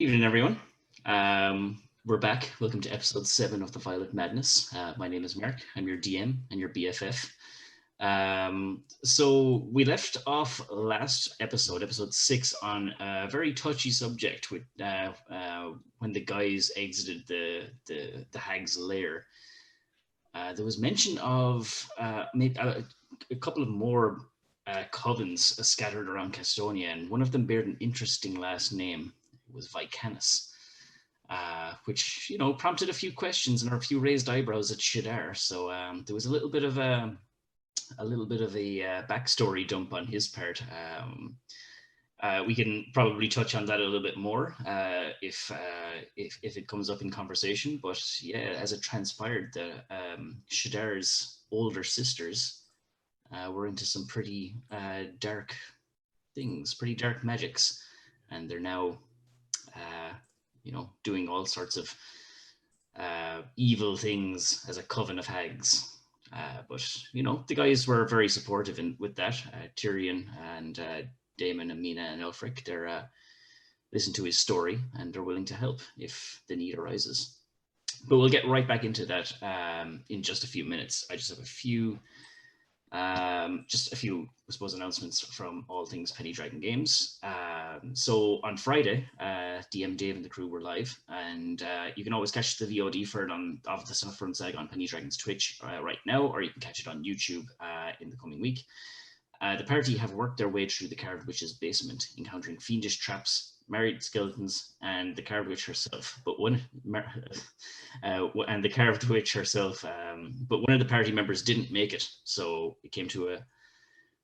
Evening, everyone. We're back. Welcome to episode 7 of the Violet Madness. My name is Mark. I'm your DM and your BFF. So we left off last episode, episode 6, on a very touchy subject with when the guys exited the hag's lair. There was mention of maybe a couple of more covens scattered around Castonia, and one of them bared an interesting last name. It was Vicanus, which prompted a few questions and a few raised eyebrows at Shadar. So there was a little bit of a backstory dump on his part. We can probably touch on that a little bit more if it comes up in conversation. But yeah, as it transpired, the Shadar's older sisters were into some pretty dark things, pretty dark magics, and they're now doing all sorts of evil things as a coven of hags. But the guys were very supportive with that. Tyrion and Daemon, Amina, and Elfric, they're listen to his story and they're willing to help if the need arises. But we'll get right back into that in just a few minutes. I just have a few, I suppose, announcements from all things Penny Dragon Games. So on Friday, DM Dave and the crew were live, and you can always catch the VOD for it of the Suffering Sag on Penny Dragon's Twitch right now, or you can catch it on YouTube in the coming week. The party have worked their way through the Carved Witch's basement, encountering fiendish traps, married skeletons, and the Carved Witch herself. But one of the party members didn't make it, so it came to a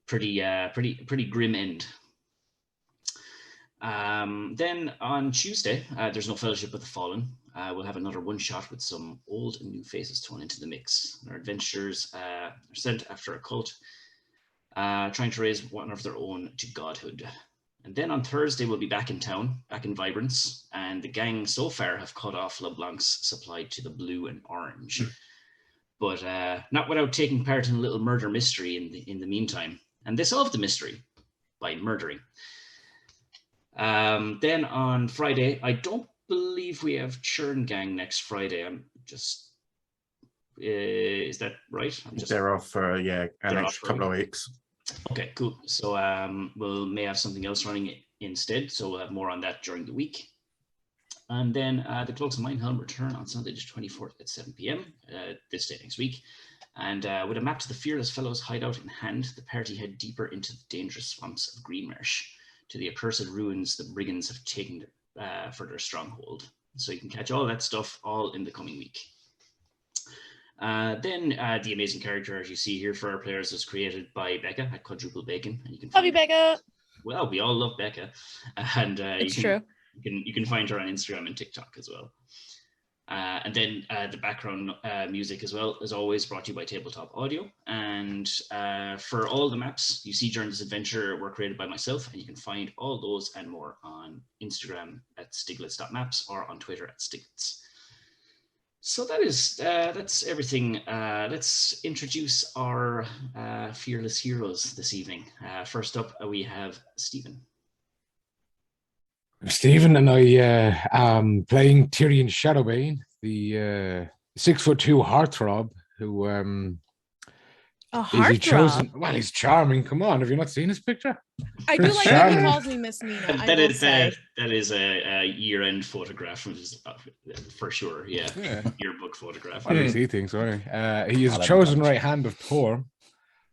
pretty grim end. Then on Tuesday, there's no Fellowship of the Fallen. We'll have another one shot with some old and new faces thrown into the mix. Our adventurers are sent after a cult, trying to raise one of their own to godhood. And then on Thursday, we'll be back in town, back in Vibrance, and the gang so far have cut off LeBlanc's supply to the blue and orange. But not without taking part in a little murder mystery in the meantime. And they solved the mystery by murdering. Then on Friday, I don't believe we have Churn Gang next Friday. I'm just... is that right? They're off for, next couple of weeks. Okay, cool. So we'll may have something else running instead, so we'll have more on that during the week. And then the Cloaks of Mindhelm return on Sunday the 24th at 7 p.m. This day next week. And with a map to the Fearless Fellows hideout in hand, the party head deeper into the dangerous swamps of Greenmarsh, to the accursed ruins the brigands have taken for their stronghold. So you can catch all that stuff all in the coming week. Then the amazing character, as you see here, for our players is created by Becca at Quadruple Bacon. And you can love you, Becca. Well, we all love Becca, and it's true. You can find her on Instagram and TikTok as well. And then the background music as well, as always, brought to you by Tabletop Audio. And for all the maps you see during this adventure were created by myself, and you can find all those and more on Instagram at stiglitz.maps or on Twitter at stiglitz. So that's everything. Let's introduce our fearless heroes this evening. First up, we have Stephen. I'm Stephen, and I am playing Tyrion Shadowbane, the 6'2" heartthrob who is he chosen? Well, he's charming. Come on, have you not seen his picture? I do like that he calls me Miss Nina. That is a year-end photograph from his, for sure. Yeah. Yearbook photograph. I see things. Sorry. He is chosen right hand of Thor,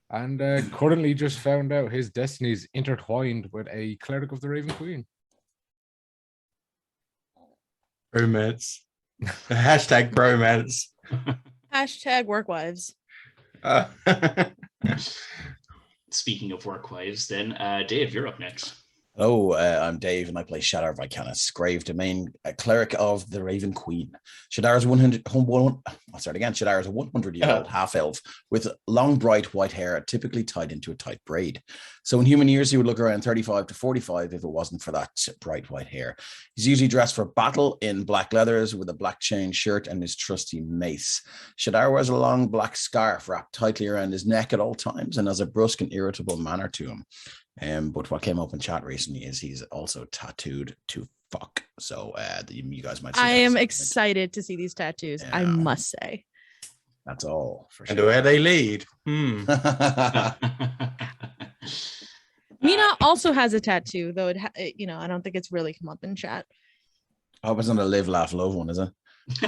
and currently just found out his destiny is intertwined with a cleric of the Raven Queen. Bromance. Hashtag bromance. Hashtag workwives. Speaking of workwives, then Dave, you're up next. Hello, I'm Dave, and I play Shadar Vicanus, Grave Domain, a cleric of the Raven Queen. Shadar is a 100-year-old half-elf with long, bright white hair, typically tied into a tight braid. So in human years, he would look around 35 to 45 if it wasn't for that bright white hair. He's usually dressed for battle in black leathers with a black chain shirt and his trusty mace. Shadar wears a long black scarf wrapped tightly around his neck at all times and has a brusque and irritable manner to him. But what came up in chat recently is he's also tattooed to fuck. So you guys might see I that am at some point. excited to see these tattoos. I Yeah. must say. That's all for And sure. where they lead. Mina also has a tattoo, though I don't think it's really come up in chat. I hope it's not a live, laugh, love one, is it?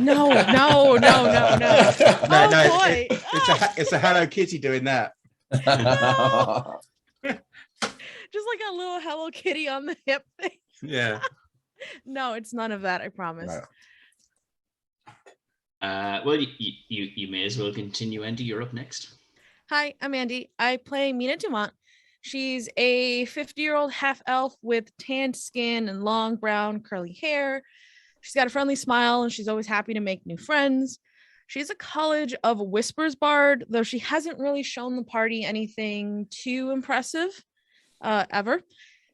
No. No, Oh boy. it's a Hello Kitty doing that. Just like a little Hello Kitty on the hip thing. Yeah. No, it's none of that, I promise. No. Well, you may as well continue, Andy. You're up next. Hi, I'm Andy. I play Mina Dumont. She's a 50-year-old half elf with tanned skin and long brown curly hair. She's got a friendly smile and she's always happy to make new friends. She's a College of Whispers bard, though she hasn't really shown the party anything too impressive ever.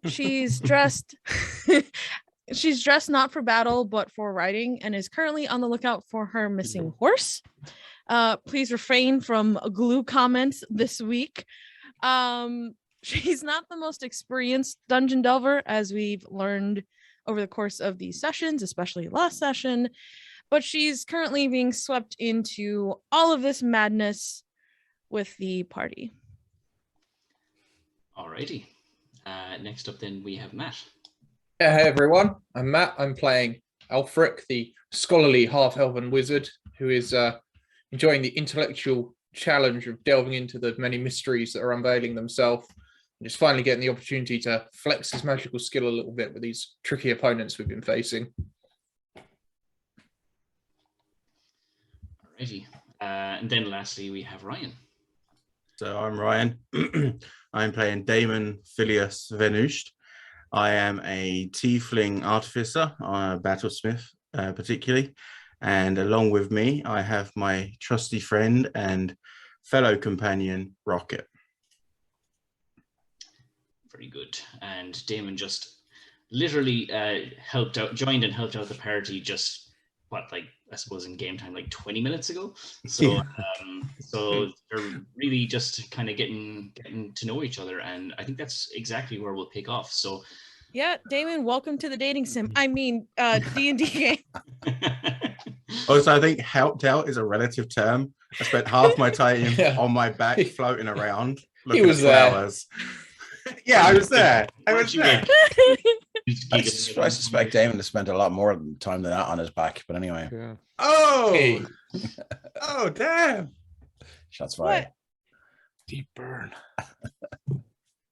She's dressed not for battle, but for riding, and is currently on the lookout for her missing horse. Please refrain from glue comments this week. She's not the most experienced dungeon delver, as we've learned over the course of these sessions, especially last session, but she's currently being swept into all of this madness with the party. Alrighty. Next up then we have Matt. Yeah, hey everyone, I'm Matt. I'm playing Alfric, the scholarly half-elven wizard who is enjoying the intellectual challenge of delving into the many mysteries that are unveiling themselves, and just finally getting the opportunity to flex his magical skill a little bit with these tricky opponents we've been facing. Alrighty. And then lastly we have Ryan. So I'm Ryan. I'm playing Damon Phileas Venusht. I am a tiefling artificer, a battlesmith particularly. And along with me, I have my trusty friend and fellow companion, Rocket. Very good. And Damon just literally joined and helped out the party just, I suppose in game time, like 20 minutes ago. So so they're really just kind of getting to know each other. And I think that's exactly where we'll pick off. So Yeah, Damon, welcome to the dating sim. I mean, D&D game. Also, I think helped out is a relative term. I spent half my time on my back floating around looking was at flowers. Yeah, I was there. I suspect Damon has spent a lot more time than that on his back, but anyway. Yeah. Oh, Hey. oh, damn. Shots fired. Deep burn.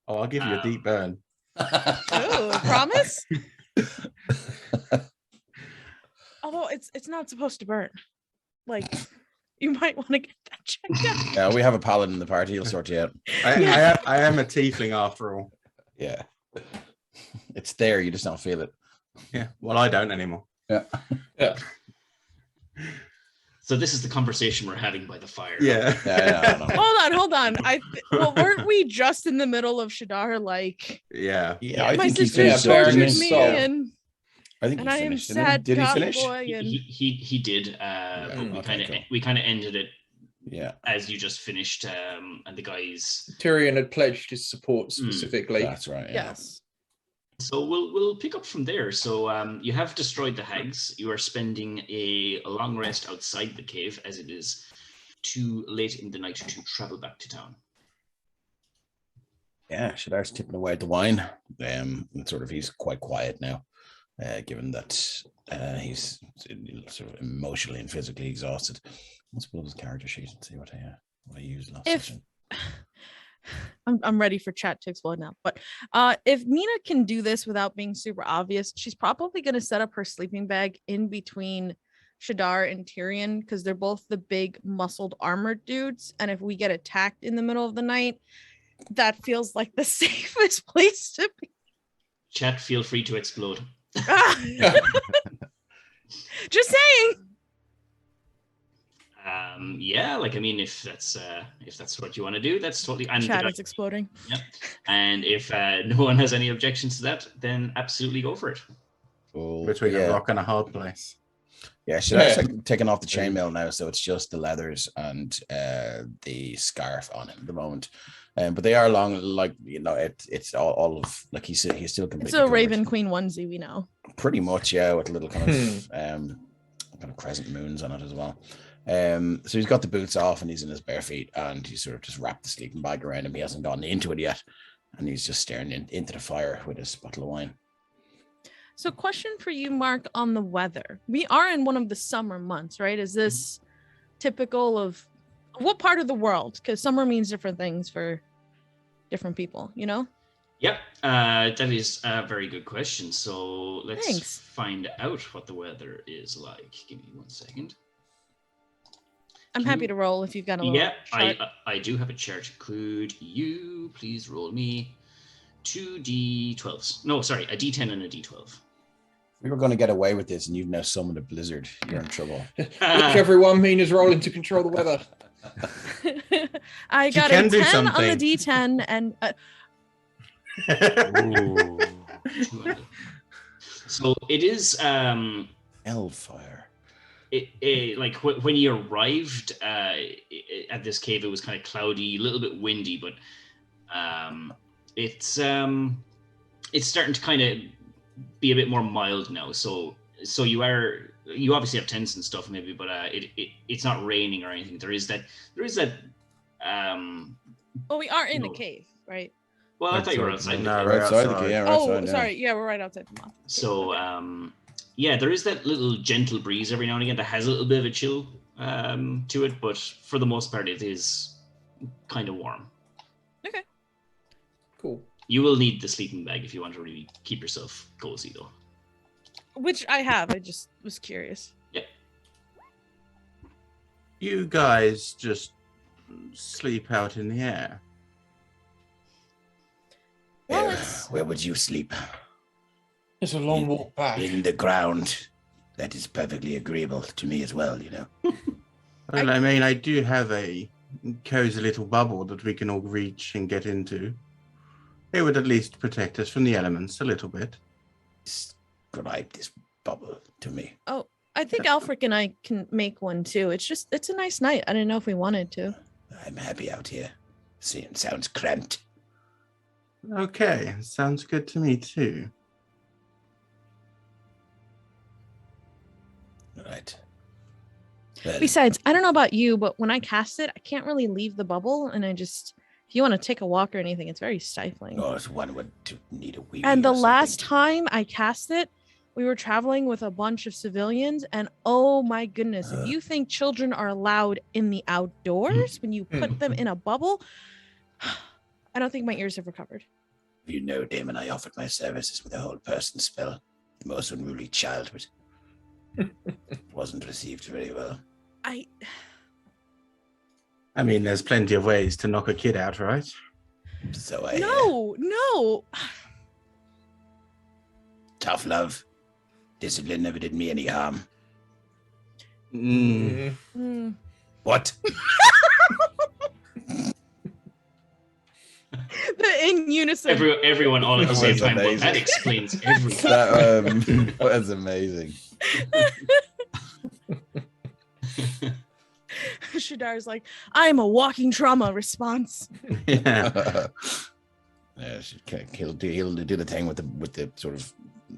Oh, I'll give you a deep burn. Oh, promise? Although it's not supposed to burn. Like, you might want to get that checked out. Yeah, we have a paladin in the party. He'll sort you out. I am a tiefling after all. Yeah. It's there. You just don't feel it. Yeah. Well, I don't anymore. Yeah. Yeah. So this is the conversation we're having by the fire. Yeah. Hold on. Well, weren't we just in the middle of Shadar? Like, Yeah. Yeah, I my think he sister's finished. Baron tortured is me, soft. and I think he I am finished. Didn't he? sad. Did he God finish? boy, and He did. okay, We kind of ended it Yeah. as you just finished, and the guys. Tyrion had pledged his support specifically. That's right. Yeah. yes. So we'll pick up from there. So you have destroyed the hags. You are spending a long rest outside the cave, as it is too late in the night to travel back to town. Yeah, Shadar's tipping away at the wine. He's quite quiet now, given that he's sort of emotionally and physically exhausted. Let's pull up his character sheet and see what I used last session. I'm ready for chat to explode now. But if Mina can do this without being super obvious, she's probably going to set up her sleeping bag in between Shadar and Tyrion, because they're both the big muscled armored dudes. And if we get attacked in the middle of the night, that feels like the safest place to be. Chat, feel free to explode. Just saying. Yeah, if that's what you want to do, that's totally. And Chat is exploding. Yep. And if no one has any objections to that, then absolutely go for it. Cool. Between a rock and a hard place. Yeah, Shadar's taken off the chainmail now, so it's just the leathers and the scarf on him at the moment. But they are long, like, it's all of, like, he's still completely It's a covered. Raven Queen onesie, we know. Pretty much, yeah, with a little kind of crescent moons on it as well. So he's got the boots off and he's in his bare feet, and he's sort of just wrapped the sleeping bag around him. He hasn't gotten into it yet, and he's just staring into the fire with his bottle of wine. So question for you, Mark, on the weather. We are in one of the summer months, right? Is this typical of what part of the world? Because summer means different things for different people, you know? Yep, that is a very good question. So let's Thanks. find out what the weather is like. Give me 1 second. I'm happy to roll if you've got a little chart. I do have a chart. Could you please roll me 2 D12s? No, sorry, a D10 and a D12. We were going to get away with this, and you've now summoned a blizzard. You're in trouble. Look, everyone, Mina's rolling to control the weather. I got a 10 on the D10 and... So it is... Hellfire. Like when you arrived at this cave, it was kind of cloudy, a little bit windy, but it's starting to kind of be a bit more mild now. So you obviously have tents and stuff maybe, but it's not raining or anything. There is that. Well, we are in the cave, right? Well, I thought you were outside. No, we're outside the cave. Yeah, we're outside, yeah. Sorry. Yeah, we're right outside the moth. So yeah, there is that little gentle breeze every now and again that has a little bit of a chill to it, but for the most part, it is kind of warm. Okay. Cool. You will need the sleeping bag if you want to really keep yourself cozy, though. Which I have. I just was curious. Yep. You guys just sleep out in the air. Well, Where would you sleep? It's a long walk back. In the ground. That is perfectly agreeable to me as well, you know. Well, I mean, I do have a cozy little bubble that we can all reach and get into. It would at least protect us from the elements a little bit. Describe this bubble to me. Oh, I think Alfric and I can make one too. It's a nice night. I didn't know if we wanted to. I'm happy out here. See, it sounds cramped. Okay, sounds good to me too. Right. Well, Besides, I don't know about you, but when I cast it, I can't really leave the bubble, and if you want to take a walk or anything, it's very stifling. oh, so one would need a wee. And the last time I cast it, we were traveling with a bunch of civilians, and oh my goodness, if you think children are allowed in the outdoors when you put them in a bubble, I don't think my ears have recovered. You know, Damon, I offered my services with a whole person spell. The most unruly child, but wasn't received very well. I mean, there's plenty of ways to knock a kid out, right? So I No. Tough love. Discipline never did me any harm. What? In unison. Everyone all at the same time. Well, that explains everything. That was amazing. Shadar's like, I'm a walking trauma response. Yeah. Yeah, he'll do the thing with the sort of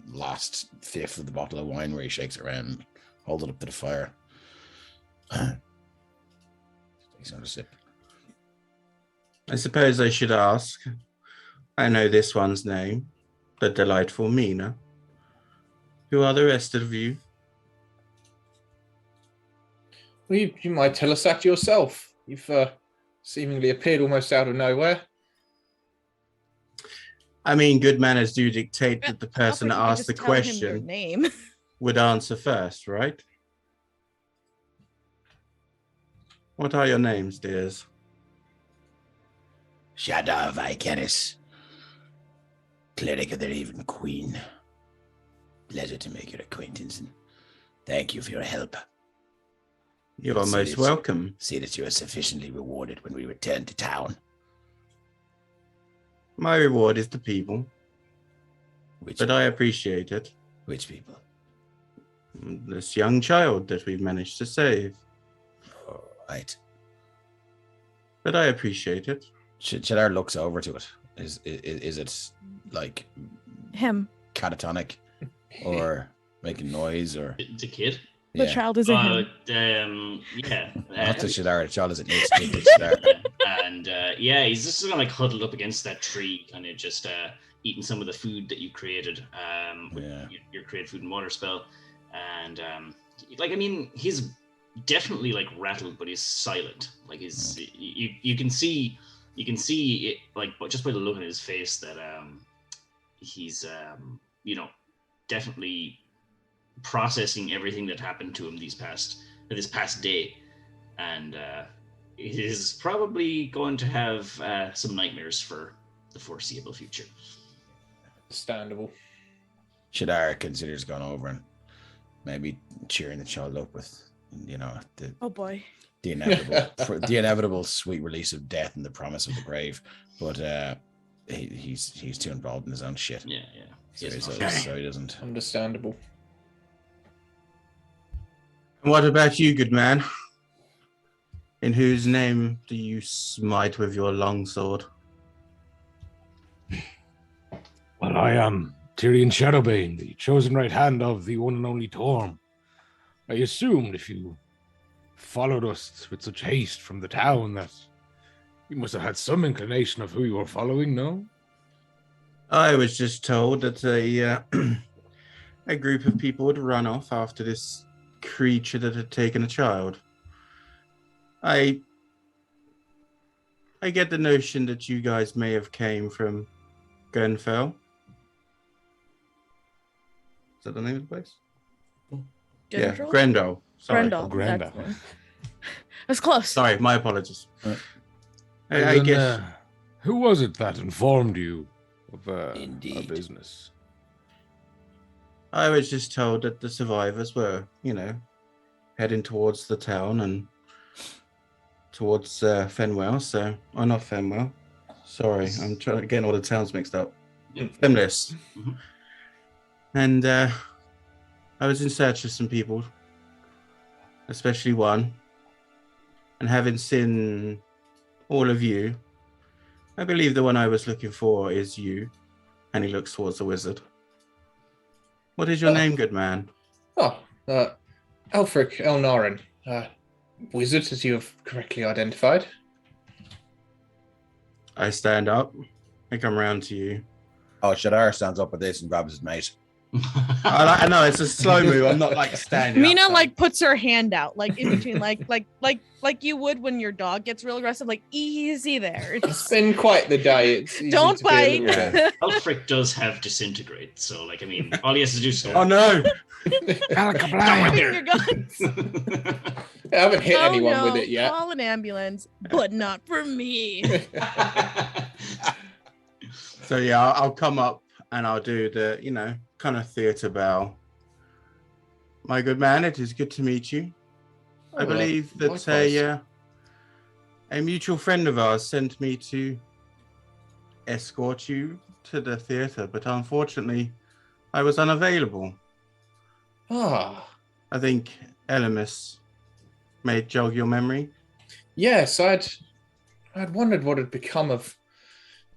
last fifth of the bottle of wine where he shakes it around and holds it up to the fire. Takes another sip. I suppose I should ask. I know this one's name, the delightful Mina. Who are the rest of you? Well, you might tell us that yourself. You've seemingly appeared almost out of nowhere. I mean, good manners do dictate that the person that asked the Just tell him your question name. would answer first, right? What are your names, dears? Shadar Vicaris, cleric of the Raven Queen. Pleasure to make your acquaintance, and thank you for your help. You are most welcome. See that you are sufficiently rewarded when we return to town. My reward is the people, but I appreciate it. Which people? This young child that we've managed to save. Oh, right. But I appreciate it. Shadar looks over to it. Is it like Him. catatonic or making noise or The kid. The child is a him. Yeah. not the Shadar? The child is an Shadar. And he's just kind of like huddled up against that tree, kind of just eating some of the food that you created with your create food and water spell. And he's definitely like rattled, but he's silent. Like you can see it, like, but just by the look on his face that he's definitely processing everything that happened to him this past day, and is probably going to have some nightmares for the foreseeable future. Understandable. Shadar considers going over and maybe cheering the child up with, Oh boy. the inevitable sweet release of death and the promise of the grave, but he's too involved in his own shit. Yeah. So he doesn't. Understandable. And what about you, good man? In whose name do you smite with your longsword? Well, I am Tyrion Shadowbane, the chosen right hand of the one and only Torm. I assumed if you followed us with such haste from the town that you must have had some inclination of who you were following, no? I was just told that a group of people would run off after this creature that had taken a child. I get the notion that you guys may have came from Grenfell. Is that the name of the place? Yeah, Grendel. Sorry. Grendel. Grendel. That's close. Sorry, my apologies. I Then, guess. Who was it that informed you of our Indeed. business? I was just told that the survivors were, heading towards the town and towards Fenwell. So, not Fenwell. Sorry, I'm trying to get all the towns mixed up. Yeah. Fenlis. Mhm. And I was in search of some people, especially one. And having seen all of you, I believe the one I was looking for is you. And he looks towards the wizard. What is your name, good man? Alfric Elnarin, wizard, as you have correctly identified. I stand up. I come round to you. Oh, Shadar stands up with this and grabs his mate. I know it's a slow move. I'm not like standing. Mina up, like puts her hand out, like in between, like you would when your dog gets real aggressive, like easy there. It's been quite the day. It's easy Don't to be a bite. little bit- Alfric does have disintegrate, so all he has to do is go. Oh no! Bring your guns. I haven't hit Oh, anyone no, with it yet. Call an ambulance, but not for me. So yeah, I'll come up and I'll do the kind of theatre bow. My good man, it is good to meet you. I believe that likewise. a mutual friend of ours sent me to escort you to the theatre, but unfortunately, I was unavailable. Ah, I think Elemis may jog your memory. yes, I'd wondered what had become of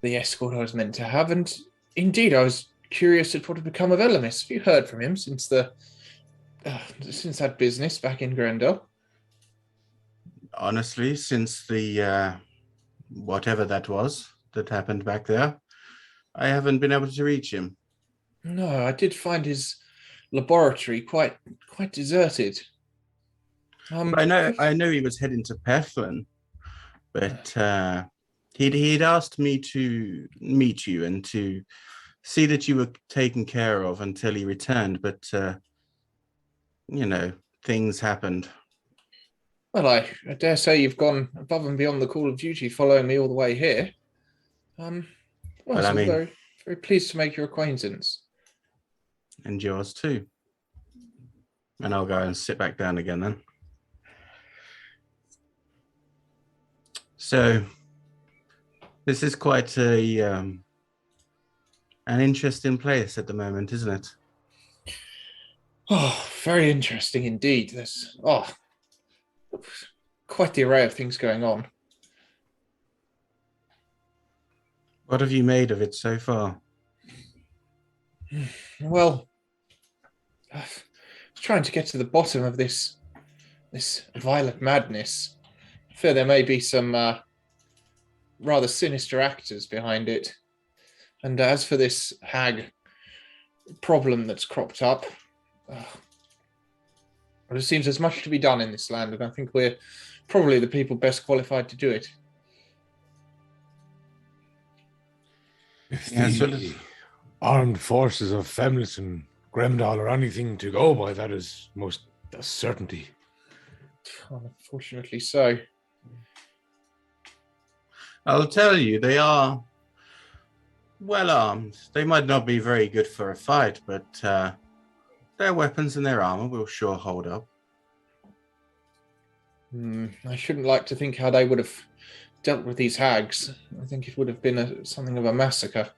the escort I was meant to have, and indeed, I was curious at what had become of Elemis. Have you heard from him since that business back in Grendel? Honestly, since the whatever that was that happened back there, I haven't been able to reach him. No, I did find his laboratory quite deserted. But I know he was heading to Pethlin, but he'd asked me to meet you and to see that you were taken care of until he returned. But things happened. Well, I dare say you've gone above and beyond the call of duty, following me all the way here. I'm very, very pleased to make your acquaintance. And yours too. And I'll go and sit back down again then. So, this is quite an interesting place at the moment, isn't it? Oh, very interesting indeed. There's quite the array of things going on. What have you made of it so far? Well, I was trying to get to the bottom of this violent madness. I fear there may be some rather sinister actors behind it. And as for this hag problem that's cropped up, well, it seems there's much to be done in this land, and I think we're probably the people best qualified to do it. If Yeah, so the armed forces of Femlis and Gremdal are anything to go by, that is most a certainty. Unfortunately so. I'll tell you, they are well armed. They might not be very good for a fight, but their weapons and their armor will sure hold up. I shouldn't like to think how they would have dealt with these hags. I think it would have been something of a massacre.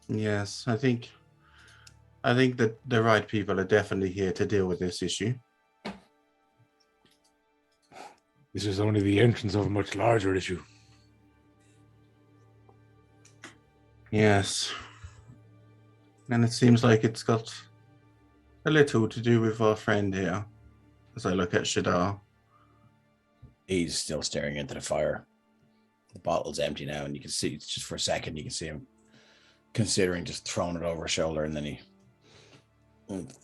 Yes, I think that the right people are definitely here to deal with this issue. This is only the entrance of a much larger issue. Yes. And it seems like it's got a little to do with our friend here, as I look at Shadar. He's still staring into the fire. The bottle's empty now, and you can see, just for a second, you can see him considering just throwing it over his shoulder, and then he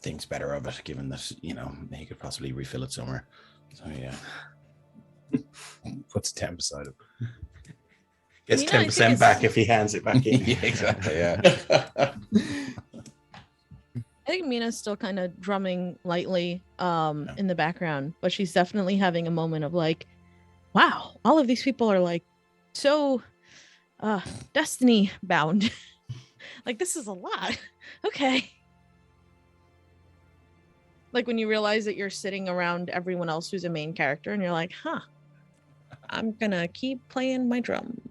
thinks better of it, given that, he could possibly refill it somewhere. So, yeah. Puts 10 beside him. Gets 10% back if he hands it back in. Yeah, exactly, yeah. I think Mina's still kind of drumming lightly in the background, but she's definitely having a moment of like, wow, all of these people are like so destiny bound. Like, this is a lot. Okay. Like when you realize that you're sitting around everyone else who's a main character and you're like, huh, I'm gonna keep playing my drum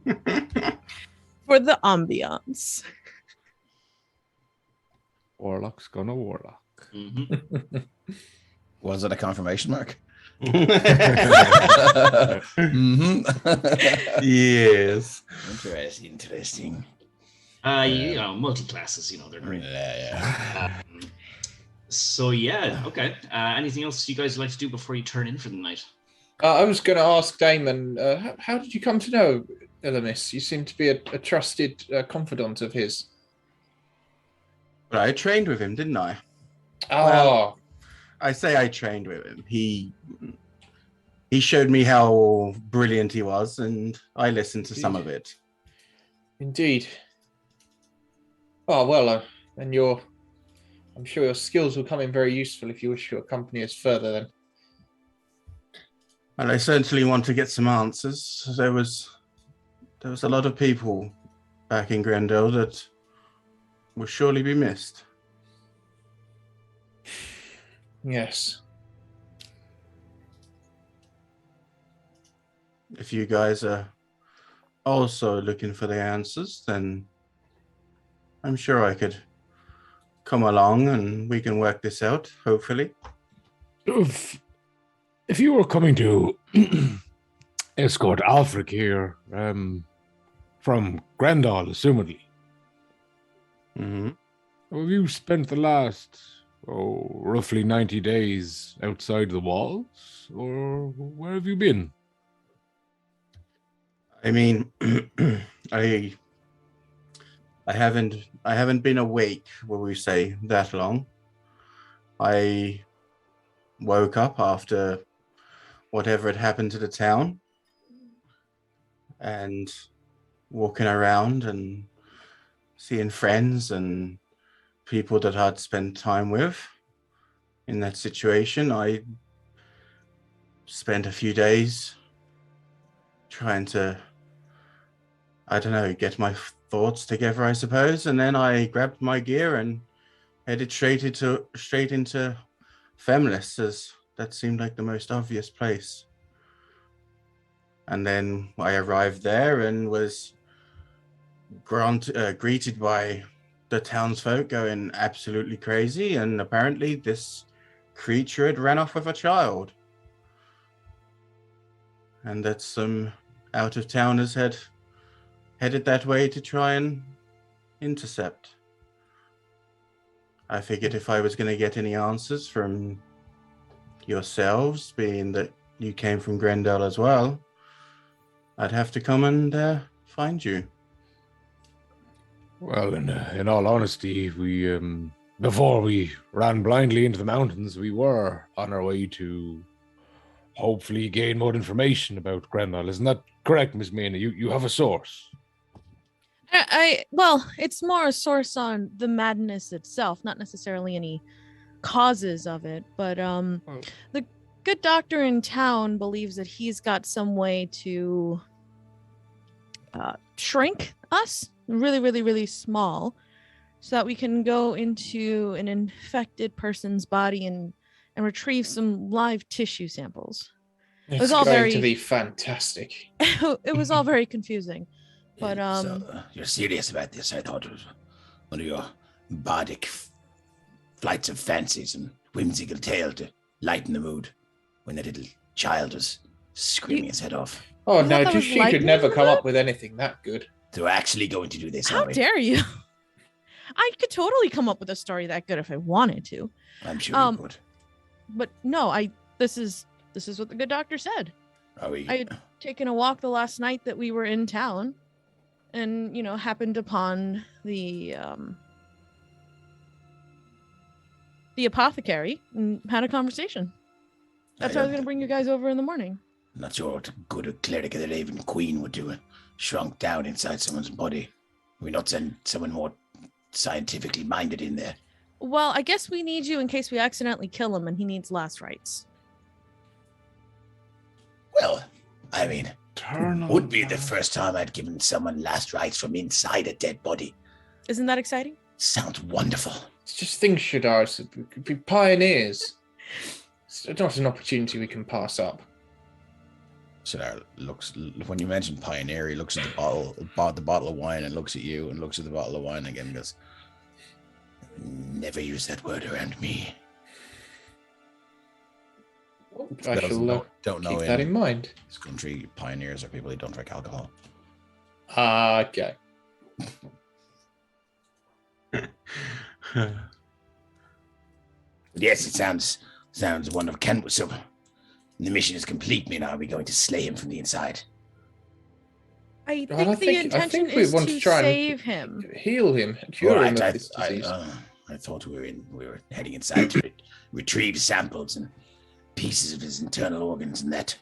for the ambiance. Warlock's gonna warlock. Mm-hmm. Was it a confirmation mark? Yes. Interesting. Multi-classes, they're great. Yeah. So yeah, okay. Anything else you guys would like to do before you turn in for the night? I was going to ask Damon, how did you come to know Elamis? You seem to be a trusted confidant of his. But I trained with him, didn't I? Oh. Well, I say I trained with him. He showed me how brilliant he was, and I listened to some of it. Indeed. Oh, well, and I'm sure your skills will come in very useful if you wish to accompany us further then. And I certainly want to get some answers. There was a lot of people back in Grendel that will surely be missed. Yes. If you guys are also looking for the answers, then I'm sure I could come along and we can work this out, hopefully. If you were coming to escort Alfric here from Grendal, assumedly, have you spent the last roughly 90 days outside the walls, or where have you been? I mean, I haven't been awake, will we say, that long. I woke up after whatever had happened to the town and walking around and seeing friends and people that I'd spent time with in that situation. I spent a few days trying to, get my thoughts together, I suppose, and then I grabbed my gear and headed straight into Femlis, as that seemed like the most obvious place. And then I arrived there and was greeted by the townsfolk going absolutely crazy, and apparently this creature had ran off with a child. and that some out-of-towners had headed that way to try and intercept. I figured if I was going to get any answers from yourselves, being that you came from Grendel as well, I'd have to come and find you. Well, in all honesty, we before we ran blindly into the mountains, we were on our way to hopefully gain more information about Grendel. Isn't that correct, Miss Mayne? You have a source. Well, it's more a source on the madness itself, not necessarily any causes of it. But the good doctor in town believes that he's got some way to shrink us really, really, really small, so that we can go into an infected person's body and retrieve some live tissue samples. It's was all going very- to be fantastic. It was all very confusing. But So, you're serious about this? I thought it was one of your bardic flights of fancies and whimsical tale to lighten the mood when that little child was screaming his head off. Oh You thought no, that was she lightning could never come good? up with anything that good. So we're actually going to do this, how are we? dare you? I could totally come up with a story that good if I wanted to. I'm sure you would. But no, this is what the good doctor said. Are we? I had taken a walk the last night that we were in town, and happened upon the apothecary and had a conversation. That's why I was gonna bring you guys over in the morning. I'm not sure what good a cleric of the Raven Queen would do. Shrunk down inside someone's body. We not send someone more scientifically minded in there. Well, I guess we need you in case we accidentally kill him and he needs last rites. Well, I mean, would be the first time I'd given someone last rites from inside a dead body. Isn't that exciting? Sounds wonderful. It's just things, Shadar. We could be pioneers. It's not an opportunity we can pass up. Shadar looks, when you mention pioneer, he looks at the bottle of wine and looks at you and looks at the bottle of wine again and goes, never use that word around me. I shall don't know keep that in mind. This country, pioneers are people who don't drink alcohol. Okay. Yes, it sounds wonderful. So the mission is complete. Now are we going to slay him from the inside? I Well, I think the think- I intention think we is want to to try and save him. Heal him, cure him of this I disease. thought we were heading inside to retrieve samples and pieces of his internal organs and that.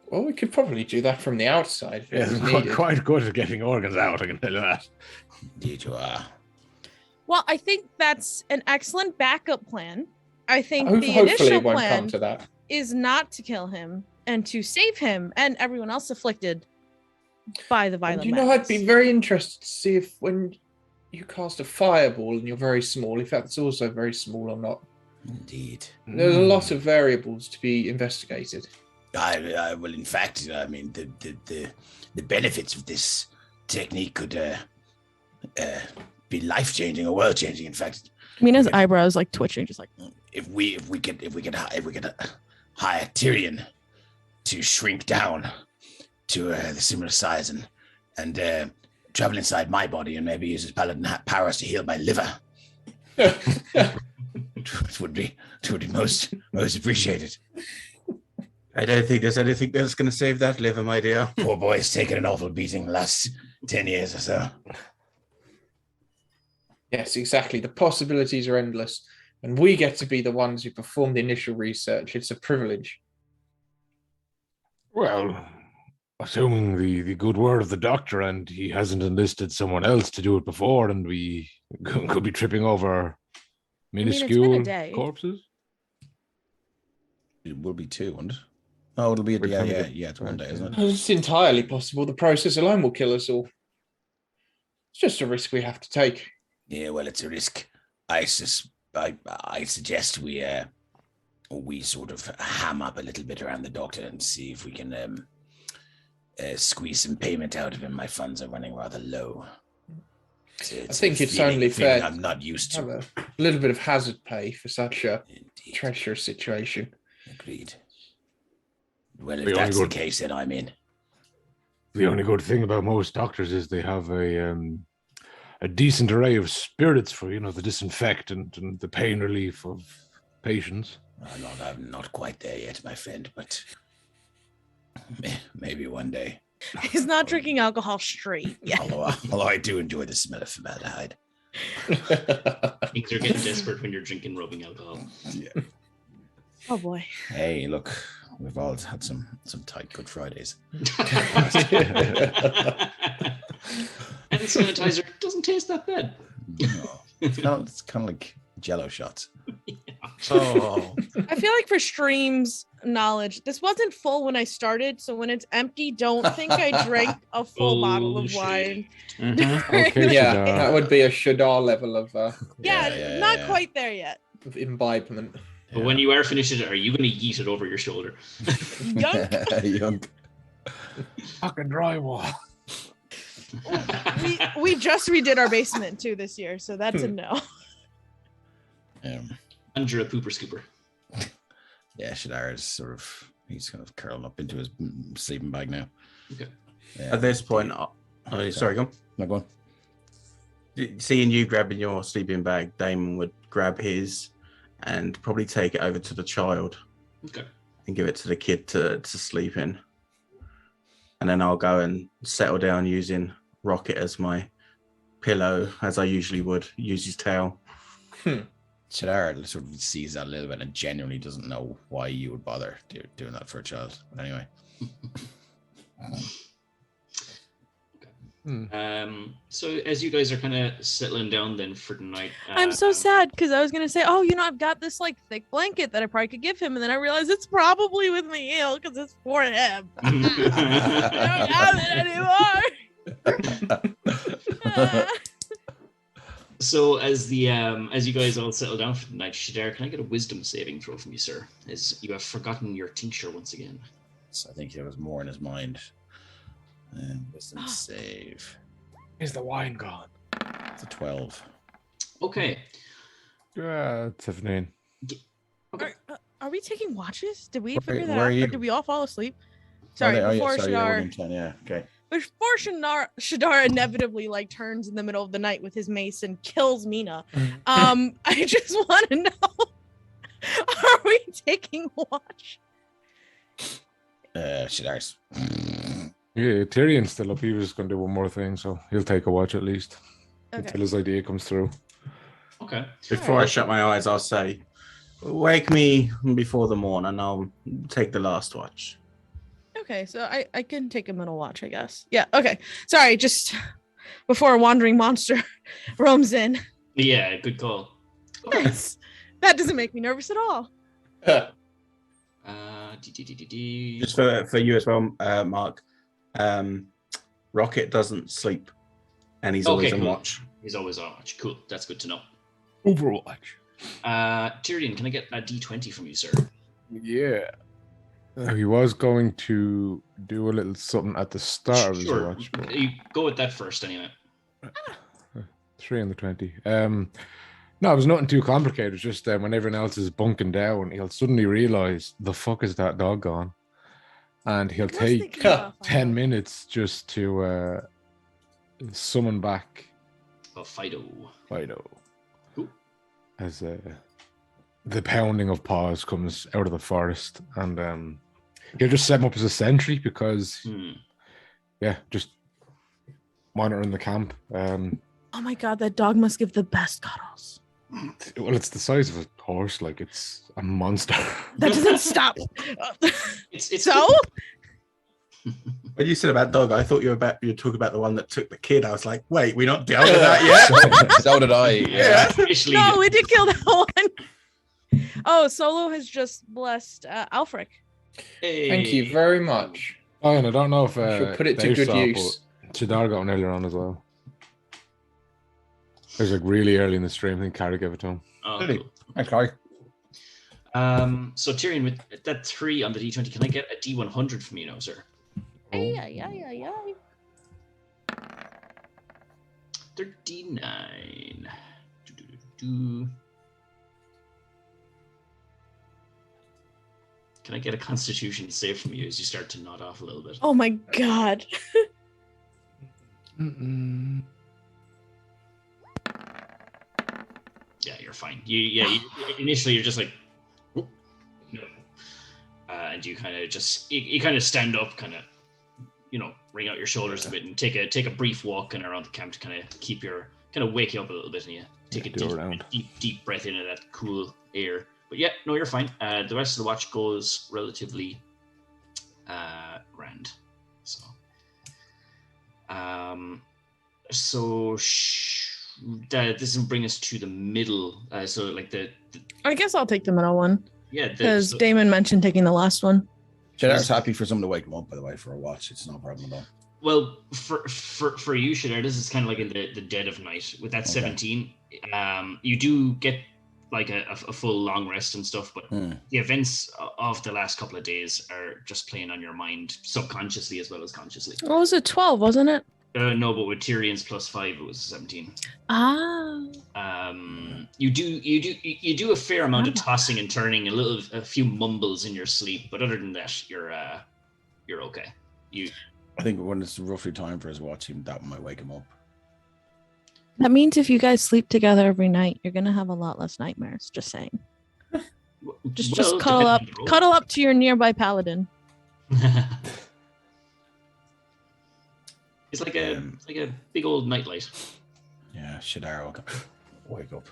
Well, we could probably do that from the outside if it Yeah, was quite, needed. quite good at getting organs out, I can tell you that. Indeed you are. Well, I think that's an excellent backup plan. I think the Hopefully initial it won't come plan to that. is not to kill him and to save him and everyone else afflicted by the violent And I'd madness. be very interested to see if when you cast a fireball and you're very small, if that's also very small or not. Indeed. There's a lot of variables to be investigated. I well, in fact, I mean, the benefits of this technique could be life-changing or world-changing. In fact, Mina's eyebrows like twitching, just like if we could hire Tyrion to shrink down to the similar size and travel inside my body and maybe use his paladin powers to heal my liver, it would be most appreciated. I don't think there's anything that's going to save that liver, my dear. Poor boy's taken an awful beating the last 10 years or so. Yes, exactly. The possibilities are endless. And we get to be the ones who perform the initial research. It's a privilege. Well, assuming the good word of the doctor and he hasn't enlisted someone else to do it before, and we could be tripping over been a minuscule day. corpses. It will be 2, won't it? Oh, it'll be it's 1 day, isn't it? It's entirely possible. The process alone will kill us all. It's just a risk we have to take. Yeah, well, it's a risk. I suggest we sort of ham up a little bit around the doctor and see if we can squeeze some payment out of him. My funds are running rather low. I think it's only fair I'm not used to to. have a little bit of hazard pay for such a Indeed. treacherous situation. Agreed. Well, if The only that's the good- case, then I'm in. The only good thing about most doctors is they have a decent array of spirits for, the disinfectant and the pain relief of patients. I'm not quite there yet, my friend, but maybe one day. He's not drinking alcohol straight. Yeah. Although I do enjoy the smell of formaldehyde. Things are getting desperate when you're drinking rubbing alcohol. Yeah. Oh boy. Hey, look, we've all had some tight Good Fridays. And sanitizer doesn't taste that bad. No, it's kind of like Jello shots. Oh, I feel like for streams knowledge, this wasn't full when I started, so when it's empty, don't think I drank a full bottle of Bullshit. wine. Okay, Yeah, Shadar. that would be a Shadar level of Not quite there yet. imbibement. But when you are finished it, are you going to yeet it over your shoulder? Yoink. fucking drywall. we just redid our basement too this year, so that's a no. Under a pooper scooper. Yeah, Shadar is he's kind of curling up into his sleeping bag now. Okay. Yeah. At this point, sorry, go on. Not going. Seeing you grabbing your sleeping bag, Damon would grab his and probably take it over to the child Okay. and give it to the kid to sleep in. And then I'll go and settle down using Rocket as my pillow, as I usually would, use his tail. Shadar sort of sees that a little bit and genuinely doesn't know why you would bother doing that for a child. But anyway. So as you guys are kind of settling down then for the night, I'm so sad because I was gonna say, oh, I've got this like thick blanket that I probably could give him, and then I realized it's probably with me ill because it's for him. I don't have it anymore. So as the as you guys all settle down for the night, Shadar, can I get a wisdom saving throw from you, sir? As you have forgotten your tincture once again. So I think there was more in his mind. Wisdom save. Is the wine gone? It's a 12. Okay. Yeah, 17. Are we taking watches? Did we figure that where are out? you? Or did we all fall asleep? Sorry, before Shadar. Yeah, okay. Before Shadar inevitably turns in the middle of the night with his mace and kills Mina. I just want to know: are we taking watch? Shadar's. Yeah, Tyrion's still up. He was going to do one more thing, so he'll take a watch at least until his idea comes through. Okay. Before I shut my eyes, I'll say, wake me before the morn and I'll take the last watch. Okay, so I can take a middle watch, I guess. Yeah, okay. Sorry, just before a wandering monster roams in. Yeah, good call. Nice. That doesn't make me nervous at all. Just for you as well, Mark. Rocket doesn't sleep, and he's always on watch. He's always on watch. Cool. That's good to know. Overwatch. Tyrion, can I get a D20 from you, sir? Yeah. He was going to do a little something at the start of his watch. But... You go with that first, anyway. 3 on the 20. No, it was nothing too complicated. It's just when everyone else is bunking down, he'll suddenly realize the fuck is that dog gone, and he'll take 10 minutes just to summon back Fido. Cool. As the pounding of paws comes out of the forest, and he'll just set him up as a sentry because, just monitoring the camp. Oh my god, that dog must give the best cuddles. Well, it's the size of a horse, like it's a monster. That doesn't stop. It's so. When you said about dog, I thought you were talking about the one that took the kid. I was like, wait, we're not dealt with that yet. So did I. Yeah. No, we did kill that one. Oh, Solo has just blessed Alfric. Hey. Thank you very much. Oh, and I don't know if She'll put it to Dave good saw, use. but Chidar got one earlier on as well. It was really early in the stream. I think Carrie gave it to him. Oh, Really? cool. Okay. So Tyrion, with that 3 on the D20, can I get a D100 from you now, sir? Yeah. 39. Can I get a Constitution save from you as you start to nod off a little bit? Oh my god. Yeah, you're fine. Initially you're just like, "Oop, no," and you kind of just you kind of stand up, kind of, ring out your shoulders a bit, and take a brief walk kind of around the camp to kind of wake you up a little bit, and you take a deep breath into that cool air. But yeah, no, you're fine. The rest of the watch goes relatively grand. So, this will bring us to the middle. So like I guess I'll take the middle one. Yeah, because Damon mentioned taking the last one. Shadar's happy for someone to wake him up, by the way, for a watch. It's no problem at all. Well, for you, Shadar, this is kind of like in the dead of night. With that 17, you do get like a full long rest and stuff, but the events of the last couple of days are just playing on your mind subconsciously as well as consciously. What was it, 12, wasn't it? No, but with Tyrion's +5, it was 17. You do a fair amount of tossing and turning, a few mumbles in your sleep, but other than that, you're okay. I think when it's roughly time for his watch, that might wake him up. That means if you guys sleep together every night, you're gonna have a lot less nightmares. Just saying. Just cuddle up to your nearby paladin. It's like a big old nightlight. Yeah, Shadar will wake up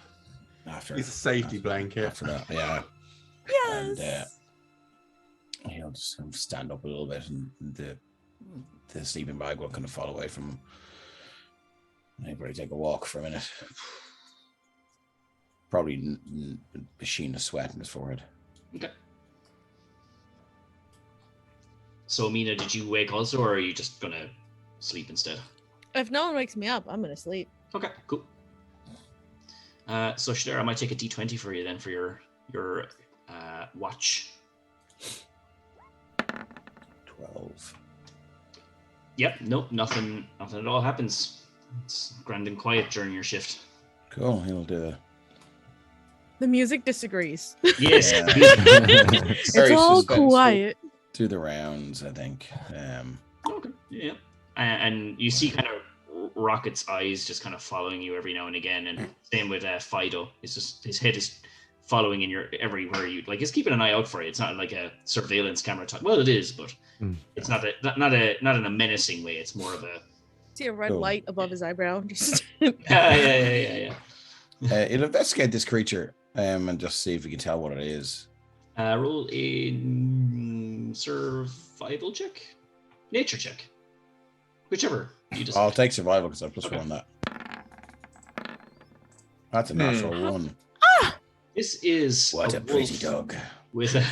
after. It's a safety blanket. After that, yeah. Yes. And he'll just kind of stand up a little bit, and the sleeping bag will kind of fall away from him. Maybe probably take a walk for a minute. Probably a sheen of sweat in his forehead. Okay. So, Mina, did you wake also, or are you just gonna sleep instead? If no one wakes me up, I'm gonna sleep. Okay, cool. So, Shadar, I might take a D20 for you then for your watch. 12. Yep. Nope. Nothing at all happens. It's grand and quiet during your shift. Cool. He'll do it. The music disagrees. Yes. It's all quiet. Do the rounds, I think. Okay. Yeah. And you see kind of Rocket's eyes just kind of following you every now and again, and same with Fido. It's just his head is following in your everywhere you like. He's keeping an eye out for you. It's not like a surveillance camera type. Well, it is, but it's not in a menacing way. It's more of a. See a red light above his eyebrow. Yeah. He'll investigate this creature and just see if we can tell what it is. Roll a survival check, nature check, whichever you decide. I'll take survival because I've +1 that. That's a natural 1. This is what a pretty dog. With a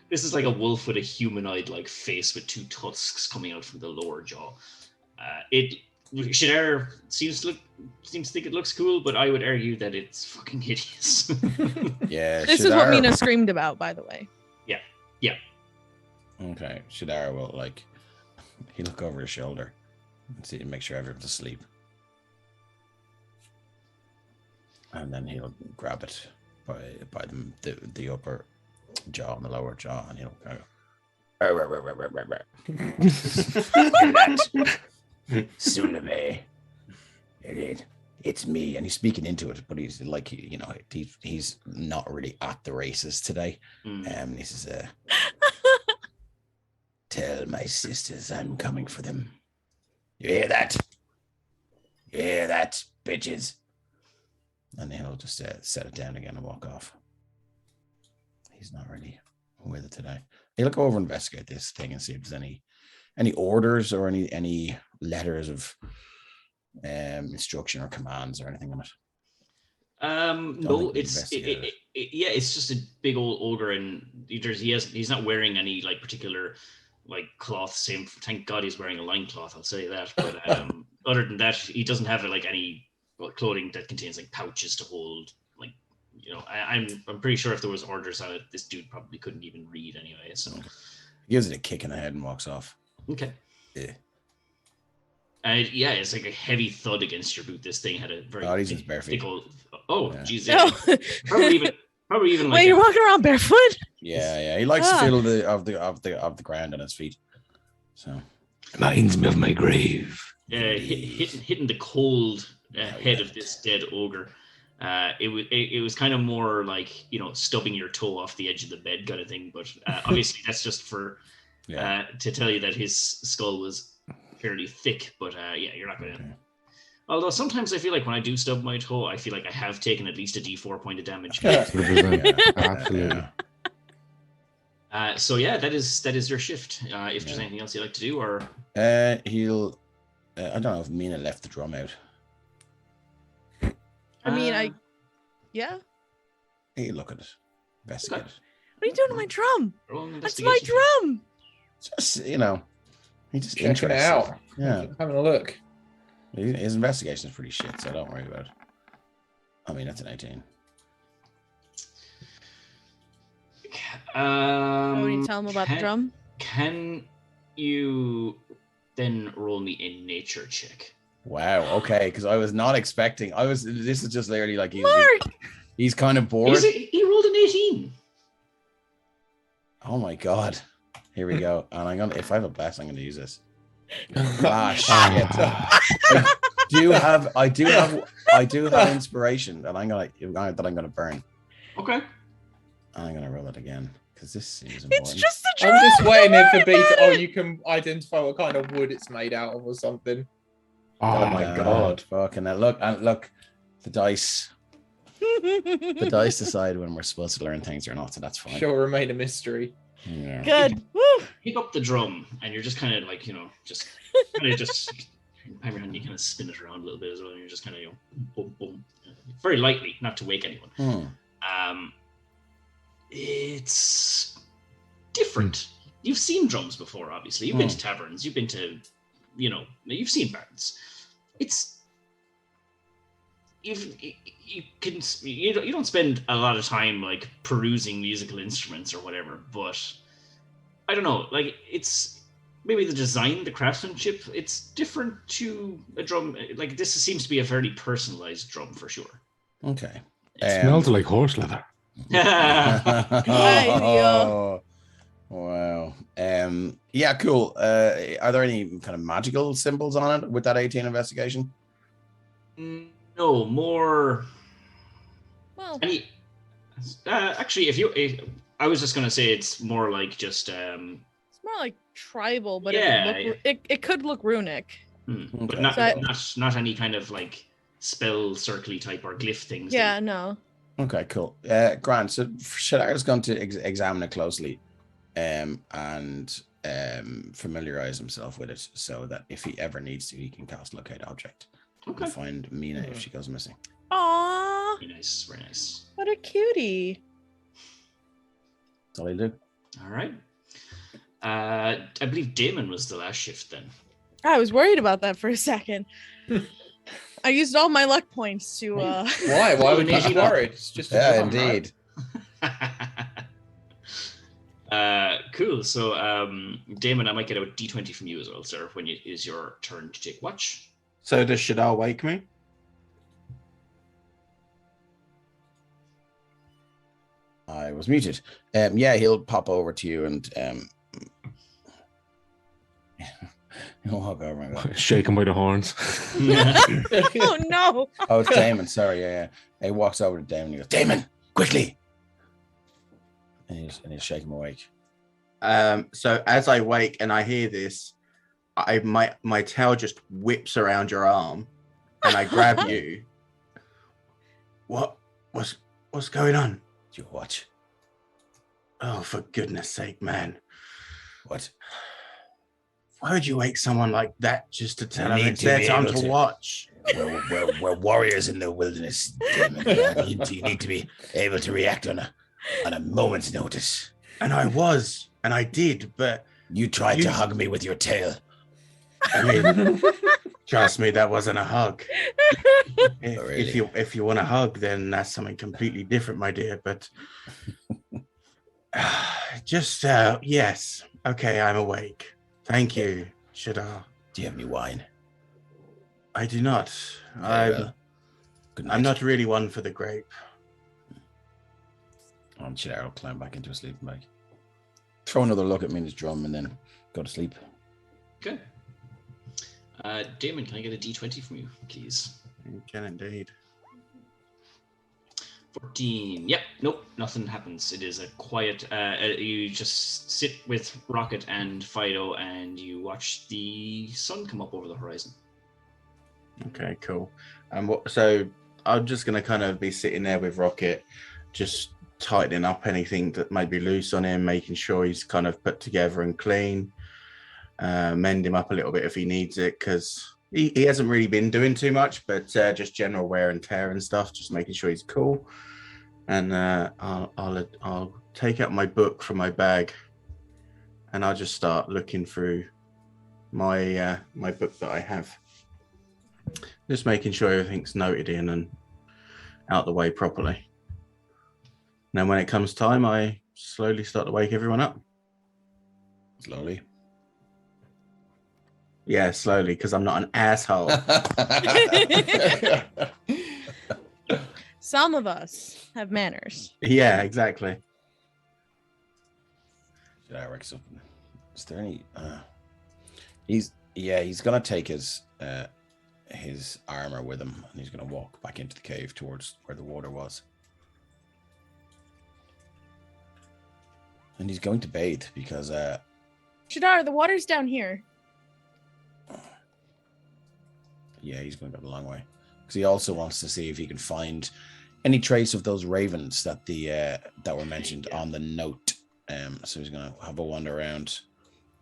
This is like a wolf with a humanoid like face with 2 tusks coming out from the lower jaw. Shadar seems to think it looks cool, but I would argue that it's fucking hideous. Yeah. This is what Mina screamed about, by the way. Yeah. Okay. Shadar will he look over his shoulder and see, make sure everyone's asleep. And then he'll grab it by the upper jaw and the lower jaw, and he'll go. Soon to be. It's me, and he's speaking into it, but he's like, he's not really at the races today. He says, "Tell my sisters I'm coming for them. You hear that? You hear that, bitches?" And he'll just set it down again and walk off. He's not really with it today. He'll go over and investigate this thing and see if there's any orders or any letters of instruction or commands or anything on it. No, it's just a big old ogre, and he's not wearing any like particular like cloth. Thank God he's wearing a loincloth, I'll say that. But other than that, he doesn't have like any clothing that contains like pouches to hold. Like, I'm pretty sure if there was orders on it, this dude probably couldn't even read anyway. So he gives it a kick in the head and walks off. Okay. Yeah. It's like a heavy thud against your boot. This thing had a very he's bare feet. jeez. Yeah. Probably Probably even like Wait, you're walking around barefoot? Yeah. He likes to feel the ground on his feet. So Reminds me of my grave. hitting the cold head of this dead ogre. It was kind of more like, you know, stubbing your toe off the edge of the bed kind of thing. But obviously that's just for to tell you that his skull was fairly thick. But you're not going to. Although sometimes I feel like when I do stub my toe, I feel like I have taken at least a D4 point of damage. 100%. Absolutely. So that is your shift. If there's anything else you'd like to do, or he'll. I don't know if Mina left the drum out. I mean, yeah. Hey, look at it. Investigate it. What are you doing to my drum? roll an That's my investigation. drum. Just, you know, he just Checking it interested. out. Yeah, Having a look. his investigation is pretty shit, so don't worry about it. I mean, that's an 18. When you tell him about the drum? Can you then roll me a nature check? Wow. Okay, because I was not expecting. This is just literally like Mark! he's kind of bored. He rolled an 18. Oh my god. Here we go. And I'm gonna. If I have a bless, I'm gonna use this. Shit. I do have inspiration that I'm gonna burn. Okay. I'm gonna roll it again because this seems important. It's just a drum. I'm just waiting in for B to. Oh, you can identify what kind of wood it's made out of or something. Oh my god. Fucking hell. Look, the dice. The dice decide when we're supposed to learn things or not, so that's fine. Shall remain a mystery. Yeah. Good. Woo. Pick up the drum, and you're just kind of like, you know, just kind of just hammer hand, you kind of spin it around a little bit as well, and you're just kind of, you know, boom, boom, very lightly, not to wake anyone. It's different. You've seen drums before, obviously. You've been to taverns. You've been to, you know, you've seen bards. You don't spend a lot of time like perusing musical instruments or whatever, but I don't know, like it's maybe the design, the craftsmanship, it's different to a drum. Like this seems to be a fairly personalized drum for sure. Okay. It smells like horse leather. Oh, wow. Yeah, cool. Are there any kind of magical symbols on it with that 18 investigation? No, more. Well, actually, I was just gonna say it's more like just. it's more like tribal, but Yeah, it could look runic. But Okay. not any kind of like spell circly type or glyph things. Yeah, no. Okay, cool. Grant, so Shadar's going to examine it closely and familiarize himself with it so that if he ever needs to, he can cast Locate Object. Okay. And find Mina if she goes missing. Aww, Very nice, very nice. what a cutie. That's all he'll do. All right. I believe Damon was the last shift then. I was worried about that for a second. I used all my luck points to Why? Why would you be worried? It's just a Yeah, drum, right? indeed. Cool. So, Damon, I might get a D20 from you as well, sir, when it is your turn to take watch. So does Shadar wake me? I was muted. Yeah, he'll pop over to you and he'll walk over and go, Shake him by the horns. oh no. oh, it's Damon. Sorry, yeah. He walks over to Damon and he goes, Damon, quickly. And he'll shake him awake. So as I wake and I hear this, my tail just whips around your arm, and I grab you. What's going on? You watch. Oh, for goodness sake, man! What? Why would you wake someone like that just to tell You them need it's to their be time able to to- watch? We're warriors in the wilderness, Damon. You need to be able to react on a moment's notice. And I was, and I did, but You tried to hug me with your tail. I mean, trust me, that wasn't a hug. Really? If you want a hug, then that's something completely different, my dear. But just yes, okay, I'm awake. Thank you, Shadar. Do you have any wine? I do not. Very well. Good night. I'm not really one for the grape. And Shadar will climb back into a sleeping bag. Throw another look at Mina's drum and then go to sleep. Okay. Damon, can I get a D20 from you, please? You can indeed. 14. Yep. Nope. Nothing happens. It is a quiet. You just sit with Rocket and Fido, and you watch the sun come up over the horizon. Okay, cool. So I'm just gonna kind of be sitting there with Rocket, just tightening up anything that may be loose on him, making sure he's kind of put together and clean. Mend him up a little bit if he needs it, because he hasn't really been doing too much, but just general wear and tear and stuff, just making sure he's cool. And I'll take out my book from my bag, and I'll just start looking through my my book that I have, just making sure everything's noted in and out the way properly. And then when it comes time, I slowly start to wake everyone up. Slowly. Yeah, slowly, because I'm not an asshole. Some of us have manners. Yeah, exactly. Should I work something? Is there any? He's gonna take his armor with him, and he's gonna walk back into the cave towards where the water was. And he's going to bathe because Shadar, the water's down here. yeah, he's going to go a long way. Because he also wants to see if he can find any trace of those ravens that that were mentioned on the note. So he's going to have a wander around.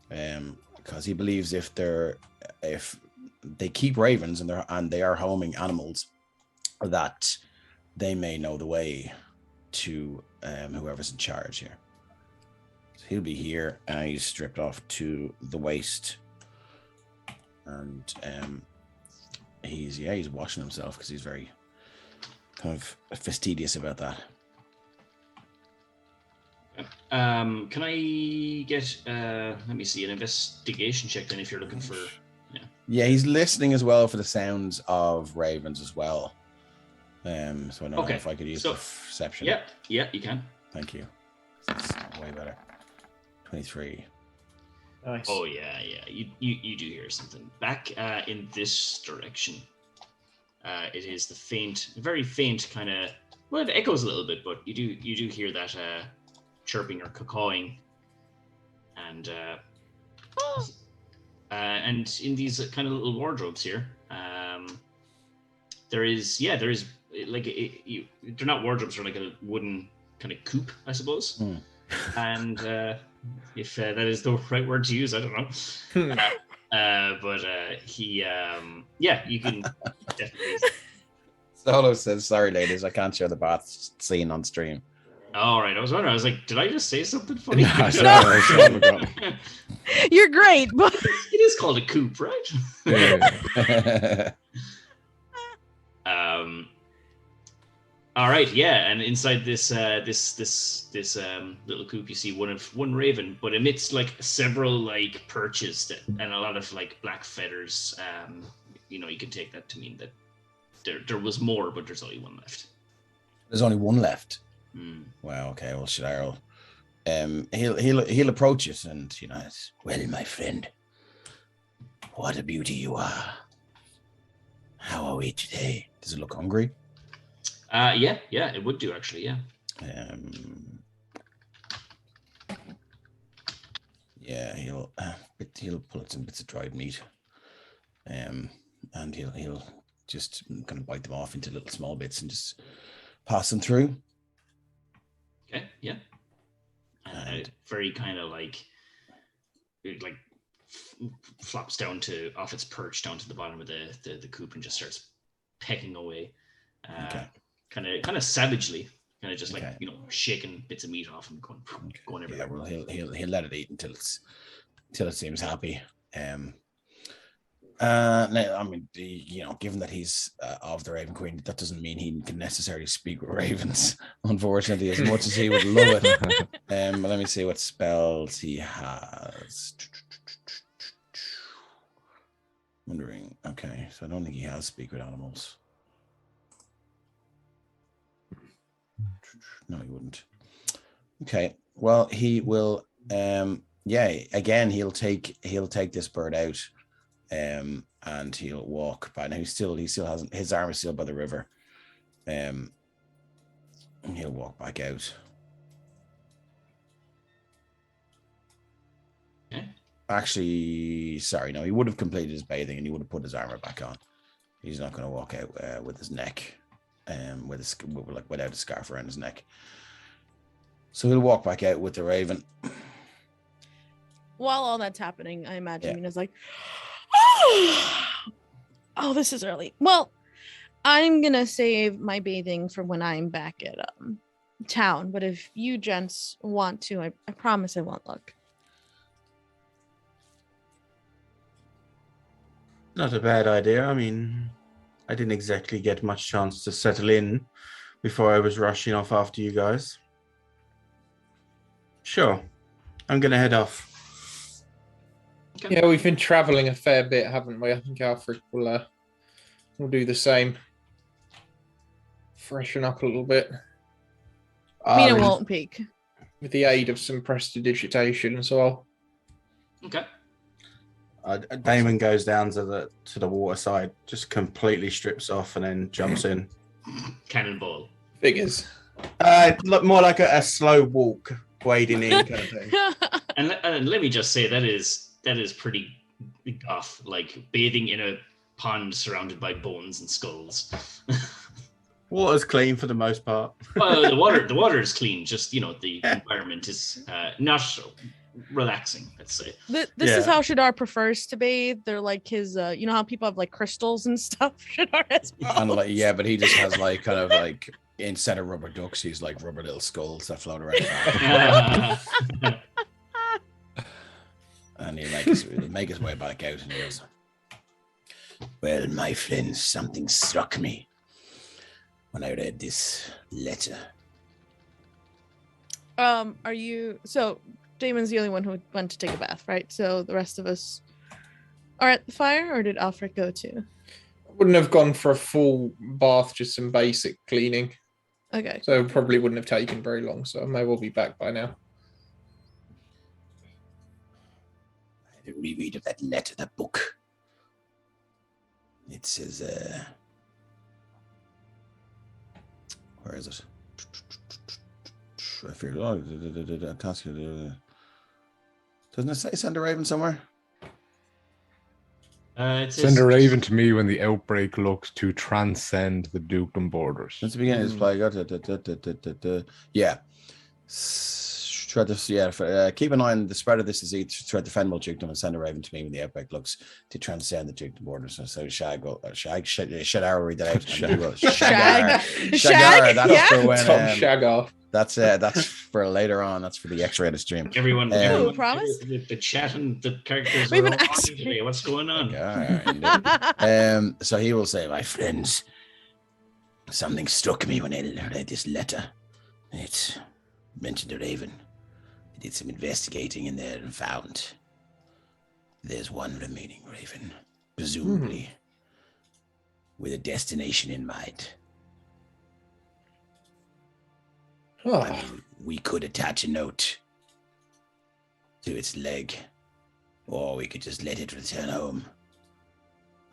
Because he believes if they keep ravens and they are homing animals, that they may know the way to whoever's in charge here. So he'll be here, and he's stripped off to the waist, and he's washing himself because he's very kind of fastidious about that. Can I get let me see, an investigation check then if you're looking for Yeah, he's listening as well for the sounds of ravens as well. So I don't know if I could use perception. Yeah, you can. Thank you. That's way better. 23. Nice. Oh yeah. You do hear something back in this direction. It is the very faint kind of. Well, it echoes a little bit, but you do hear that chirping or cawing, and in these kind of little wardrobes here, there is like they're not wardrobes, they're like a wooden kind of coop, I suppose. And if that is the right word to use, I don't know. But you can definitely. Solo says, "Sorry, ladies, I can't show the bath scene on stream." All right, I was wondering. I was like, did I just say something funny? No, sorry. You're great, but It is called a coop, right? Yeah. All right, yeah, and inside this little coop, you see one raven, but amidst like several like perches and a lot of like black feathers. You can take that to mean that there was more, but there's only one left. There's only one left. Wow. Okay. Well, Shadar, he'll approach it, and it's, well, my friend, what a beauty you are. How are we today? Does it look hungry? Yeah, it would do actually, yeah. He'll pull out some bits of dried meat, and he'll just kind of bite them off into little small bits and just pass them through. Okay, yeah. Very kind of like it flops down off its perch down to the bottom of the coop and just starts pecking away. Okay. Kind of savagely, kind of just like shaking bits of meat off and going everywhere. Yeah, well, he'll let it eat until it seems happy. I mean, given that he's of the Raven Queen, that doesn't mean he can necessarily speak with ravens, unfortunately, as much as he would love it. Let me see what spells he has. Wondering. Okay, so I don't think he has speak with animals. No, he wouldn't. Okay. Well, he will. Again, he'll take this bird out, and he'll walk by. Now he still hasn't. His arm is still by the river. And he'll walk back out. Okay. Actually, sorry, no, he would have completed his bathing and he would have put his armor back on. He's not going to walk out with his neck, without a scarf around his neck. So he'll walk back out with the raven. While all that's happening, I imagine Mina's like, oh, this is early. Well, I'm gonna save my bathing for when I'm back at town. But if you gents want to, I promise I won't look. Not a bad idea. I mean, I didn't exactly get much chance to settle in before I was rushing off after you guys. Sure. I'm going to head off. Okay. Yeah, we've been traveling a fair bit, haven't we? I think Alfred will do the same. Freshen up a little bit. Mina won't peek. With the aid of some prestidigitation as well. Okay. Damon goes down to the water side, just completely strips off and then jumps in. Cannonball. Figures. Look more like a slow walk, wading in kind of thing. And let me just say that is pretty goth, like bathing in a pond surrounded by bones and skulls. Water's clean for the most part. Well, the water is clean. Just the environment is not relaxing. Let's say. This is how Shadar prefers to bathe. They're like his. You know how people have like crystals and stuff. Shadar has. And but he just has like kind of like instead of rubber ducks, he's like rubber little skulls that float around. And he'll make his way back out and he goes, well, my friends, something struck me when I read this letter. Are you so Damon's the only one who went to take a bath, right? So the rest of us are at the fire, or did Alfred go to? I wouldn't have gone for a full bath, just some basic cleaning. Okay. So it probably wouldn't have taken very long, so I may well be back by now. I had a reread of that letter, that book. It says, where is it? I figured, doesn't it say send a raven somewhere? Send a raven to me when the outbreak looks to transcend the dukedom borders. Since the beginning of this play, yeah. Keep an eye on the spread of this disease throughout the Fenwell dukedom and send a raven to me when the outbreak looks to transcend the dukedom borders. So Shag will read that out. Shagar. That's for when Tom Shagar. That's for later on. That's for the X-rated stream. Everyone, promise? The chat and the characters We have are an all X-ray. talking today. What's going on? So he will say, my friends, something struck me when I read this letter. It mentioned a raven. I did some investigating in there and found there's one remaining raven, presumably with a destination in mind. Oh. I mean, we could attach a note to its leg, or we could just let it return home.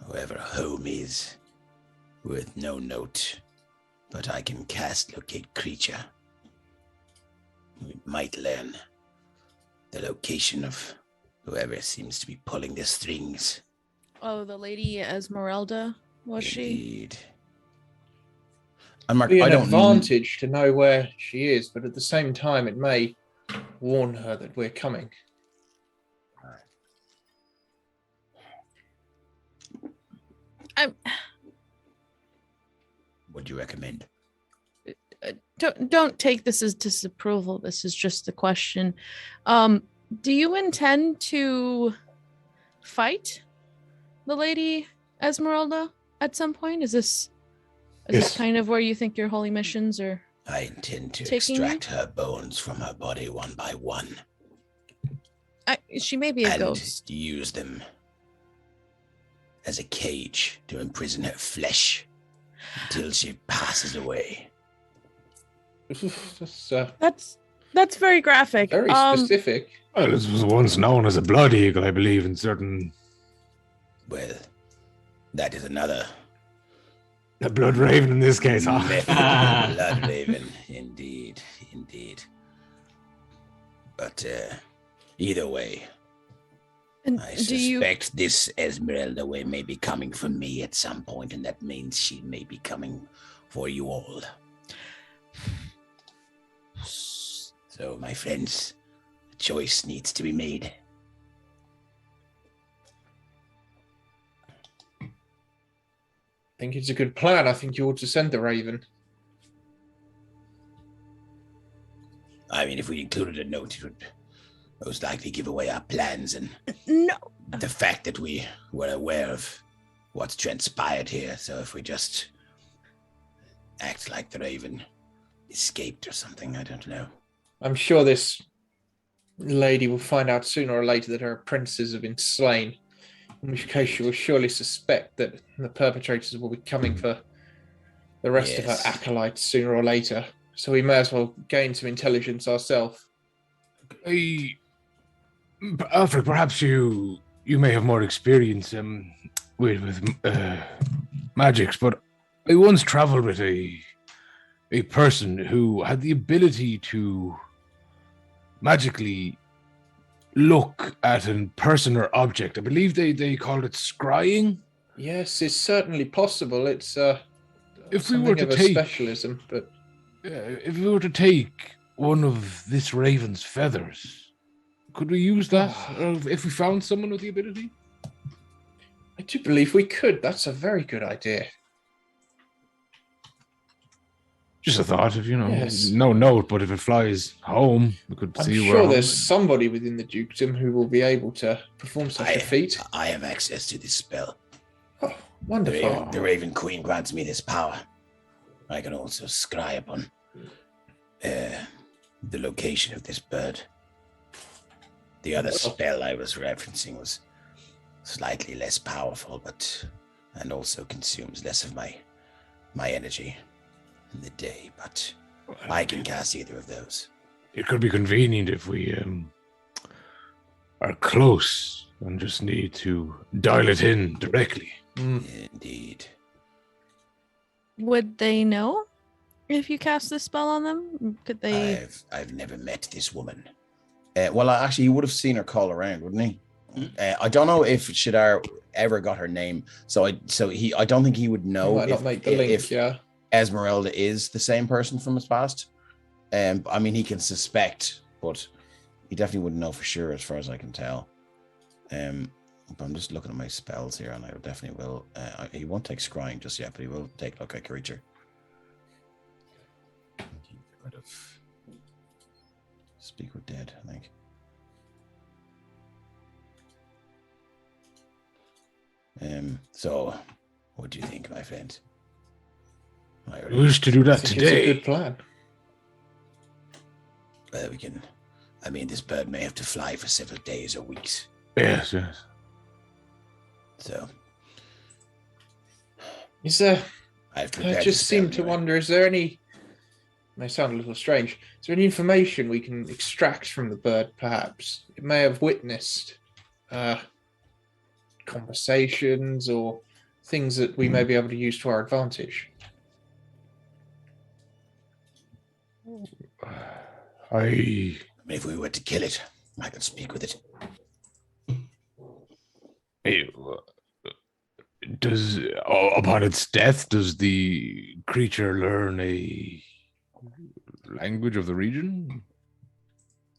However, home is with no note, but I can cast locate creature. We might learn the location of whoever seems to be pulling the strings. Oh, the lady Esmeralda, was she? Indeed. And Mark, Be I an don't advantage to know where she is, but at the same time, it may warn her that we're coming. What do you recommend? Don't take this as disapproval. This is just the question. Do you intend to fight the lady Esmeralda at some point? Is this kind of where you think your holy missions are? I intend to taking extract her bones from her body one by one. She may be a and ghost. Use them as a cage to imprison her flesh until she passes away. That's That's very graphic. Very specific. Well, this was once known as a blood eagle, I believe, in certain... Well, that is another A blood raven in this case, huh? method. Blood raven, indeed. But either way, And I do you suspect this Esmeralda way may be coming for me at some point, and that means she may be coming for you all. So, my friends, a choice needs to be made. I think it's a good plan. I think you ought to send the Raven. I mean, if we included a note, it would most likely give away our plans and no? the fact that we were aware of what's transpired here. So if we just act like the Raven escaped or something, I don't know. I'm sure this lady will find out sooner or later that her apprentices have been slain, in which case she will surely suspect that the perpetrators will be coming for the rest of her acolytes sooner or later. So we may as well gain some intelligence ourselves. Alfred, perhaps you may have more experience with magics, but I once traveled with a person who had the ability to magically look at a person or object. I believe they called it scrying. Yes, it's certainly possible. It's if we were to of a take specialism, but if we were to take one of this raven's feathers, could we use that if we found someone with the ability? I do believe we could. That's a very good idea. Just a thought, if Yes. no note, but if it flies home, we could I'm see sure where. there's somebody within the dukedom who will be able to perform such a feat. I have access to this spell. Oh, wonderful. The Raven Queen grants me this power. I can also scry upon the location of this bird. The other spell I was referencing was slightly less powerful, and also consumes less of my energy in the day, but I can cast either of those. It could be convenient if we are close and just need to dial it in directly. Indeed. Would they know if you cast this spell on them? Could they? I've never met this woman. Well, actually, you would have seen her call around, wouldn't he? I don't know if Shadar ever got her name, so I don't think he would know Might not make the link, yeah. Esmeralda is the same person from his past. I mean, he can suspect, but he definitely wouldn't know for sure, as far as I can tell. But I'm just looking at my spells here, and I definitely will. He won't take scrying just yet, but he will take look at creature. Get rid of Speak with Dead, I think. So, what do you think, my friend? We wish to do that today. It's a good plan. We can. I mean, this bird may have to fly for several days or weeks. Yes. So, Is there? I just seem to wonder: is there any? It may sound a little strange. Is there any information we can extract from the bird? Perhaps it may have witnessed conversations or things that we may be able to use to our advantage. I mean, if we were to kill it, I could speak with it. Upon its death, does the creature learn a language of the region?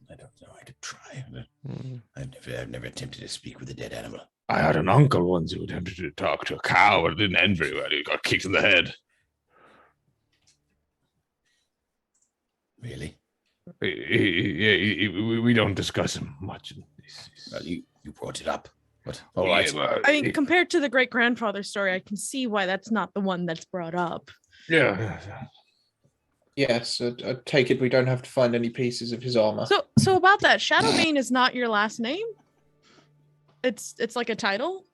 I don't know. I could try. I've never attempted to speak with a dead animal. I had an uncle once who attempted to talk to a cow, and it didn't end very well. He got kicked in the head. Really? We don't discuss him much. Well, you brought it up. But all right. I mean, compared to the great-grandfather story, I can see why that's not the one that's brought up. Yeah. Yes, I take it we don't have to find any pieces of his armor. So about that, Shadowbane is not your last name? It's like a title?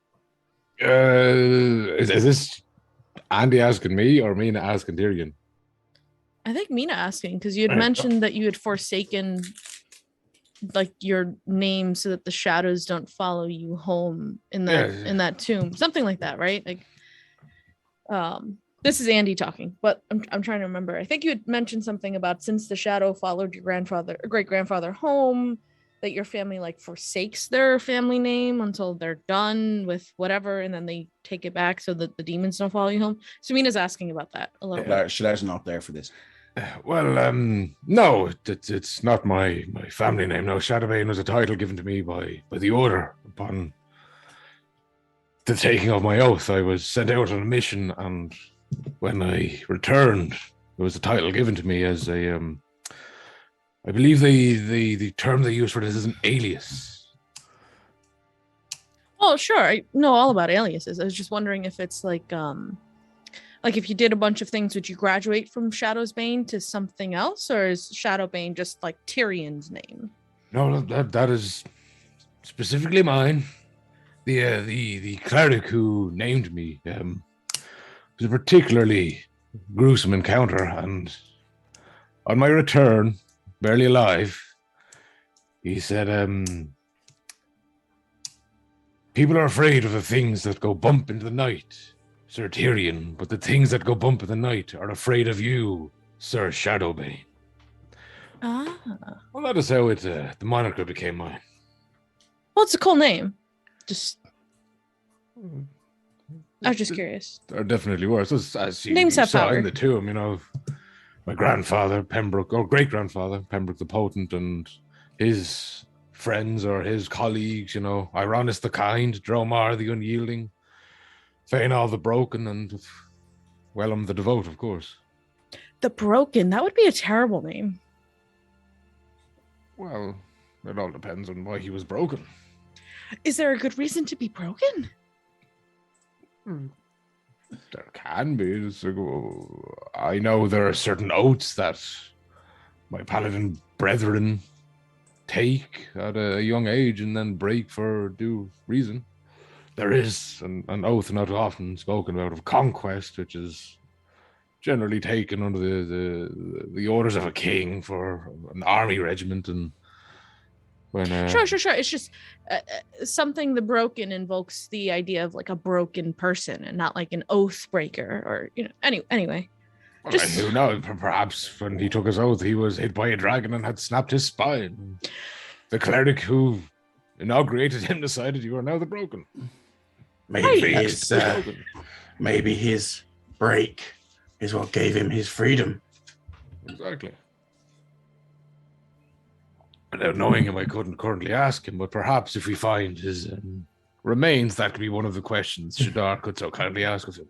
Is this Andy asking me or me asking Tyrion? I think Mina asking, because you had mentioned that you had forsaken like your name so that the shadows don't follow you home in that tomb, something like that, right? Like, this is Andy talking, but I'm trying to remember. I think you had mentioned something about since the shadow followed your great grandfather home, that your family like forsakes their family name until they're done with whatever, and then they take it back so that the demons don't follow you home. So Mina's asking about that a little bit. Shadow's not there for this. Well, no, it's not my family name. No, Shadowbane was a title given to me by the Order upon the taking of my oath. I was sent out on a mission, and when I returned, there was a title given to me as a, I believe the term they use for this is an alias. Oh, sure. I know all about aliases. I was just wondering if it's like if you did a bunch of things, would you graduate from Shadowbane to something else, or is Shadowbane just like Tyrion's name? No, that is specifically mine. The cleric who named me was a particularly gruesome encounter, and on my return, barely alive, he said, people are afraid of the things that go bump in the night, Sir Tyrion, but the things that go bump in the night are afraid of you, Sir Shadowbane. Ah. Well, that is how the moniker became mine. Well, it's a cool name. I was just curious. There definitely was. As you Names have saw power. in the tomb, my grandfather, Pembroke, or great-grandfather, Pembroke the Potent, and his friends or his colleagues, Ironis the Kind, Dromar the Unyielding, Fainal the Broken, and Wellham the Devout, of course. The Broken, that would be a terrible name. Well, it all depends on why he was broken. Is there a good reason to be broken? There can be. I know there are certain oaths that my paladin brethren take at a young age and then break for due reason. There is an oath not often spoken about of conquest, which is generally taken under the orders of a king for an army regiment, and when Sure. It's just something the broken invokes the idea of like a broken person and not like an oath breaker or anyway. Well, who knows? Perhaps when he took his oath, he was hit by a dragon and had snapped his spine. The cleric who inaugurated him decided you are now the broken. Maybe his break is what gave him his freedom. Exactly. Without knowing him, I couldn't currently ask him, but perhaps if we find his remains, that could be one of the questions Shadar could so kindly ask of him.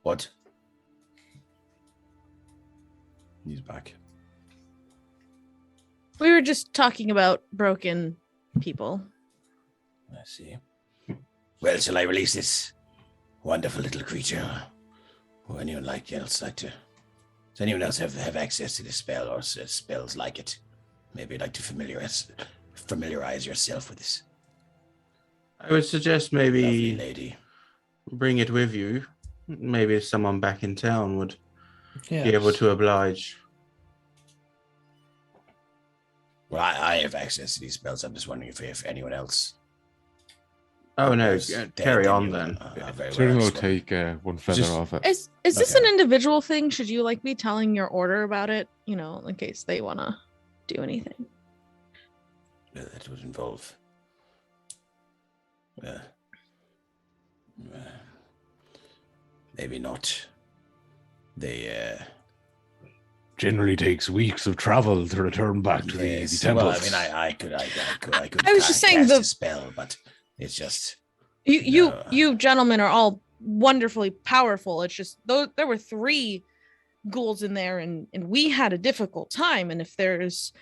What? He's back. We were just talking about broken people. I see. Well, shall I release this wonderful little creature? Or anyone else like to? Does anyone else have access to this spell or spells like it? Maybe you'd like to familiarize yourself with this. I would suggest maybe Lovely lady. Bring it with you. Maybe someone back in town would be Yes. able to oblige. Well, I have access to these spells. I'm just wondering if anyone else. Oh no, carry on then. then. Tyrion will take one feather Just- off it. Is this an individual thing? Should you like me telling your order about it? In case they want to do anything. That would involve. Maybe not. They. Generally takes weeks of travel to return back to the temple. Well, I mean, I could. I was just saying cast the a spell, but it's just. You gentlemen are all wonderfully powerful. It's just there were 3 ghouls in there, and we had a difficult time. And if there's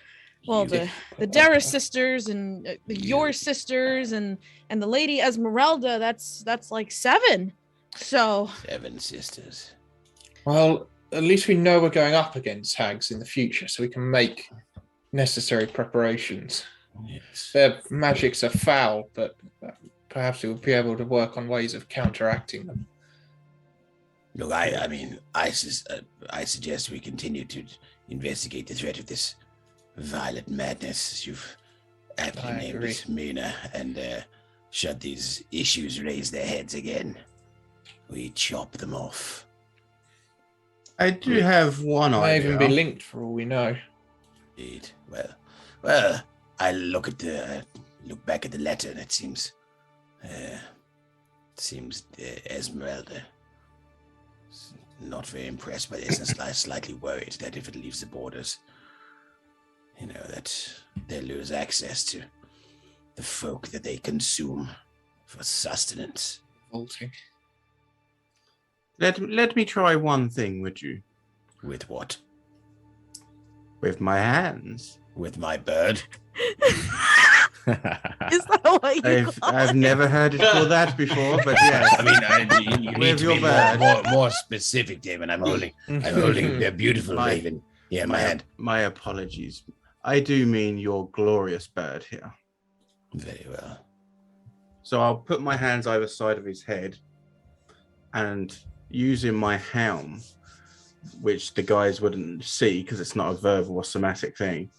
the Dara sisters and your sisters and the Lady Esmeralda, that's like 7. So 7 sisters. Well, at least we know we're going up against hags in the future, so we can make necessary preparations. Yes. Their magics are foul, but perhaps we'll be able to work on ways of counteracting them. Look, I suggest we continue to investigate the threat of this violent madness, as you've aptly named it, Mina, and should these issues raise their heads again, we chop them off. I do have one idea. May even be linked for all we know. Indeed. Well, I look back at the letter, and it seems Esmeralda is not very impressed by this, and slightly worried that if it leaves the borders, that they lose access to the folk that they consume for sustenance. Vaulting. Let me try one thing, would you? With what? With my hands. With my bird. Is that what you I've never heard it called that before, but yes. You need to be more specific, Damon. I'm holding a beautiful raven here in my hand. My apologies. I do mean your glorious bird here. Very well. So I'll put my hands either side of his head, and using my helm, which the guys wouldn't see because it's not a verbal or somatic thing,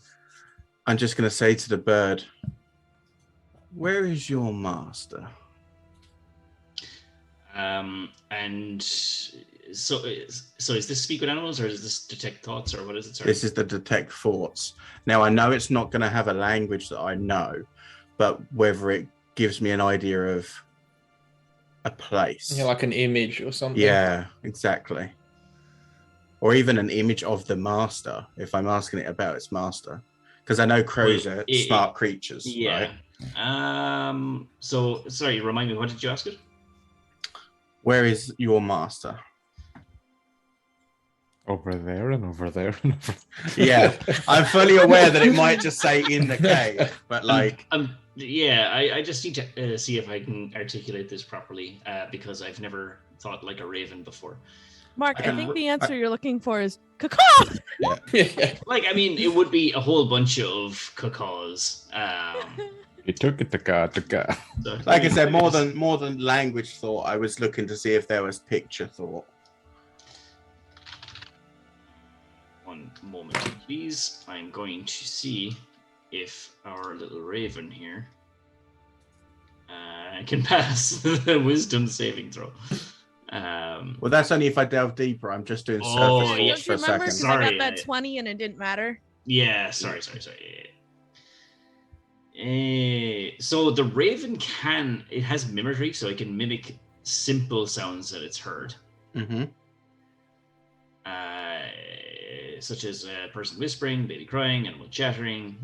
I'm just going to say to the bird, where is your master? And so is this speak with animals, or is this detect thoughts, or what is it? Sorry. This is the detect thoughts. Now, I know it's not going to have a language that I know, but whether it gives me an idea of a place. Yeah, like an image or something. Yeah, exactly. Or even an image of the master, if I'm asking it about its master. Because I know crows are smart creatures, yeah. Right? So, sorry, remind me, what did you ask it? Where is your master? Over there and over there and over there. Yeah, I'm fully aware that it might just say in the cave, but like... I just need to see if I can articulate this properly, because I've never thought like a raven before. Mark, I think the answer you're looking for is cacaw. Yeah. Like, I mean, it would be a whole bunch of cacaws. He took it to God. So, Like I said, more than language thought, I was looking to see if there was picture thought. One moment, please. I'm going to see if our little raven here can pass the wisdom saving throw. Well, that's only if I delve deeper. I'm just doing surface thoughts Don't you for a remember? second. Because I got that 20 and it didn't matter. Yeah, sorry. So the raven it has mimicry, so it can mimic simple sounds that it's heard. Mm-hmm. Such as a person whispering, baby crying, animal chattering.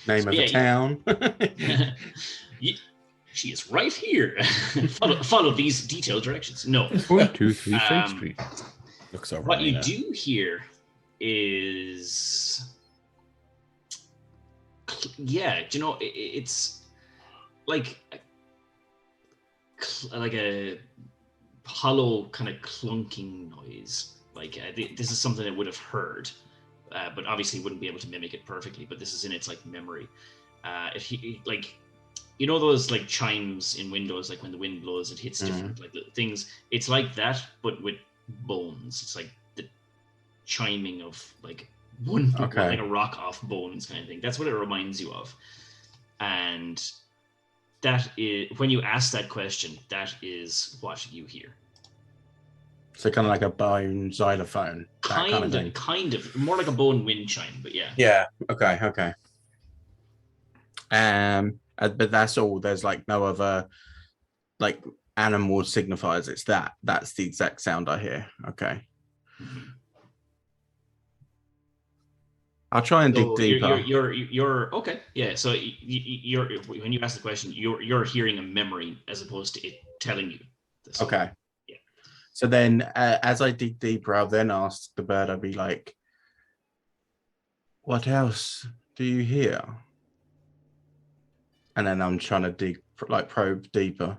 Name of a town. She is right here. follow these detailed directions. No. 1, 2, 3, 5 Street. Looks over. What you do here is, it's like a hollow kind of clunking noise. Like this is something it would have heard, but obviously wouldn't be able to mimic it perfectly. But this is in its like memory. If he like, those like chimes in windows, like when the wind blows, it hits different like little things. It's like that, but with bones. It's like the chiming of like like a rock off bones kind of thing. That's what it reminds you of. And that is, when you ask that question, that is what you hear. So kind of like a bone xylophone. Kind of. More like a bone wind chime, but yeah. Yeah. Okay. But that's all. There's like no other like animal signifiers. It's that. That's the exact sound I hear. Okay. Mm-hmm. I'll try and dig deeper. You're okay. Yeah. So you're when you ask the question, you're hearing a memory as opposed to it telling you. This. Okay. Yeah. So then, as I dig deeper, I'll then ask the bird. I'll be like, "What else do you hear?" And then I'm trying to probe deeper.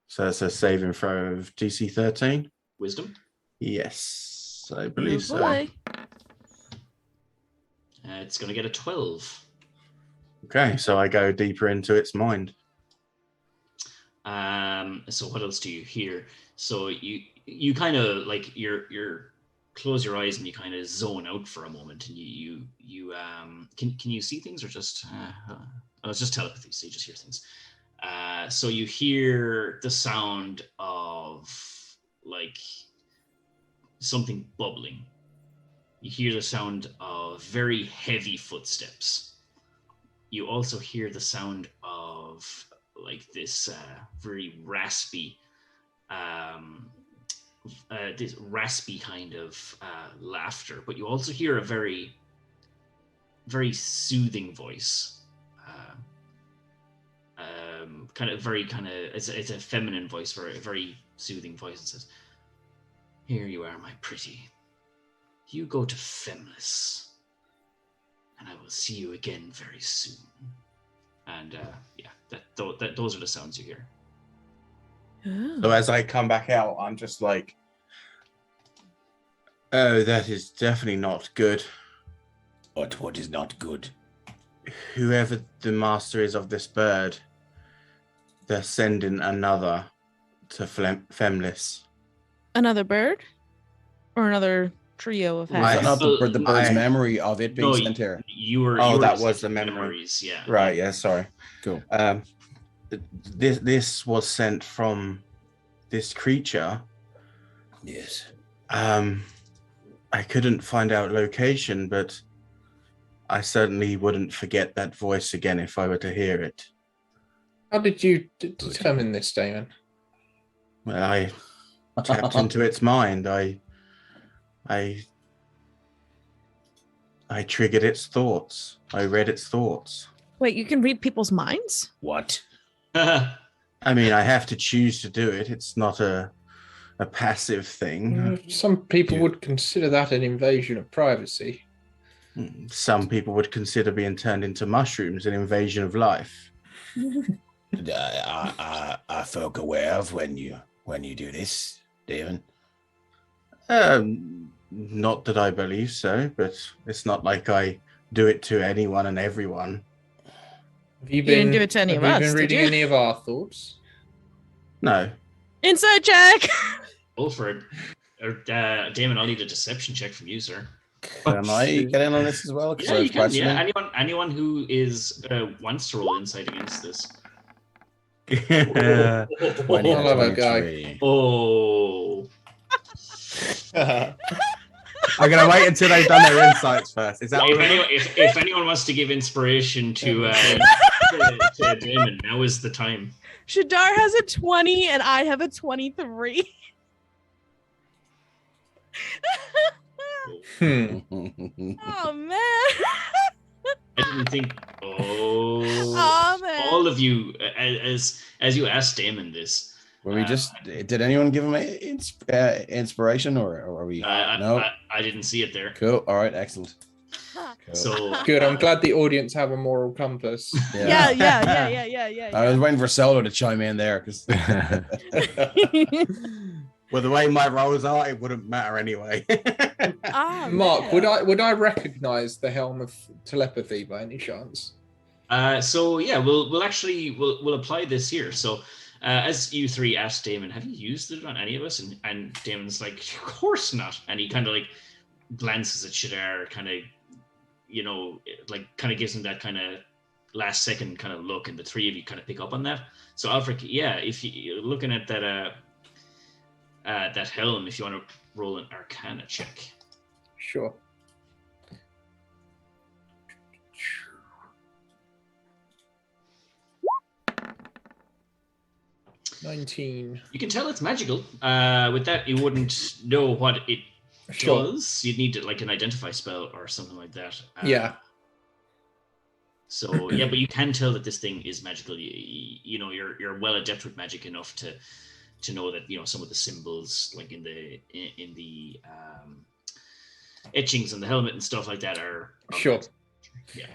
So it's a saving throw of DC 13. Wisdom. Yes, I believe so. Boy. It's going to get a 12. Okay, so I go deeper into its mind. So what else do you hear? So you kind of like you're close your eyes and you kind of zone out for a moment, and you can you see things, or just it's just telepathy, so you just hear things. So you hear the sound of like something bubbling. You hear the sound of very heavy footsteps. You also hear the sound of like this very raspy kind of laughter, but you also hear a very, very soothing voice. It's a feminine voice, very soothing voice, and says, "Here you are, my pretty. You go to Femless, and I will see you again very soon." And those are the sounds you hear. So as I come back out, I'm just like, oh, that is definitely not good. But what is not good? Whoever the master is of this bird, they're sending another to Femless. Another bird? Or another trio of Was that hags? not the bird's memory of it being sent here? That was the memory. Memories, yeah. Right, yeah, sorry. Cool. This was sent from this creature. Yes. I couldn't find out location, but I certainly wouldn't forget that voice again if I were to hear it. How did you determine this, Damon? Well, I tapped into its mind. I triggered its thoughts. I read its thoughts. Wait, you can read people's minds? What? I mean, I have to choose to do it. It's not a passive thing. Some people would consider that an invasion of privacy. Some people would consider being turned into mushrooms an invasion of life. Are folk aware of when you do this, Damon? Not that I believe so, but it's not like I do it to anyone and everyone. Have you didn't do it to any of us, Have you been did reading you? any of our thoughts? No. Inside check! Go for it. Damon, I'll need a deception check from you, sir. Can I get in on this as well? Yeah, you can. Yeah, anyone who wants to roll insight against this. I love a guy. Oh. I'm gonna wait until they've done their insights first. Is that if anyone wants to give inspiration to Damon, now is the time. Shadar has a 20 and I have a 23. Oh man. I didn't think. Oh man. All of you, as you asked Damon this. Were we just? Did anyone give him inspiration, or are we? No, I didn't see it there. Cool. All right. Excellent. Cool. So good. I'm glad the audience have a moral compass. Yeah. I was waiting for Solo to chime in there because. Well, the way my rolls are, it wouldn't matter anyway. Mark, would I recognize the helm of telepathy by any chance? So yeah, we'll apply this here. So as you three asked Damon, have you used it on any of us? And Damon's like, of course not. And he kind of like glances at Shadar, kind of, kind of gives him that kind of last second kind of look, and the three of you kind of pick up on that. So Alfred, yeah, if you're looking at that that helm, if you want to roll an Arcana check. Sure. $19. You can tell it's magical. With that, you wouldn't know what it does. You'd need like an identify spell or something like that. Yeah. So yeah, but you can tell that this thing is magical. You're well adept with magic enough to know that some of the symbols, like in the etchings on the helmet and stuff like that, are sure. Yeah.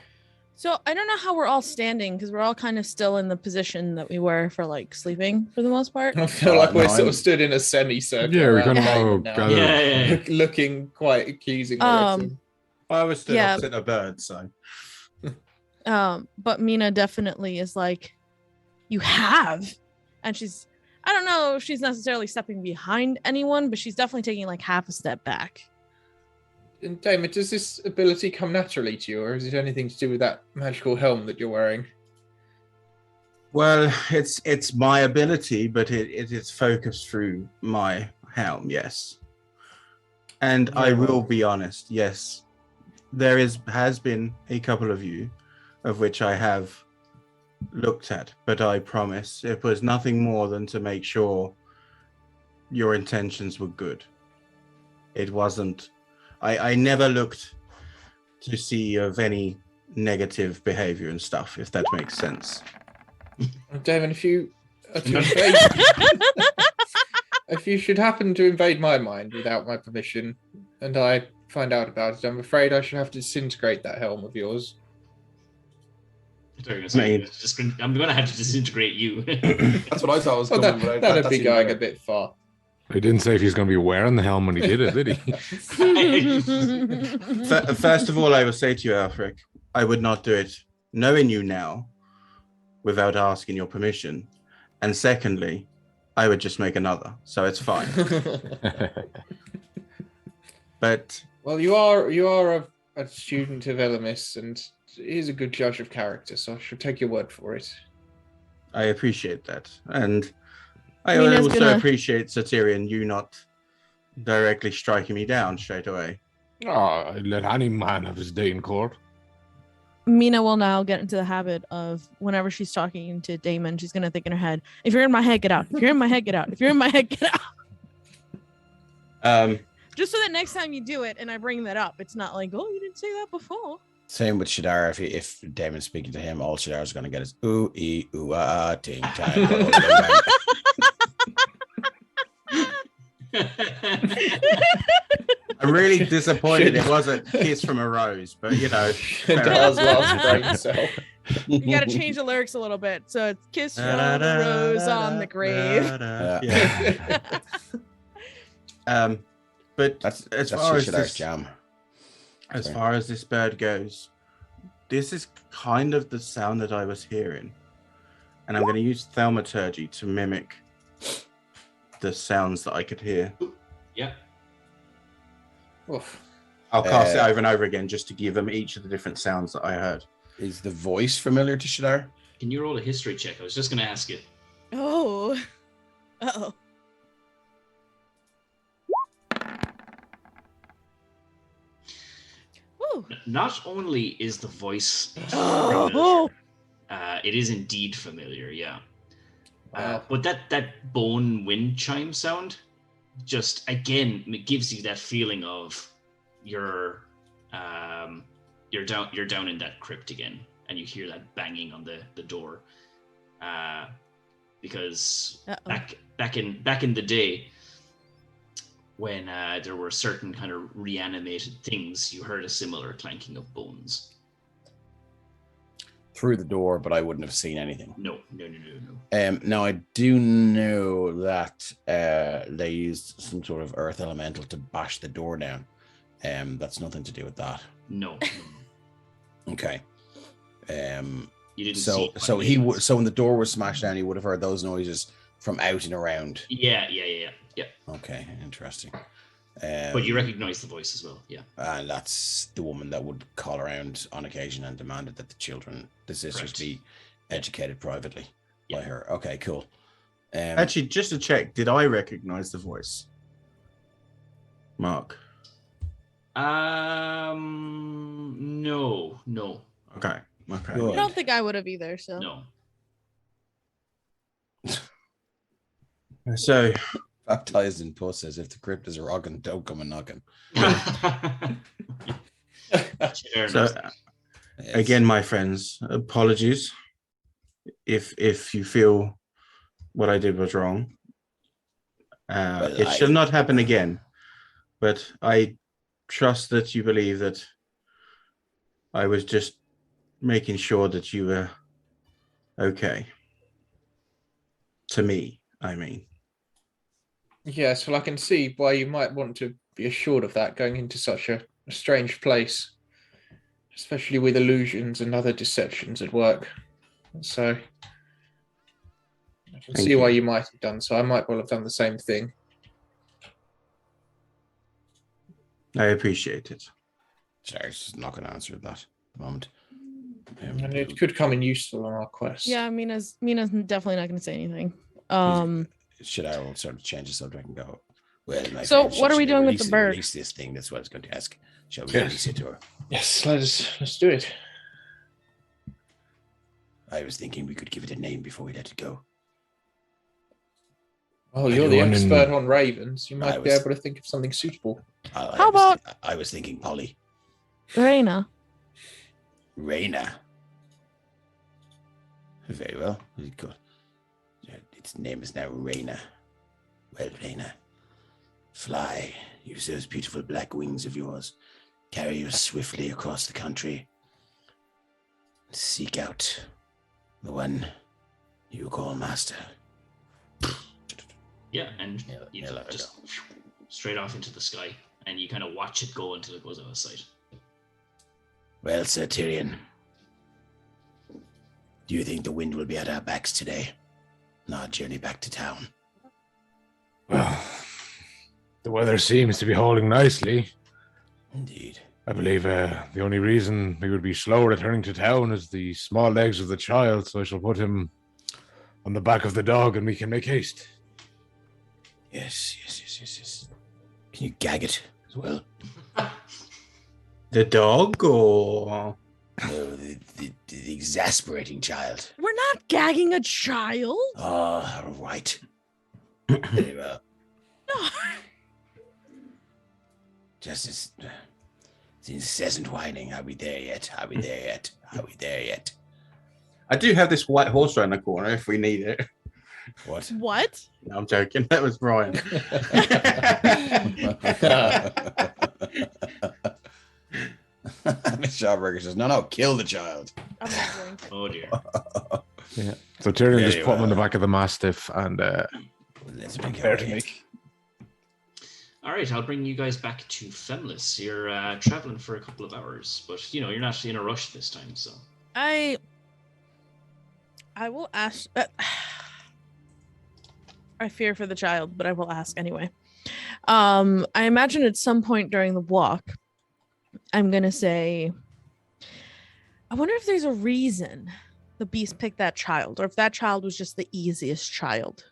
So I don't know how we're all standing because we're all kind of still in the position that we were for like sleeping for the most part. I feel like we're sort of stood in a semicircle. Yeah, we're gonna yeah. Looking quite accusingly. I was still opposite a bird, so. But Mina definitely is like, you have, and she's I don't know if she's necessarily stepping behind anyone, but she's definitely taking like half a step back. And Damon, does this ability come naturally to you, or is it anything to do with that magical helm that you're wearing? Well, it's my ability, but it is focused through my helm, yes. And I will be honest, yes, there has been a couple of you of which I have looked at, but I promise it was nothing more than to make sure your intentions were good. It wasn't, I never looked to see of any negative behavior and stuff, if that makes sense. Damon, if you are to invade, if you should happen to invade my mind without my permission, and I find out about it, I'm afraid I should have to disintegrate that helm of yours. I'm going to have to disintegrate you. That's what I thought was coming. That'd be going a bit far. He didn't say if he's going to be wearing the helm when he did it, did he? First of all, I will say to you, Alfric, I would not do it, knowing you now, without asking your permission. And secondly, I would just make another, so it's fine. But well, you are a student of Elemis, and he is a good judge of character, so I should take your word for it. I appreciate that, and I also appreciate, Satyrian, you not directly striking me down straight away. Oh, let any man have his day in court. Mina will now get into the habit of whenever she's talking to Damon, she's going to think in her head, if you're in my head, get out. If you're in my head, get out. If you're in my head, get out. Just so that next time you do it and I bring that up, it's not like, oh, you didn't say that before. Same with Shadar. If Damon's speaking to him, all Shadar's going to get is ooh, ee, ooh, ah, ting, tang. I'm really disappointed it wasn't Kiss from a Rose, but you know. You got to change the lyrics a little bit. So it's Kiss from a Rose on the grave. But that's as far as this jam. As far as this bird goes, this is kind of the sound that I was hearing. And I'm going to use thaumaturgy to mimic the sounds that I could hear. Yeah. Oof. I'll cast it over and over again just to give them each of the different sounds that I heard. Is the voice familiar to Shadar? Can you roll a history check? I was just going to ask you. Oh. Uh-oh. Not only is the voice familiar, it is indeed familiar, yeah. Wow. But that bone wind chime sound, just again, it gives you that feeling of you're down in that crypt again, and you hear that banging on the door, because back in the day, when there were certain kind of reanimated things, you heard a similar clanking of bones. Through the door, but I wouldn't have seen anything. No. Now, I do know that they used some sort of earth elemental to bash the door down. That's nothing to do with that. No. Okay. You didn't so when the door was smashed down, he would have heard those noises from out and around. Yeah. Okay, interesting. But you recognize the voice as well, yeah. And that's the woman that would call around on occasion and demanded that the sisters be educated privately by her. Okay, cool. Actually, just to check, did I recognize the voice? Mark? No. Okay. I don't think I would have either, so. No. So... Baptized in puss, as if the crypt is rocking, don't come a knocking. So, again, my friends, apologies if you feel what I did was wrong. It shall not happen again. But I trust that you believe that I was just making sure that you were okay. To me, I mean. Yes, well, I can see why you might want to be assured of that going into such a strange place, especially with illusions and other deceptions at work. So, can see why you might have done so. I might well have done the same thing. I appreciate it. Sorry, it's just not going to answer that at the moment. And it could come in useful on our quest. Yeah, Mina's definitely not going to say anything. Should I all sort of change the subject and go? Well, so what are we doing with the bird? Release this thing. That's what I was going to ask. Shall we release it to her? Yes, let's do it. I was thinking we could give it a name before we let it go. Oh, you're the expert on ravens. You might be able to think of something suitable. How about? I was thinking Polly. Raina. Raina. Very well. Good. Its name is now Raina. Well, Raina, fly. Use those beautiful black wings of yours. Carry you swiftly across the country. Seek out the one you call master. Yeah, and you just straight off into the sky, and you kind of watch it go until it goes out of sight. Well, Sir Tyrion, do you think the wind will be at our backs today? On our journey back to town? Well, the weather seems to be holding nicely. Indeed. I believe the only reason we would be slow returning to town is the small legs of the child, so I shall put him on the back of the dog and we can make haste. Yes. Can you gag it as well? The dog or... No, the exasperating child. We're not gagging a child. Oh, all right. Very well. No. Just as the incessant whining. Are we there yet? Are we there yet? Are we there yet? I do have this white horse around the corner if we need it. What? What? No, I'm joking. That was Brian. Miss Schauberger says, no, kill the child. I'm not going. Oh dear. Yeah. So Tyrion just put him on the back of the Mastiff and let's make prepare to make. All right, I'll bring you guys back to Femlis. You're traveling for a couple of hours, but you're not in a rush this time, so. I will ask. I fear for the child, but I will ask anyway. I imagine at some point during the walk, I'm gonna say, I wonder if there's a reason the beast picked that child, or if that child was just the easiest child.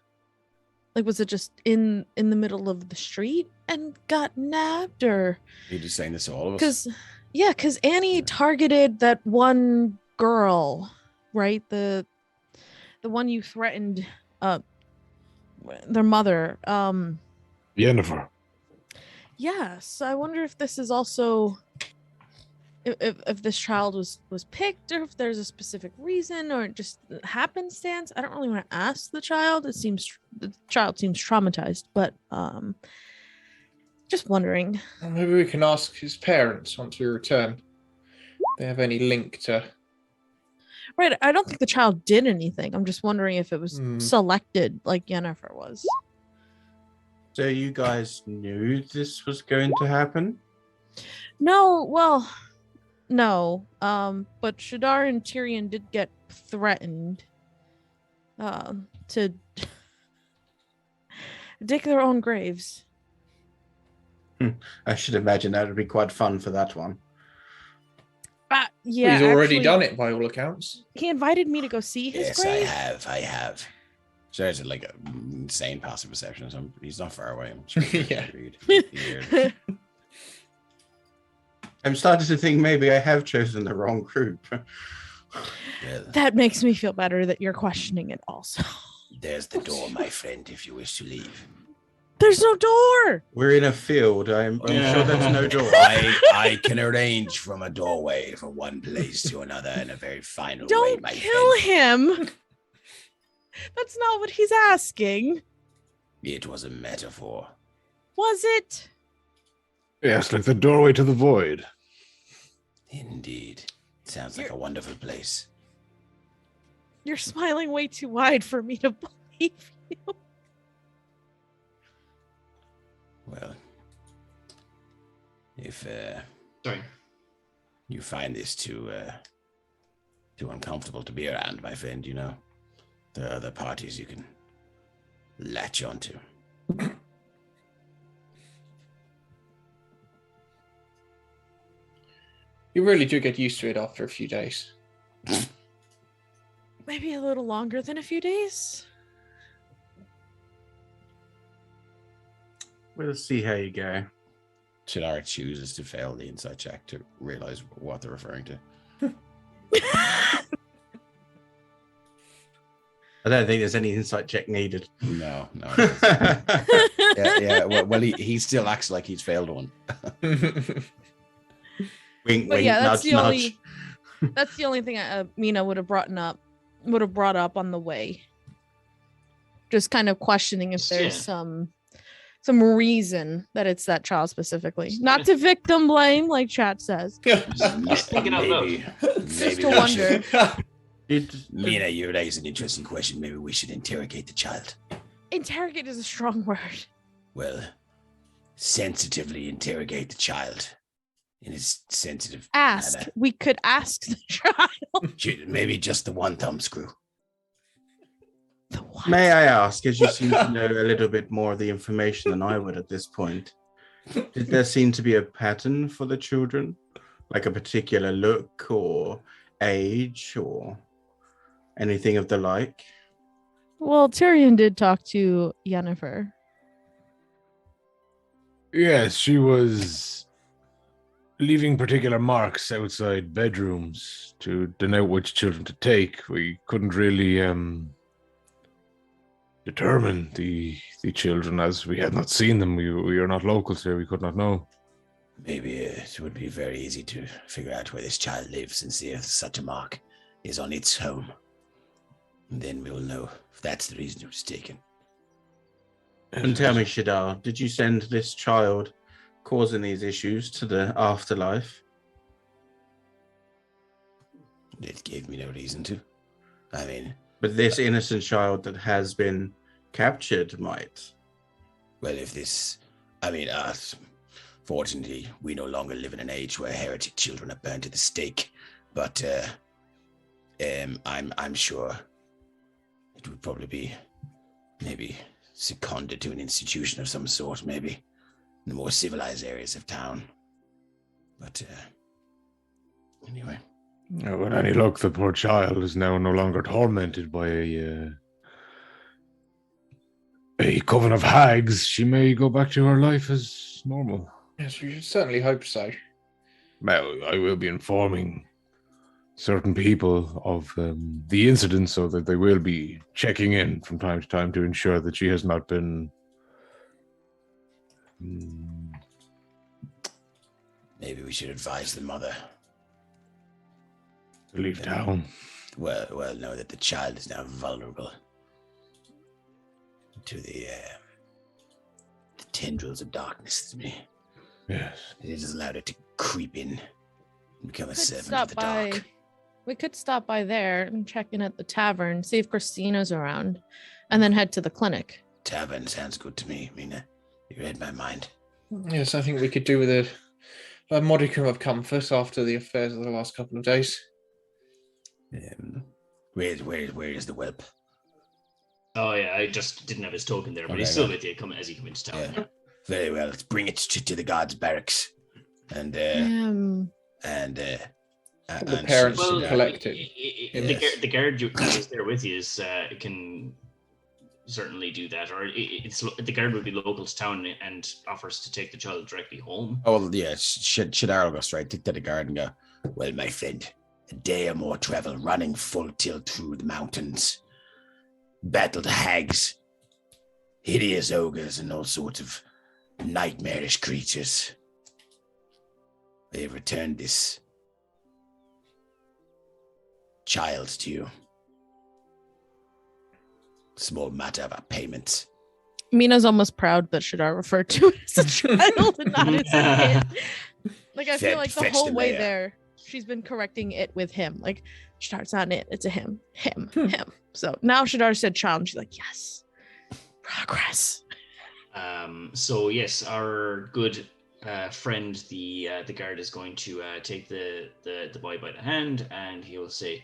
Like, was it just in the middle of the street and got nabbed, or? You're just saying this to all of us? Because Annie targeted that one girl, right? The one you threatened, their mother. Yennefer. Yes, I wonder if this is also if this child was picked, or if there's a specific reason, or just happenstance. I don't really want to ask the child. The child seems traumatized, but just wondering. Well, maybe we can ask his parents once we return. If they have any link to. Right, I don't think the child did anything. I'm just wondering if it was selected like Yennefer was. So you guys knew this was going to happen? No, well, no. But Shadar and Tyrion did get threatened to dig their own graves. I should imagine that would be quite fun for that one. Yeah, he's already done it by all accounts. He invited me to go see his grave. Yes, I have. So it's like an insane passive perception. So he's not far away. I'm sure Yeah. I'm starting to think maybe I have chosen the wrong group. That makes me feel better that you're questioning it also. There's the door, my friend, if you wish to leave. There's no door. We're in a field. I'm sure there's no door. I can arrange from a doorway from one place to another in a very final way, my friend. Don't kill him. That's not what he's asking. It was a metaphor. Was it? Yes, like the doorway to the void. Indeed. Sounds like a wonderful place. You're smiling way too wide for me to believe you. Well, if Sorry. you find this too uncomfortable to be around, my friend, there are other parties you can latch onto. You really do get used to it after a few days. Maybe a little longer than a few days. We'll see how you go. Shadara chooses to fail the insight check to realize what they're referring to. I don't think there's any insight check needed. No. Yeah. Well, he still acts like he's failed one. Wink, But wink, yeah, nudge, nudge. That's the only thing Mina would have brought up on the way. Just kind of questioning if there's some reason that it's that child specifically. Not to victim blame, like chat says. Thinking out loud. Just to wonder. Mina, you raise an interesting question. Maybe we should interrogate the child. Interrogate is a strong word. Well, sensitively interrogate the child in his sensitive Ask. manner. We could ask the child. Maybe just the one thumb screw. The what? May I ask, as you seem to know a little bit more of the information than I would at this point, did there seem to be a pattern for the children? Like a particular look or age or anything of the like? Well, Tyrion did talk to Yennefer. Yes, she was leaving particular marks outside bedrooms to denote which children to take. We couldn't really determine the children as we had not seen them. We are not locals here. We could not know. Maybe it would be very easy to figure out where this child lives and see if such a mark is on its home. And then we'll know if that's the reason it was taken. And tell me, Shadar, did you send this child causing these issues to the afterlife? It gave me no reason to. I mean... But this innocent child that has been captured might. Well, if this... I mean, fortunately, we no longer live in an age where heretic children are burned to the stake. But I'm sure it would probably be maybe seconded to an institution of some sort, maybe in the more civilized areas of town. But anyway. With any luck, the poor child is now no longer tormented by a coven of hags. She may go back to her life as normal. Yes, we should certainly hope so. Well, I will be informing certain people of the incident so that they will be checking in from time to time to ensure that she has not been... Maybe we should advise the mother. To leave town. Well, know that the child is now vulnerable to the tendrils of darkness. Yes. It has allowed it to creep in and become a servant of the dark. We could stop by there and check in at the tavern, see if Christina's around, and then head to the clinic. Tavern sounds good to me, Mina. You read my mind. Yes, I think we could do with a modicum of comfort after the affairs of the last couple of days. Where is the whelp? Oh yeah, I just didn't have his token there, but Okay, he's still right. with you as you come into town. Yeah. Very well. Let's bring it to the guards' barracks, and The and parents she's- will collect it. Yes. The guard that is there with you is can certainly do that, or the guard would be local to town and offers to take the child directly home. Oh, well, yeah. Shadar will go straight to the guard and go, well, my friend, a day or more travel running full tilt through the mountains, battled hags, hideous ogres, and all sorts of nightmarish creatures. They have returned this child to you. Small matter about payment. Mina's almost proud that Shadar referred to it as a child and not as a kid. Like, I feel like the Fetch whole the way mayor. there, she's been correcting it with him. Like, Shadar's not it, it's a him. So now Shadar said child, and she's like, yes, progress. So yes, our good friend, the guard, is going to take the boy by the hand, and he will say,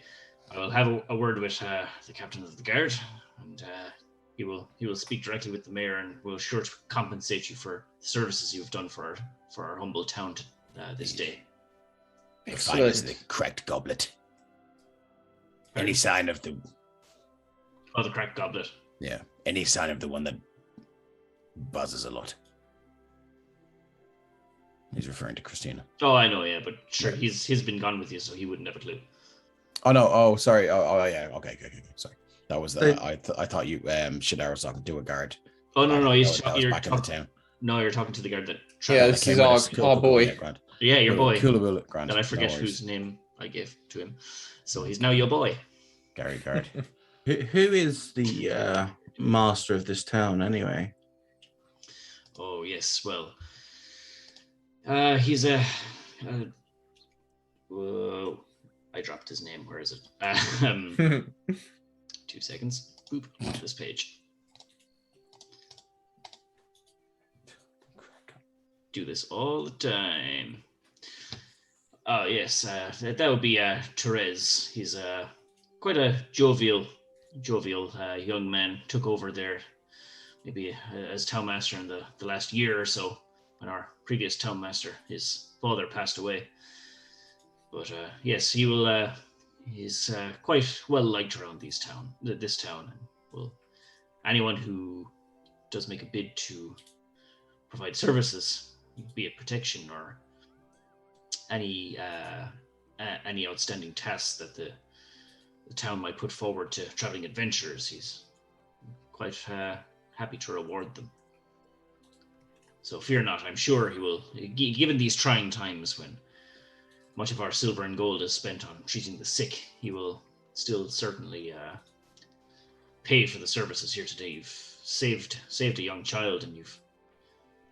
"I will have a word with the captain of the guard, and he will speak directly with the mayor and will sure to compensate you for the services you've done for our humble town this day. Fine as the cracked goblet. Any sign of the... Oh, the cracked goblet. Yeah. Any sign of the one that buzzes a lot? He's referring to Christina. Oh, I know, yeah, but sure, he's been gone with you, so he wouldn't have a clue. Oh no! Oh, sorry. Oh yeah. Okay. Sorry. That was the. I thought you Shadar was talking to a guard. Oh no, You're back in the town. No, you're talking to the guard that. Yeah, this is our boy. Yeah, your boy. Cool, Grant. That I forget whose name I gave to him. So he's now your boy. Gary Guard. Who is the master of this town, anyway? Oh yes, well, he's a. Whoa. I dropped his name. Where is it? 2 seconds. Boop. This page. Do this all the time. Oh yes, that would be Therese. He's quite a jovial young man. Took over there maybe as townmaster in the last year or so when our previous townmaster, his father, passed away. But yes, he will. He's quite well liked around this town. Well, anyone who does make a bid to provide services, be it protection or any outstanding tasks that the town might put forward to traveling adventurers, he's quite happy to reward them. So fear not. I'm sure he will. Given these trying times when much of our silver and gold is spent on treating the sick, he will still certainly pay for the services here today. You've saved a young child, and you've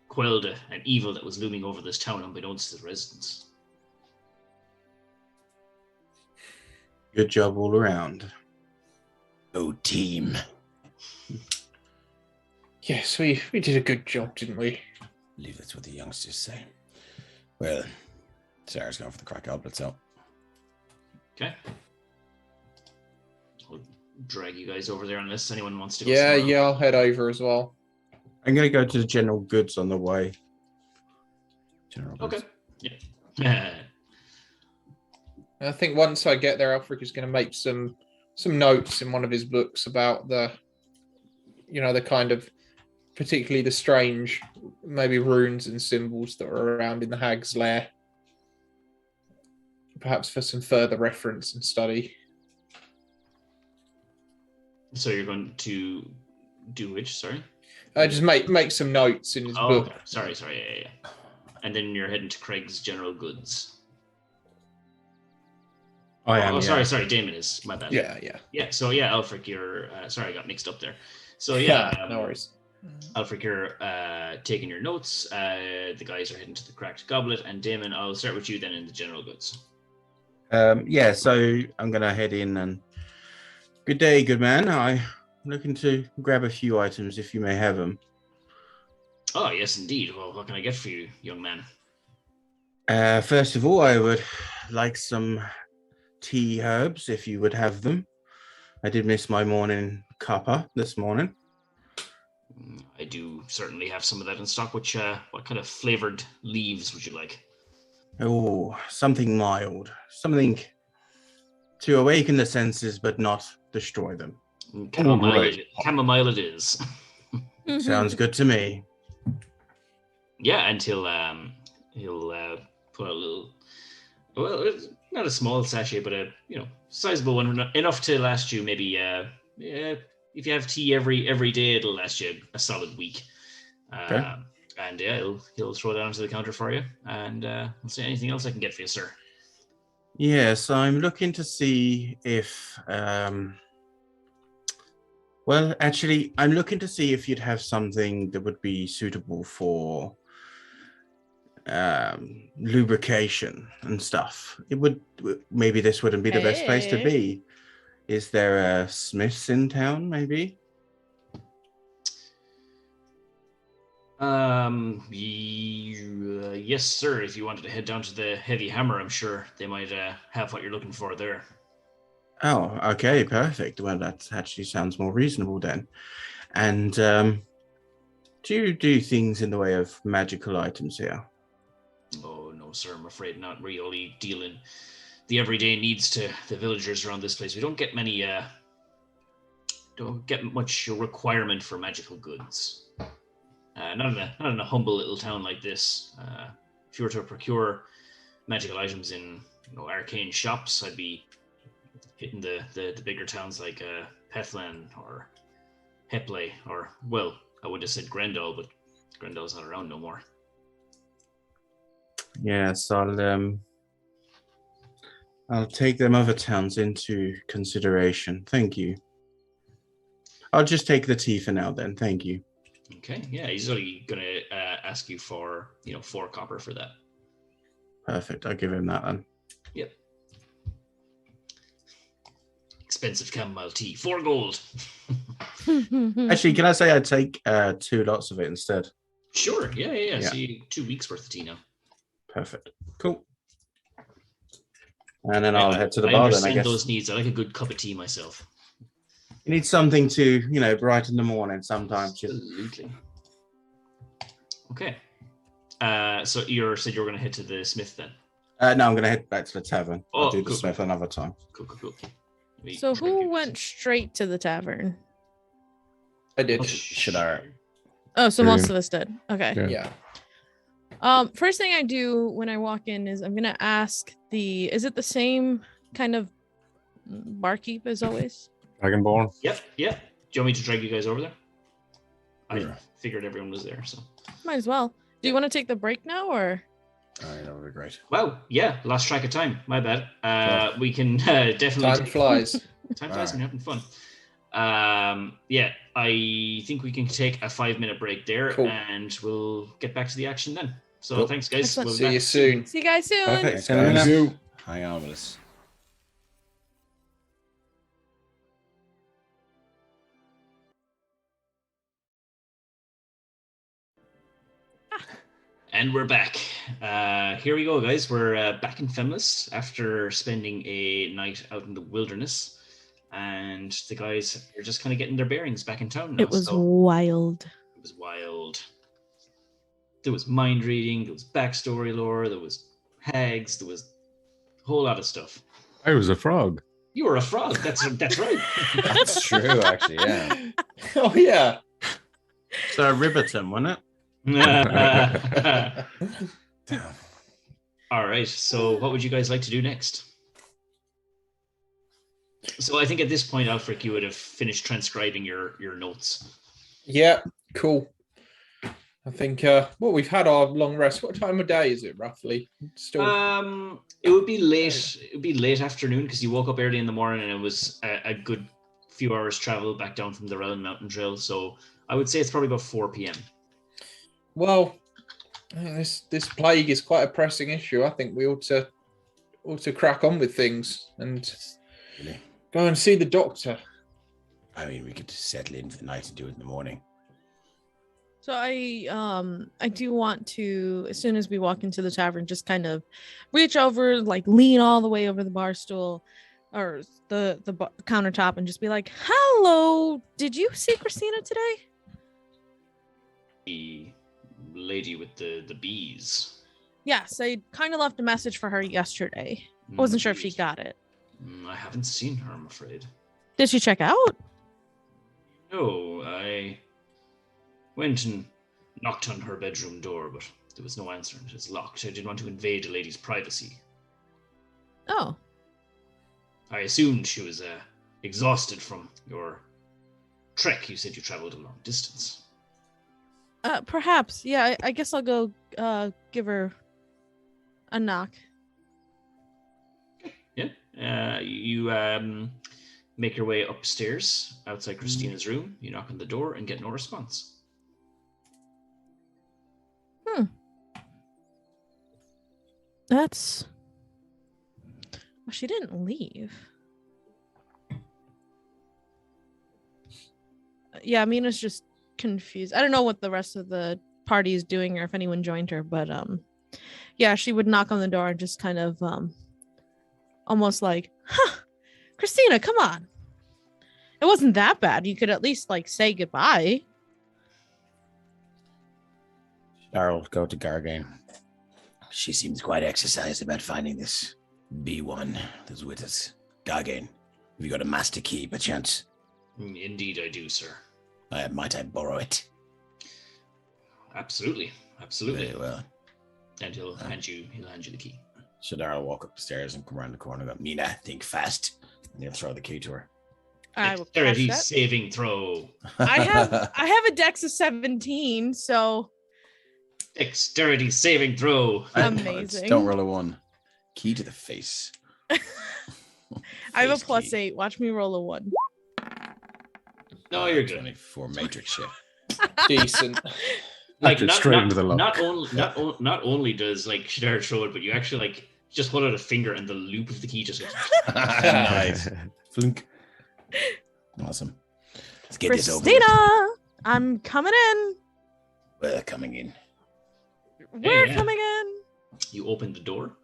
quelled an evil that was looming over this town unbeknownst to the residents. Good job all around. Oh, team. Yes, we did a good job, didn't we? I believe that's what the youngsters say. Well, Sarah's going for the crack goblet, so. Okay. I'll drag you guys over there unless anyone wants to go. Yeah, I'll head over as well. I'm going to go to the general goods on the way. General goods. Okay. Yeah. I think once I get there, Alfred is going to make some notes in one of his books about the kind of, particularly the strange, maybe runes and symbols that are around in the Hag's Lair. Perhaps for some further reference and study. So you're going to do which? Sorry. Just make some notes in his book. Okay. Sorry. Yeah. And then you're heading to Craig's General Goods. I am. Sorry. Damon is. My bad. Yeah. Yeah. So yeah, Alfred, you're. Sorry, I got mixed up there. So yeah. No worries. Alfred, you're taking your notes. The guys are heading to the Cracked Goblet, and Damon, I'll start with you then in the General Goods. So I'm going to head in and... Good day, good man. I'm looking to grab a few items if you may have them. Oh, yes, indeed. Well, what can I get for you, young man? First of all, I would like some tea herbs if you would have them. I did miss my morning cuppa this morning. I do certainly have some of that in stock. Which, what kind of flavored leaves would you like? Oh, something mild. Something to awaken the senses but not destroy them. Chamomile it is. Sounds good to me. Yeah, and he'll put a little, well, not a small sachet, but a sizable one, enough to last you maybe if you have tea every day, it'll last you a solid week. Okay. And yeah, he'll throw that onto the counter for you. And I'll say anything else I can get for you, sir. Yes, I'm looking to see if well, actually, I'm looking to see if you'd have something that would be suitable for lubrication and stuff. It would, maybe this wouldn't be the best place to be. Is there a Smith's in town, maybe? Yes, sir. If you wanted to head down to the Heavy Hammer, I'm sure they might have what you're looking for there. Oh, okay, perfect. Well, that actually sounds more reasonable then. And do you do things in the way of magical items here? Oh, no, sir. I'm afraid not. Really dealing the everyday needs to the villagers around this place. We don't get many, don't get much requirement for magical goods. Not in a humble little town like this. If you were to procure magical items in arcane shops, I'd be hitting the bigger towns like Pethlin or Hepley, or, well, I would have said Grendel, but Grendel's not around no more. Yes, I'll take them other towns into consideration. Thank you. I'll just take the tea for now then. Thank you. Okay, yeah, he's only going to ask you for, 4 copper for that. Perfect. I'll give him that then. Yep. Expensive chamomile tea, 4 gold. Actually, can I say I'd take 2 lots of it instead? Sure, yeah. So 2 weeks worth of tea now. Perfect. Cool. And then I'll head to the bar then, I guess. Those needs. I like a good cup of tea myself. You need something to, brighten the morning sometimes. Absolutely. Okay. So you said you were going to head to the smith then? No, I'm going to head back to the tavern. I'll do the cool. smith another time. Cool. So who went straight to the tavern? I did. Shadar. Oh, so most of us did. Okay. Yeah. First thing I do when I walk in is I'm gonna ask is it the same kind of barkeep as always? Dragonborn. Yep. Do you want me to drag you guys over there? Sure. I figured everyone was there, so. Might as well. Do you want to take the break now, or? All right, that would be great. Wow, yeah, lost track of time. My bad. We can definitely. Time flies. Time flies when you're having fun. I think we can take a 5-minute break there, Cool. and we'll get back to the action then. So Cool. thanks, guys. Excellent. We'll be See back you soon. See you guys soon. Perfect. Thanks, guys. Thank Hang on with us. And we're back. Here we go, guys. We're back in Femless after spending a night out in the wilderness. And the guys are just kind of getting their bearings back in town now. It was so wild. it was wild. There was mind reading, there was backstory lore, there was hags, there was a whole lot of stuff. I was a frog. You were a frog. That's right. That's true, actually, yeah. Oh yeah. So Riverton, wasn't it? All right. So, what would you guys like to do next? So, I think at this point, Alfric, you would have finished transcribing your notes. Yeah. Cool. I think. We've had our long rest. What time of day is it roughly? Still. It would be late. It would be late afternoon because you woke up early in the morning and it was a good few hours travel back down from the Realm Mountain Trail. So, I would say it's probably about 4 p.m. Well, this plague is quite a pressing issue. I think we ought to crack on with things and Really? go and see the doctor. I mean, we could settle in for the night and do it in the morning. So I do want to, as soon as we walk into the tavern, just kind of reach over, like lean all the way over the bar stool or the countertop and just be like, "Hello, did you see Christina today?" The lady with the bees. Yes, I kind of left a message for her yesterday. I wasn't sure if she got it. I haven't seen her, I'm afraid. Did she check out? No, I went and knocked on her bedroom door, but there was no answer. It was locked. I didn't want to invade a lady's privacy. Oh. I assumed she was exhausted from your trek. You said you traveled a long distance. Perhaps. Yeah, I guess I'll go give her a knock. Yeah. You make your way upstairs outside Christina's room. You knock on the door and get no response. That's... Well, she didn't leave. Yeah, Mina's just confused. I don't know what the rest of the party is doing or if anyone joined her, but yeah, she would knock on the door and just kind of almost like, "Huh, Christina, come on." It wasn't that bad. You could at least like say goodbye. Daryl, go to Gargane. She seems quite exercised about finding this B1 that's with us. Gargane, have you got a master key, perchance? Indeed, I do, sir. Might I borrow it? Absolutely. Very well. And he'll hand you the key. Shadara will walk up the stairs and come around the corner and go, Mina, think fast. And he'll throw the key to her. I will Dexterity catch that. saving throw. I have a dex of 17, so Dexterity saving throw. Amazing. Don't roll a 1. Key to the face. I have a Face plus key. 8. Watch me roll a 1. No, you're good. 24 matrix shit. Decent. Like That's straight into the lock. not only does like Shadar throw it, but you actually like just hold out a finger and the loop of the key just Nice. Flunk. Awesome. Let's get this over Christina, with. I'm coming in. We're coming in. We're yeah. coming in. You open the door.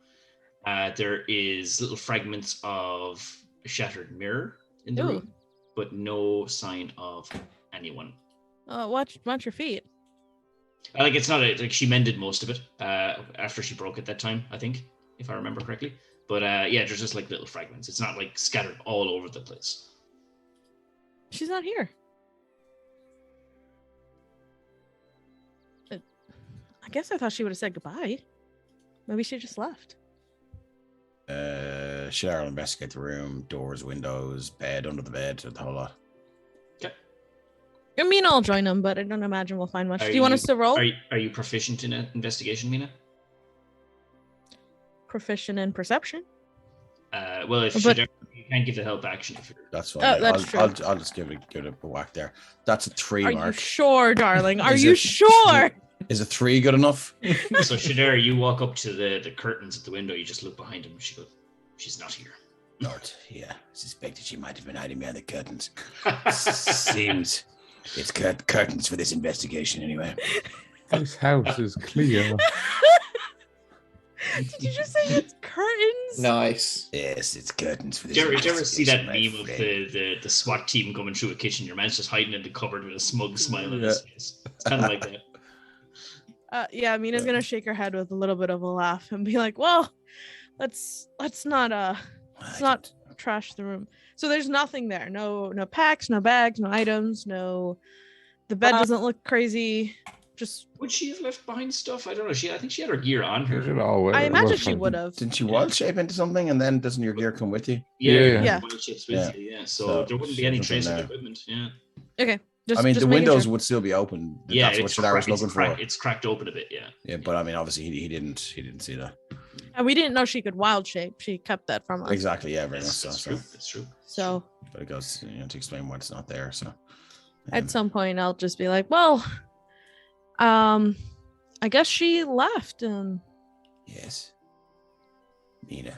There is little fragments of a shattered mirror in the Ooh. room, but no sign of anyone. Watch your feet. Like it's not like she mended most of it after she broke it that time, I think, if I remember correctly. But yeah, there's just like little fragments. It's not like scattered all over the place. She's not here. I guess I thought she would have said goodbye. Maybe she just left. Shadara will investigate the room, doors, windows, bed, under the bed, the whole lot. I mean, I'll join them, but I don't imagine we'll find much. Do you want us to roll? Are you proficient in investigation, Mina? Proficient in perception? Well, if But- you can't give the help action if you're... That's fine. Oh, that's true. I'll just give it a whack there. That's a 3 Are you mark. sure, darling? Are Is you it- sure? Is a 3 good enough? So Shadar, you walk up to the curtains at the window, you just look behind him, she goes, she's not here. Lord, yeah. Suspected she might have been hiding behind the curtains. Seems it's curtains for this investigation anyway. This house is clear. Did you just say it's curtains? Nice. Yes, it's curtains for this Did you ever see that investigation, meme my of friend. the SWAT team coming through a kitchen? Your man's just hiding in the cupboard with a smug smile on his face. It's kind of like that. Yeah, Mina's gonna shake her head with a little bit of a laugh and be like, "Well, let's not trash the room." So there's nothing there. No packs, no bags, no items, no. The bed doesn't look crazy. Just Would she have left behind stuff? I don't know. I think she had her gear on Is her. it all I imagine rough she and- would have. Didn't you wild shape into something and then doesn't your gear come with you? Yeah. Yeah. Wild shapes with Yeah. you, yeah. So So there wouldn't she be any wasn't trace of there. equipment. Yeah. Okay. Just, I mean, just the making windows sure. would still be open. Yeah, That's what it's Shadar was cracked- looking for. It's cracked open a bit, yeah. Yeah, but I mean, obviously he didn't see that. And we didn't know she could wild shape. She kept that from us. Exactly. Yeah, very much That's, so. that's so. true. That's true. So But it goes to explain why it's not there. So at some point, I'll just be like, "Well, I guess she left." yes, Mina,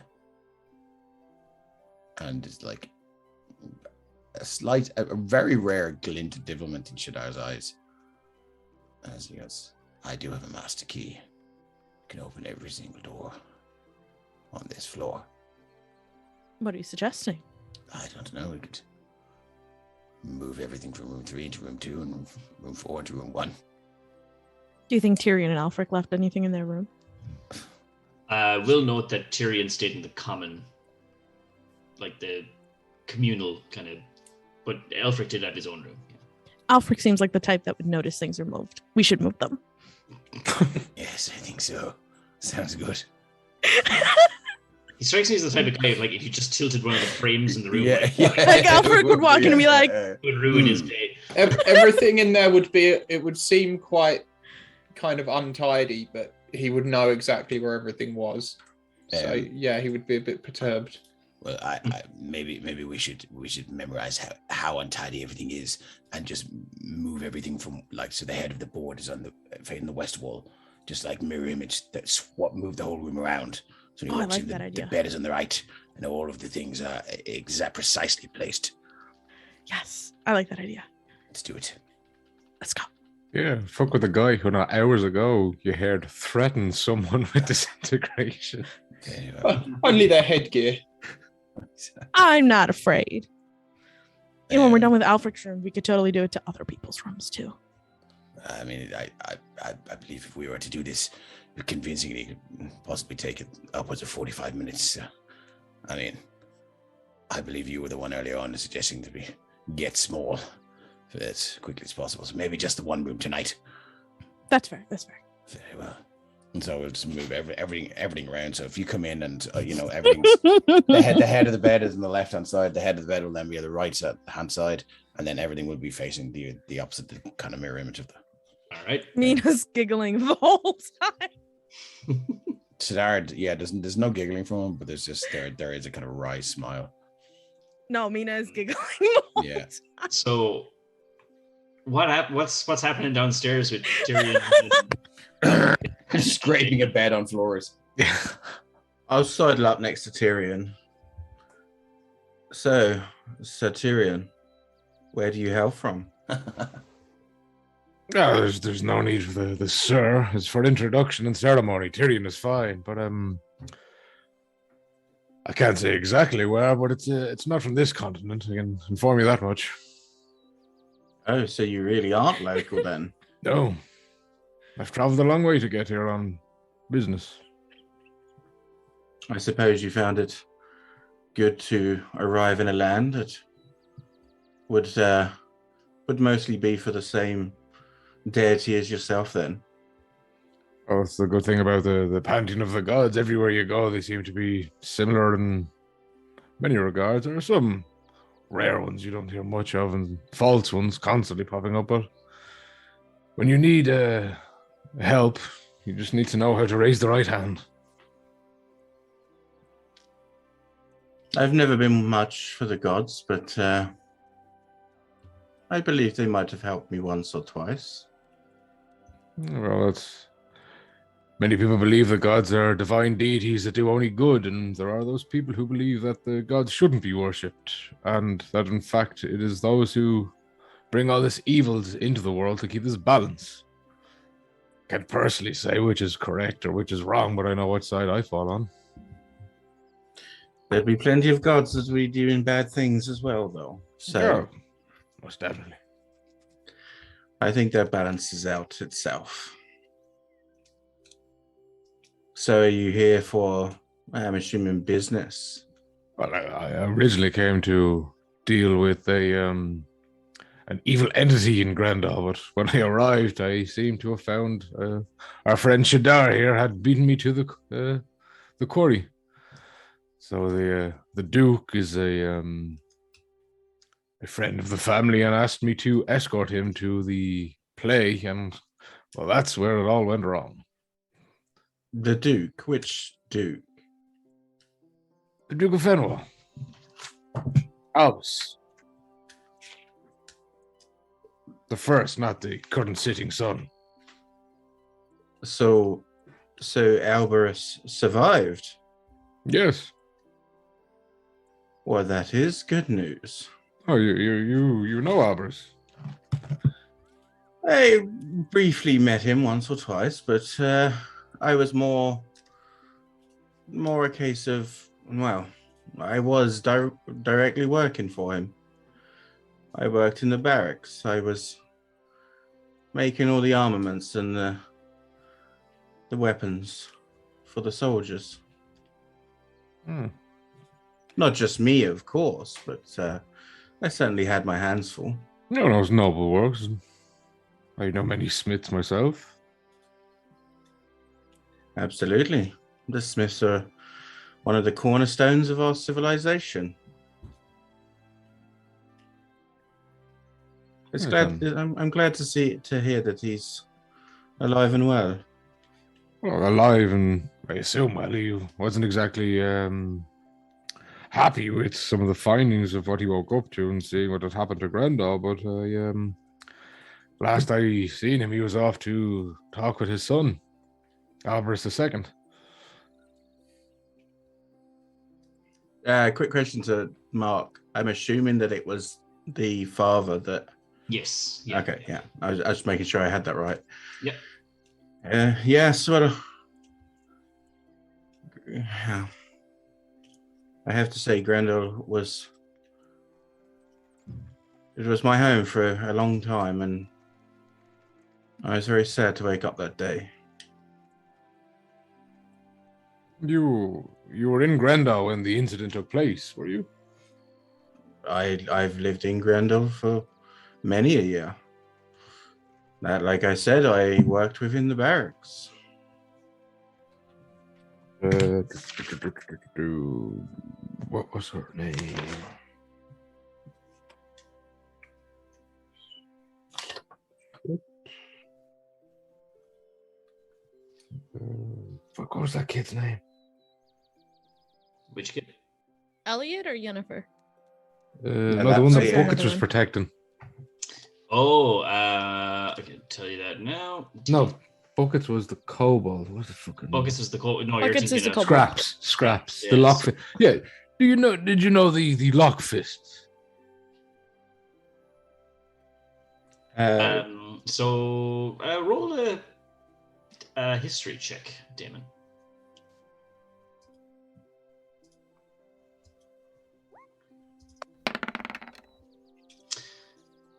and it's like a very rare glint of devilment in Shadar's eyes as he goes, "I do have a master key. Can open every single door on this floor. What are you suggesting? I don't know. We could move everything from room 3 into room 2 and room 4 into room 1. Do you think Tyrion and Alfric left anything in their room? We'll note that Tyrion stayed in the common, like the communal kind of, but Elfric did have his own room. Yeah. Alfric seems like the type that would notice things are moved. We should move them. Yes, I think so. Sounds good. He strikes me as the type of guy, like, if you just tilted one of the frames in the room, Yeah, Like, Alfred would walk in and be like, it would ruin his day. Everything in there it would seem quite kind of untidy, but he would know exactly where everything was. So yeah, he would be a bit perturbed. Well, I maybe we should memorize how untidy everything is and just move everything from, like, so the head of the board is on the facing the west wall, just like mirror image. That's what move the whole room around. So when he Oh, I walks like in, that the idea. bed is on the right, and all of the things are precisely placed. Yes, I like that idea. Let's do it. Let's go. Yeah, fuck with the guy who not hours ago you heard threaten someone with disintegration. Anyway, Only their headgear. I'm not afraid. And when we're done with Alfred's room, we could totally do it to other people's rooms too. I mean, I believe if we were to do this convincingly, it could possibly take it upwards of 45 minutes. I mean, I believe you were the one earlier on suggesting that we get small as quickly as possible. So maybe just the one room tonight. That's fair. Very well. And so we'll just move everything around. So if you come in and everything's the head of the bed is on the left hand side, the head of the bed will then be on the right hand side, and then everything will be facing the opposite, the kind of mirror image of the. All right. Mina's giggling the whole time. Sidard, yeah, there's no giggling from him, but there's just there is a kind of wry smile. No, Mina is giggling the whole Yeah. time. So what's happening downstairs with Tyrion? Scraping a bed on floors. I'll sidle up next to Tyrion. So, Sir Tyrion, where do you hail from? No, there's no need for the sir. It's for introduction and ceremony. Tyrion is fine, but I can't say exactly where, but it's not from this continent. I can inform you that much. Oh, so you really aren't local then? No, I've traveled a long way to get here on business. I suppose you found it good to arrive in a land that would mostly be for the same deity as yourself then. Oh, it's the good thing about the pantheon of the gods. Everywhere you go, they seem to be similar in many regards. There are some rare ones you don't hear much of, and false ones constantly popping up. But when you need help, you just need to know how to raise the right hand. I've never been much for the gods, but I believe they might have helped me once or twice. Well, many people believe the gods are divine deities that do only good, and there are those people who believe that the gods shouldn't be worshipped, and that in fact it is those who bring all this evils into the world to keep this balance. Can't personally say which is correct or which is wrong, but I know what side I fall on. There'd be plenty of gods that we doing bad things as well, though. So Yeah, most definitely. I think that balances out itself. So are you here for, I'm assuming, business? Well, I originally came to deal with an evil entity in Grendel, but when I arrived, I seem to have found our friend Shadar here had beaten me to the quarry. So the Duke is a friend of the family and asked me to escort him to the play, and well, that's where it all went wrong. The Duke? Which Duke? The Duke of Fenwell. Albus. The first, not the current sitting son. So Alberus survived? Yes. Well, that is good news. Oh, you know Albus. I briefly met him once or twice, but I was more a case of, well, I was directly working for him. I worked in the barracks. I was making all the armaments and the weapons for the soldiers. Not just me, of course, but I certainly had my hands full. No, it's noble works. I know many smiths myself. Absolutely. The smiths are one of the cornerstones of our civilization. I'm glad to hear that he's alive and well. Well, alive, and I assume well. He wasn't exactly happy with some of the findings of what he woke up to and seeing what had happened to Grendel, but last I seen him, he was off to talk with his son, Alberus II. Quick question to Mark. I'm assuming that it was the father that... Yes. Yeah. Okay, yeah. I was just making sure I had that right. Yeah. Yeah, sort of. Yeah. I have to say, Grendel was It was my home for a long time, and I was very sad to wake up that day. You were in Grendel when the incident took place, were you? I've lived in Grendel for many a year. That, like I said, I worked within the barracks. What was her name? Fuck, what was that kid's name? Which kid? Elliot or Yennefer? No, the one that Okay. Buckets was protecting. Oh, I can tell you that now. No, Buckets was the kobold. What was the fucking name? Buckets was the cold. No, you're Buckets is thinking the of kobold. Scraps. Yes. The lock. Yeah. Did you know the lock fists? So roll a history check, Damon.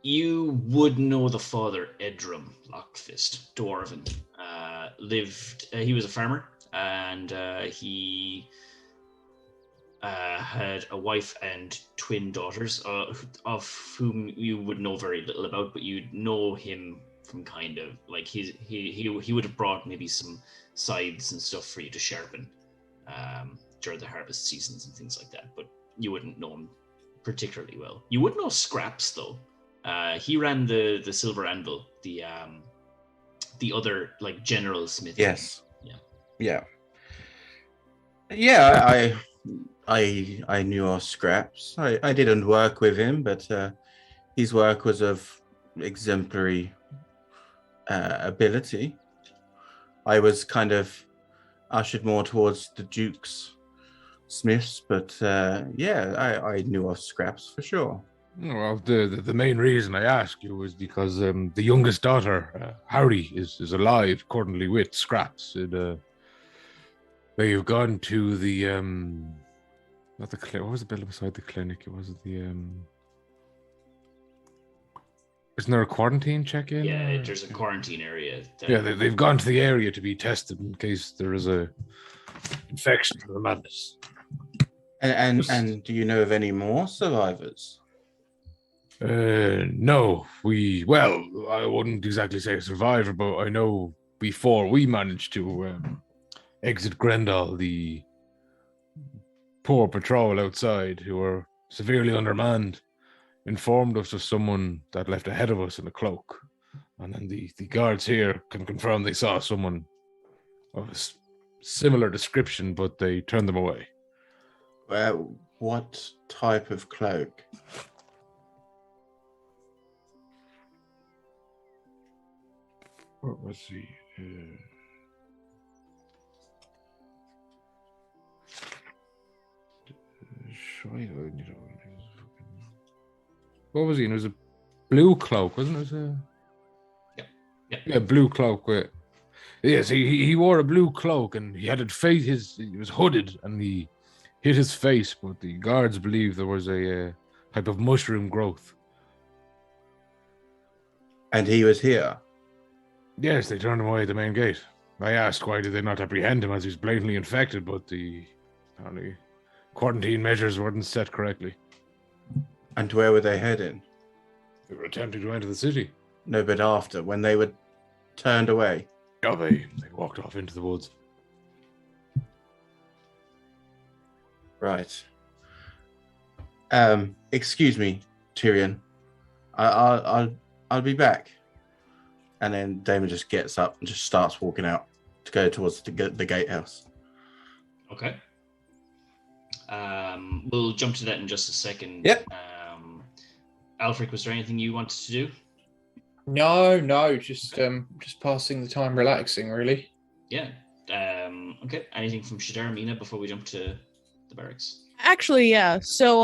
You would know the father, Edrum Lockfist, Dwarven. He was a farmer, and he had a wife and twin daughters, of whom you would know very little about, but you'd know him from kind of like he would have brought maybe some scythes and stuff for you to sharpen during the harvest seasons and things like that, but you wouldn't know him particularly well. You would know Scraps though. He ran the Silver Anvil, the other like general smith. Yes. Yeah. I knew of Scraps. I didn't work with him, but his work was of exemplary ability. I was kind of ushered more towards the Duke's smiths, but I knew of Scraps for sure. Well, the main reason I asked you was because the youngest daughter, Harry, is alive currently with Scraps. They've gone to the not the clinic. What was the building beside the clinic? It was the Isn't there a quarantine check-in? Yeah, there's a quarantine area. Yeah, they've gone to the area to be tested in case there is a infection from the madness. And do you know of any more survivors? No, I wouldn't exactly say a survivor, but I know before we managed to exit Grendel, the poor patrol outside, who were severely undermanned, informed us of someone that left ahead of us in a cloak. And then the guards here can confirm they saw someone of a similar description, but they turned them away. What type of cloak? What was he? What was he? It was a blue cloak, wasn't it? Yeah, blue cloak. Yes, he wore a blue cloak, and he had it he was hooded, and he hid his face, but the guards believe there was a type of mushroom growth. And he was here? Yes, they turned him away at the main gate. I asked why did they not apprehend him as he's blatantly infected, but the quarantine measures weren't set correctly. And where were they heading? They were attempting to enter the city. No, but after, when they were turned away? Yeah, they walked off into the woods. Right. Excuse me, Tyrion. I'll be back. And then Damon just gets up and just starts walking out to go towards the gatehouse. Okay. We'll jump to that in just a second. Yep. Alfred, was there anything you wanted to do? No, just passing the time relaxing, really. Yeah. Okay. Anything from Shadar, Mina, before we jump to the barracks? Actually, yeah. So,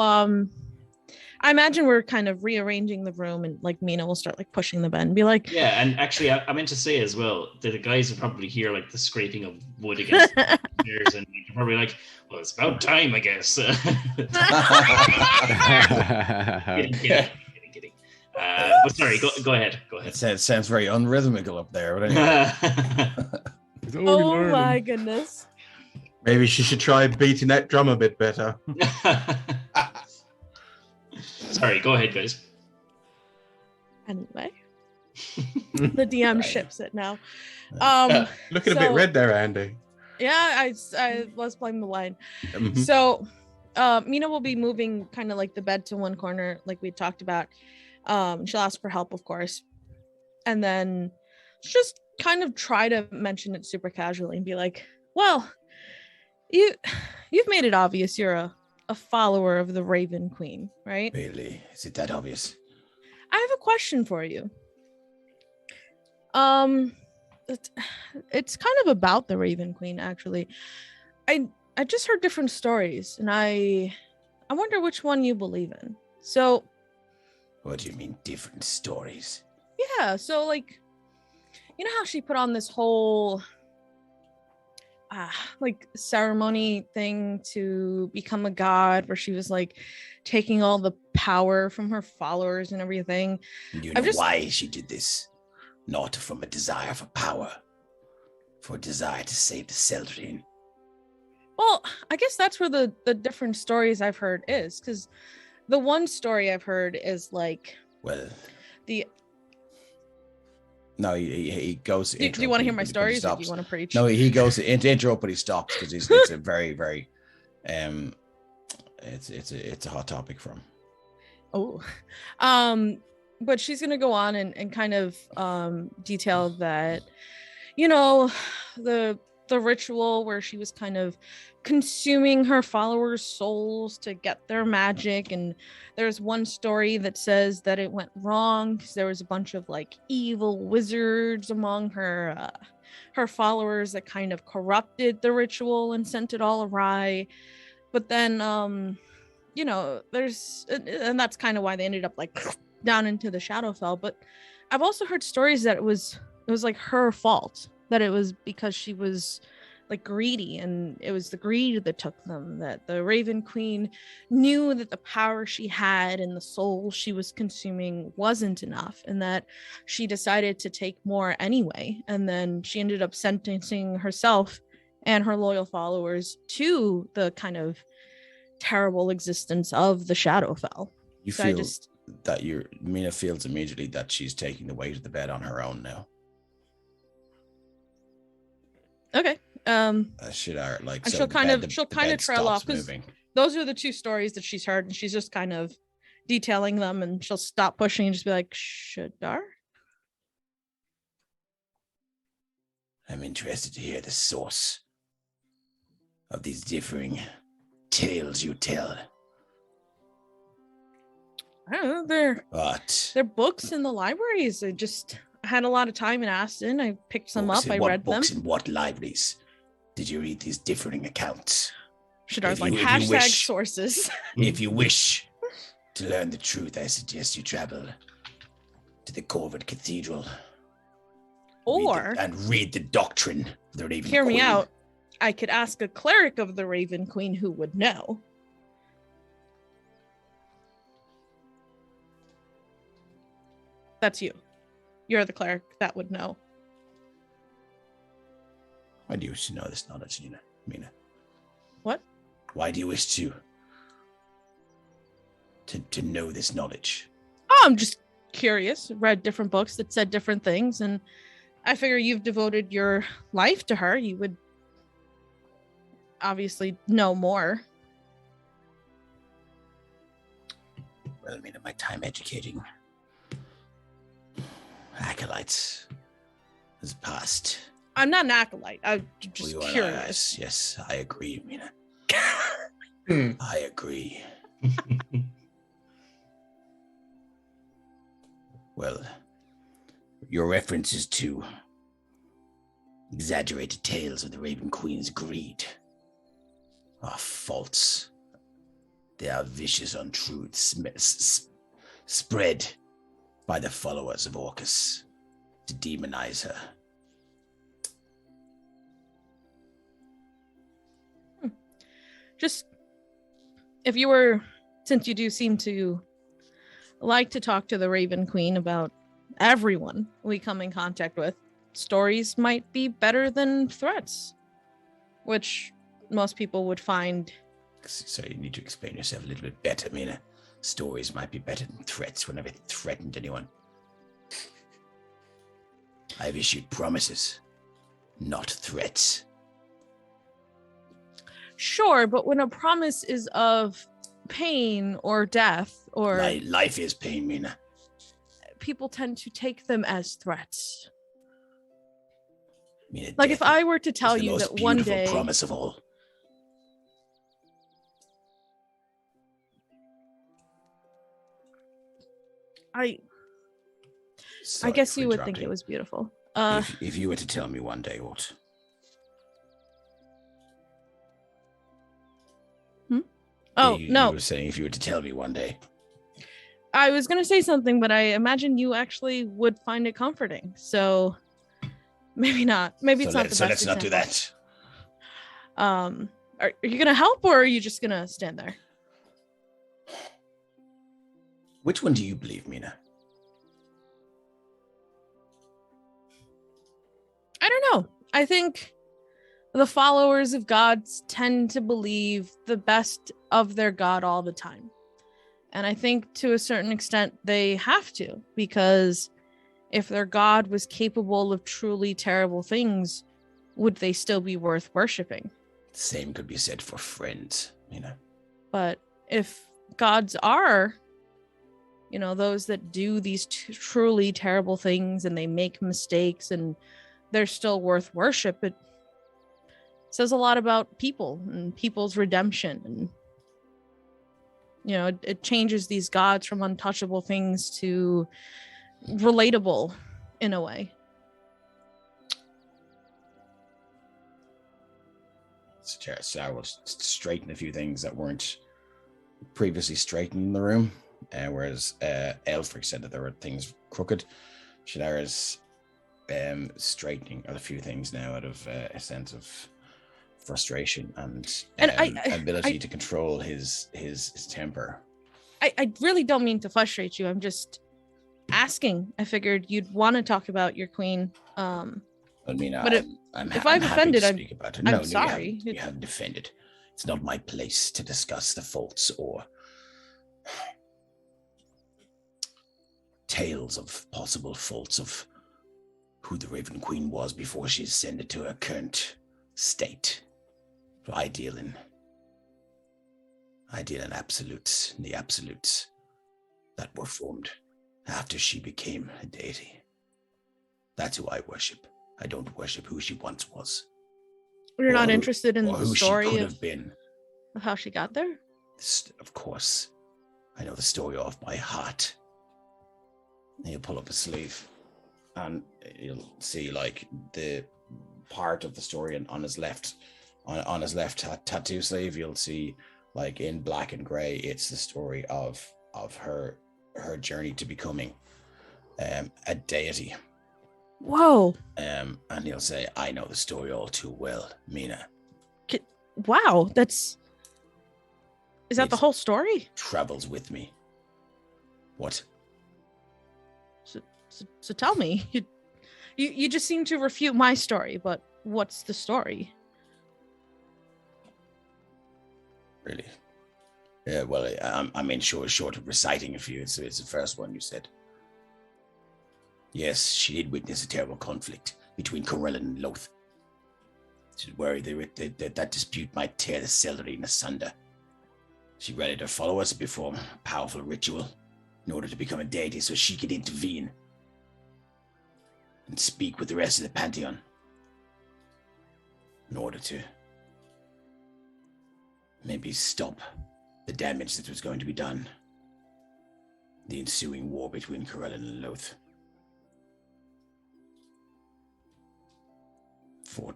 I imagine we're kind of rearranging the room, and like Mina will start like pushing the bed and be like, yeah. And actually, I meant to say as well that the guys will probably hear like the scraping of wood against the stairs, and they're probably like, "Well, it's about time, I guess." Kidding. But sorry, go ahead. Go ahead. It sounds very unrhythmical up there. But anyway. He's only Oh learning. my goodness. Maybe she should try beating that drum a bit better. Sorry, go ahead, guys. Anyway, the DM ships it now. Looking a so- bit red there, Andy. Yeah, I was playing the wine. Mhm. So, Mina will be moving kind of like the bed to one corner, like we talked about. She'll ask for help, of course, and then just kind of try to mention it super casually and be like, "Well, you've made it obvious you're a follower of the Raven Queen, right? Really? Is it that obvious? I have a question for you. It's kind of about the Raven Queen, actually. I just heard different stories, and I wonder which one you believe in. So, What do you mean, different stories? yeah, so like, you know how she put on this whole like ceremony thing to become a god, where she was like taking all the power from her followers and everything. Do you I've know just- why she did this? Not from a desire for power, for a desire to save the Seldrin. Well, I guess that's where the different stories I've heard is, because the one story I've heard is like Well, the. no, he goes. Do you want to hear my stories, or do you want to preach? No, he goes to intro, but he stops because it's a very, very, it's a hot topic for him. Oh, but she's gonna go on and kind of detail that, you know, the ritual where she was kind of consuming her followers' souls to get their magic, and there's one story that says that it went wrong because there was a bunch of like evil wizards among her followers that kind of corrupted the ritual and sent it all awry. But then you know, and that's kind of why they ended up like down into the Shadowfell. But I've also heard stories that it was like her fault, that it was because she was like greedy, and it was the greed that took them, that the Raven Queen knew that the power she had and the soul she was consuming wasn't enough, and that she decided to take more anyway, and then she ended up sentencing herself and her loyal followers to the kind of terrible existence of the Shadowfell. You So feel that Mina feels immediately that she's taking the weight of the bed on her own now. Okay. Should I like? And So she'll the kind bed- of the bed trail stops off, because moving. those are the two stories that she's heard, and she's just kind of detailing them, and she'll stop pushing and just be like, Shadar? I'm interested to hear the source of these differing tales you tell. I don't know, But they're books in the libraries. I had a lot of time in Aston. I picked some books up, in I what read them. books in what libraries did you read these differing accounts? Shadar's if like, you hashtag wish- sources. If you wish to learn the truth, I suggest you travel to the Corvid Cathedral. Or, read the doctrine of the Raven hear me Queen. out, I could ask a cleric of the Raven Queen who would know. That's you. You're the cleric that would know. Why do you wish to know this knowledge, Mina? What? Why do you wish to know this knowledge? Oh, I'm just curious. Read different books that said different things, and I figure you've devoted your life to her. You would obviously know more. Well, I mean, in my time educating acolytes has passed. I'm not an acolyte. I'm just You are- curious. Yes, I agree, Mina. Hmm. I agree. Well, your references to exaggerated tales of the Raven Queen's greed are false. They are vicious untruths spread by the followers of Orcus to demonize her. Just, if you were, since you do seem to like to talk to the Raven Queen about everyone we come in contact with. Stories might be better than threats, which most people would find. So you need to explain yourself a little bit better, Mina. Stories might be better than threats when I've threatened anyone. I've issued promises, not threats. Sure, but when a promise is of pain or death or... Life is pain, Mina. People tend to take them as threats. Mina, like if I were to tell you that one day... promise of all. I guess you would think it was beautiful. If you were to tell me one day what? Oh, no. You were saying if you were to tell me one day. I was going to say something, but I imagine you actually would find it comforting. So maybe not. Maybe it's not the best. So let's not do that. Are you going to help or are you just going to stand there? Which one do you believe, Mina? I don't know. I think the followers of gods tend to believe the best of their god all the time. And I think to a certain extent they have to, because if their god was capable of truly terrible things, would they still be worth worshipping? Same could be said for friends, Mina. But if gods are, those that do these truly terrible things and they make mistakes and they're still worth worship, it says a lot about people and people's redemption. And, it changes these gods from untouchable things to relatable in a way. So I will straighten a few things that weren't previously straightened in the room. Whereas Elfric said that there were things crooked. Shadara's straightening a few things now out of a sense of frustration and ability to control his temper. I really don't mean to frustrate you. I'm just asking. I figured you'd want to talk about your queen. If I've offended, I'm sorry. You haven't offended. It's not my place to discuss the faults or tales of possible faults of who the Raven Queen was before she ascended to her current state. Ideal in absolutes, the absolutes that were formed after she became a deity. That's who I worship. I don't worship who she once was. You're not interested in the story of how she got there? Of course. I know the story off by heart. And you'll pull up a sleeve and you'll see like the part of the story on his left tattoo sleeve. You'll see like in black and gray, it's the story of her journey to becoming a deity. Whoa. And he'll say, I know the story all too well, Mina. Wow, is that the whole story? Travels with me. What? So tell me. You just seem to refute my story, but what's the story? Really? Yeah, well, short of reciting a few, it's the first one you said. Yes, she did witness a terrible conflict between Corellin and Loth. She was worried that dispute might tear the Celerine asunder. She rallied her followers to perform a powerful ritual in order to become a deity so she could intervene and speak with the rest of the Pantheon in order to maybe stop the damage that was going to be done. The ensuing war between Corellin and Loth. For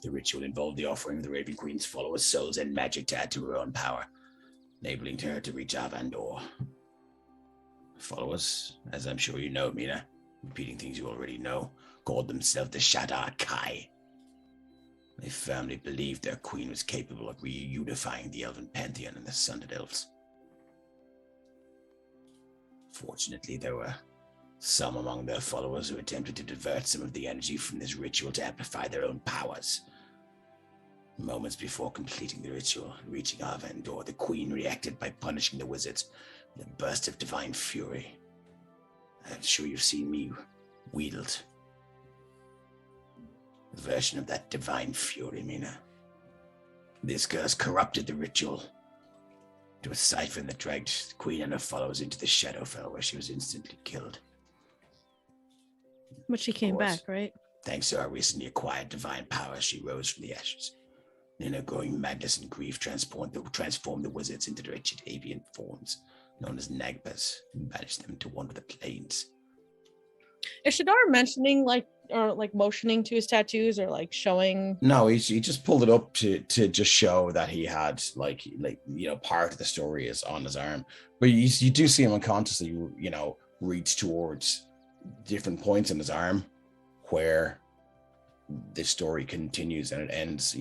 the ritual involved the offering of the Raven Queen's followers' souls and magic to add to her own power, enabling her to reach Aizendore. Followers, as I'm sure you know, Mina, repeating things you already know, called themselves the Shadar Kai. They firmly believed their queen was capable of reunifying the Elven Pantheon and the Sundered Elves. Fortunately, there were some among their followers who attempted to divert some of the energy from this ritual to amplify their own powers. Moments before completing the ritual, reaching Aizendore, the Queen reacted by punishing the wizards with a burst of divine fury. I'm sure you've seen me wield a version of that divine fury, Mina. This curse corrupted the ritual to a siphon that dragged the Queen and her followers into the Shadowfell, where she was instantly killed. But she came back, right? Thanks to our recently acquired divine power, she rose from the ashes. In her growing madness and grief, transformed the wizards into the wretched avian forms known as Nagpas, and banished them to wander the plains. Is Shadar mentioning motioning to his tattoos or like showing? No, he just pulled it up to just show that he had part of the story is on his arm, but you do see him unconsciously reach towards different points in his arm where this story continues, and it ends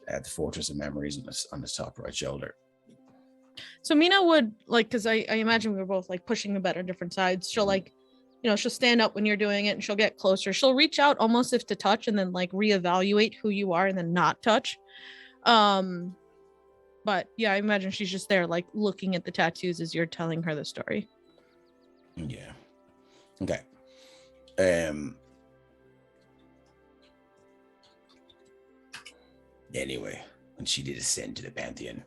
at the Fortress of Memories on his top right shoulder. So Mina would because I imagine we were both pushing the bed on different sides. She'll she'll stand up when you're doing it and she'll get closer. She'll reach out almost if to touch and then reevaluate who you are and then not touch. But yeah, I imagine she's just there looking at the tattoos as you're telling her the story. Yeah. Okay. Anyway, when she did ascend to the Pantheon,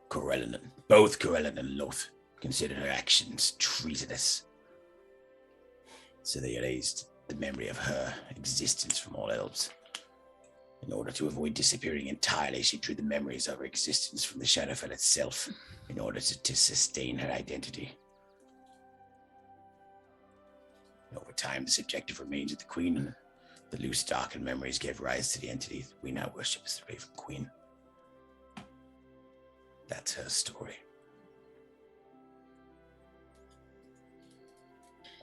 both Corellin and Loth considered her actions treasonous. So they erased the memory of her existence from all elves. In order to avoid disappearing entirely, she drew the memories of her existence from the Shadowfell itself in order to sustain her identity. Over time, the subjective remains of the Queen and the loose darkened memories gave rise to the entity that we now worship as the Raven Queen. That's her story.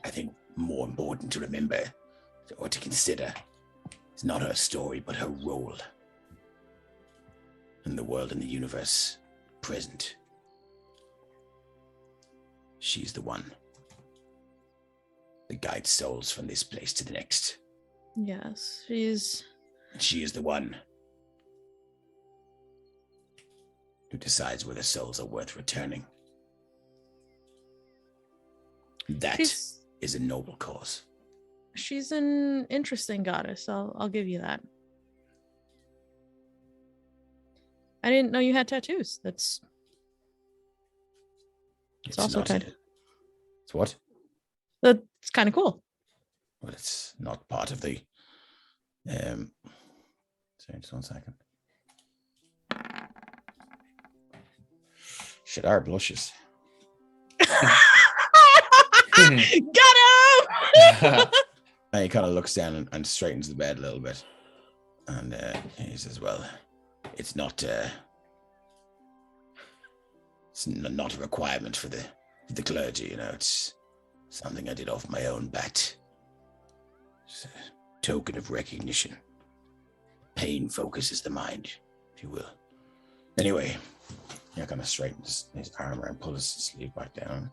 I think more important to remember or to consider is not her story, but her role in the world and the universe present. She's the one that guides souls from this place to the next. Yes, she is the one who decides whether souls are worth returning. That is a noble cause. She's an interesting goddess. I'll give you that. I didn't know you had tattoos. It's also tied. It's what? That's kind of cool. Well, it's not part of the. Sorry, just 1 second. Shadar blushes. Got him! And he kind of looks down and straightens the bed a little bit, and he says, "Well, it's not. It's not a requirement for the clergy. It's something I did off my own bat. It's a token of recognition. Pain focuses the mind, if you will. Anyway, he kind of straightens his arm and pulls his sleeve back down.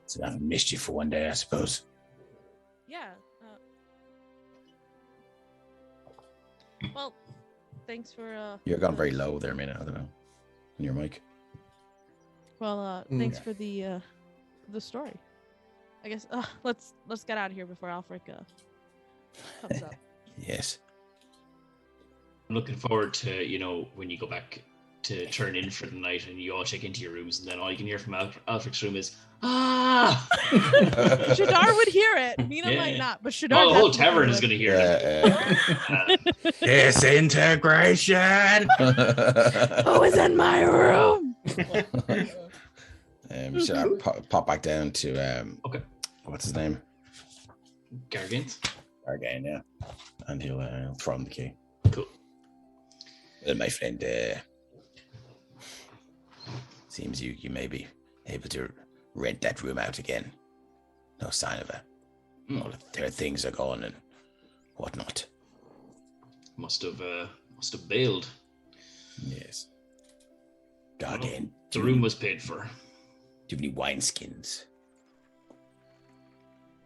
So I've missed you for one day, I suppose." Yeah. Well, thanks for. You're gone very low there, man. I don't know. On your mic. Well, thanks for the story. I guess let's get out of here before Alfric comes up. Yes. I'm looking forward to when you go back to turn in for the night and you all check into your rooms, and then all you can hear from Alfric's room is Shadar would hear it. Mina might not, but Shadar. The whole tavern is going to hear it. Disintegration. Who is in my room? Should I pop back down to okay. What's his name? Gargant, yeah. And he'll throw him the key. Cool. Well, my friend, seems you may be able to rent that room out again. No sign of it. All of their things are gone and whatnot. Must have bailed. Yes. Gargant. The room was paid for. Do you have any wineskins?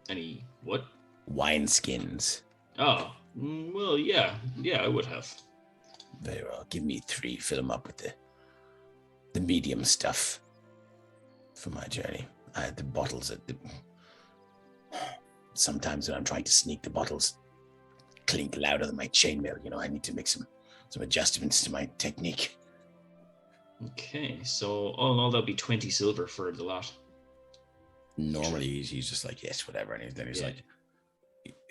Any what? Wineskins. Oh, well, yeah, I would have. Very well. Give me 3. Fill them up with the medium stuff for my journey. I had the bottles at the. Sometimes when I'm trying to sneak, the bottles clink louder than my chainmail. You know, I need to make some adjustments to my technique. Okay, so all in all, that'll be 20 silver for the lot. Normally, he's just like, yes, whatever. And then he's like,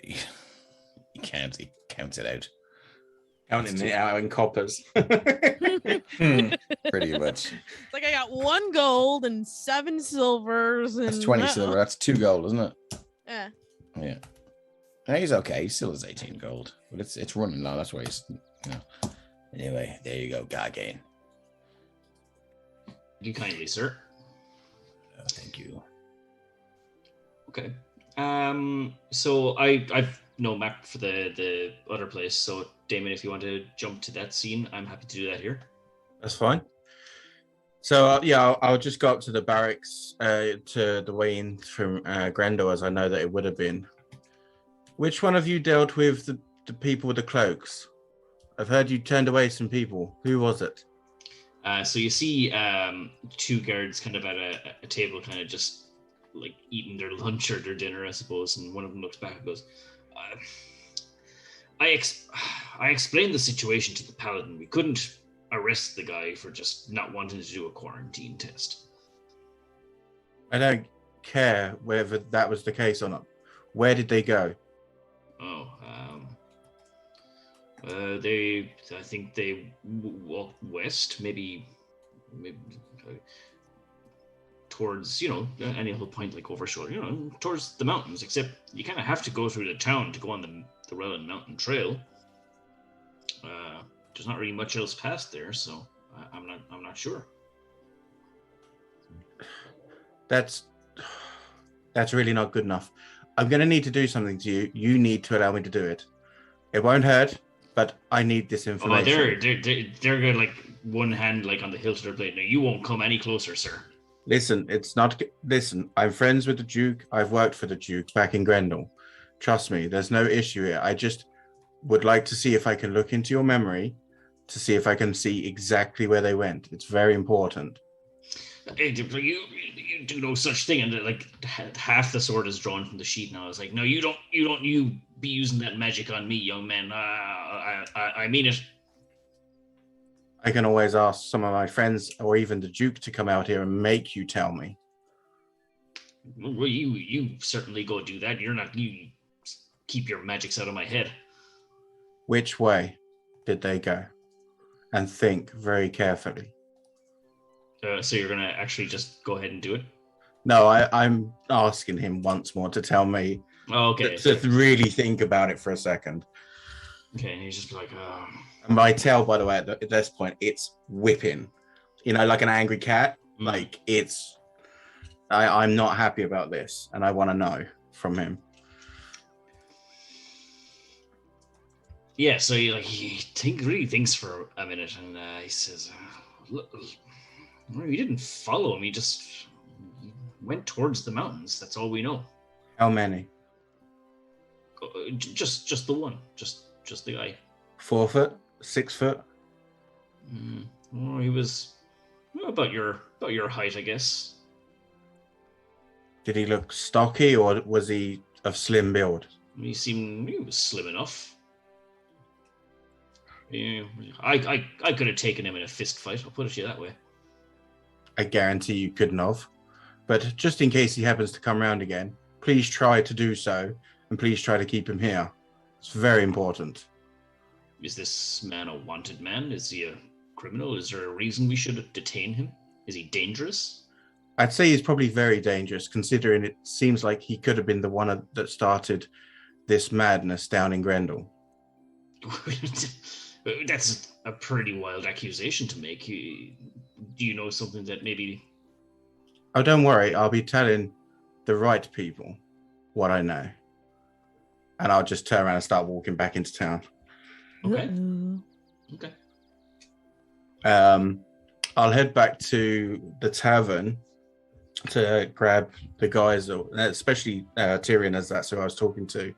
he counts it out. Counting it out in coppers. Pretty much. It's like I got 1 gold and 7 silvers. And That's 20 silver. That's 2 gold, isn't it? Yeah. Yeah. And he's okay. He still has 18 gold. But it's running low. That's why he's, you know. Anyway, there you go, Gargain. You kindly, sir. Thank you. Okay. So I've no map for the other place. So Damon, if you want to jump to that scene, I'm happy to do that here. That's fine. So I'll just go up to the barracks, to the way in from Grendel, as I know that it would have been. Which one of you dealt with the people with the cloaks? I've heard you turned away some people. Who was it? So you see 2 guards kind of at a table, kind of just like eating their lunch or their dinner, I suppose. And one of them looks back and goes, I explained the situation to the paladin. We couldn't arrest the guy for just not wanting to do a quarantine test. I don't care whether that was the case or not. Where did they go? Oh, I think they walked west, maybe towards, any other point, like over shore, towards the mountains, except you kind of have to go through the town to go on the Rellan Mountain Trail. There's not really much else past there, so I'm not sure. That's really not good enough. I'm going to need to do something to you. You need to allow me to do it. It won't hurt, but I need this information. Oh, they're good, like one hand like on the hilt of their blade. No, you won't come any closer, sir. Listen, I'm friends with the Duke. I've worked for the Duke back in Grendel. Trust me, there's no issue here. I just would like to see if I can look into your memory to see if I can see exactly where they went. It's very important. You do no such thing, and like half the sword is drawn from the sheet now. It's like, no, you don't. You be using that magic on me, young man. I mean it. I can always ask some of my friends or even the Duke to come out here and make you tell me. Well, you certainly go do that. You keep your magics out of my head. Which way did they go? And think very carefully. So you're gonna actually just go ahead and do it? No, I'm asking him once more to tell me. Oh, okay. To really think about it for a second. Okay, and he's just like, And my tail, by the way, at this point, it's whipping. Like an angry cat. Like it's. I'm not happy about this, and I want to know from him. Yeah, so he really thinks for a minute, and he says, "You didn't follow him. You just went towards the mountains. That's all we know." How many? Just the one. Just the guy. 4 foot, 6 foot. Well, he was about your height, I guess. Did he look stocky, or was he of slim build? He was slim enough. Yeah, I could have taken him in a fist fight. I'll put it to you that way. I guarantee you couldn't have. But just in case he happens to come around again, please try to do so, and please try to keep him here. It's very important. Is this man a wanted man? Is he a criminal? Is there a reason we should detain him? Is he dangerous? I'd say he's probably very dangerous, considering it seems like he could have been the one that started this madness down in Grendel. That's a pretty wild accusation to make. Do you know something that maybe... Oh, don't worry. I'll be telling the right people what I know. And I'll just turn around and start walking back into town. Okay. Okay. I'll head back to the tavern to grab the guys, especially Tyrion, as that's who I was talking to.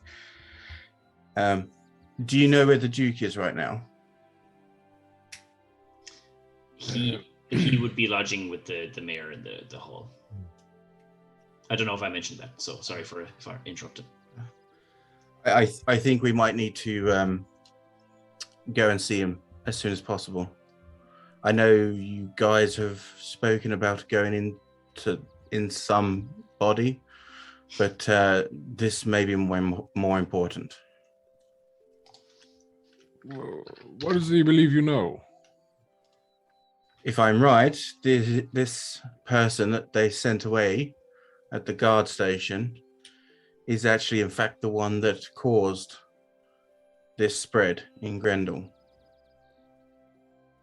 Do you know where the Duke is right now? He would be lodging with the mayor in the hall. I don't know if I mentioned that, so sorry if I interrupted. I think we might need to go and see him as soon as possible. I know you guys have spoken about going in some body, but this may be more important. What does he believe you know? If I'm right, this person that they sent away at the guard station is actually, in fact, the one that caused this spread in Grendel.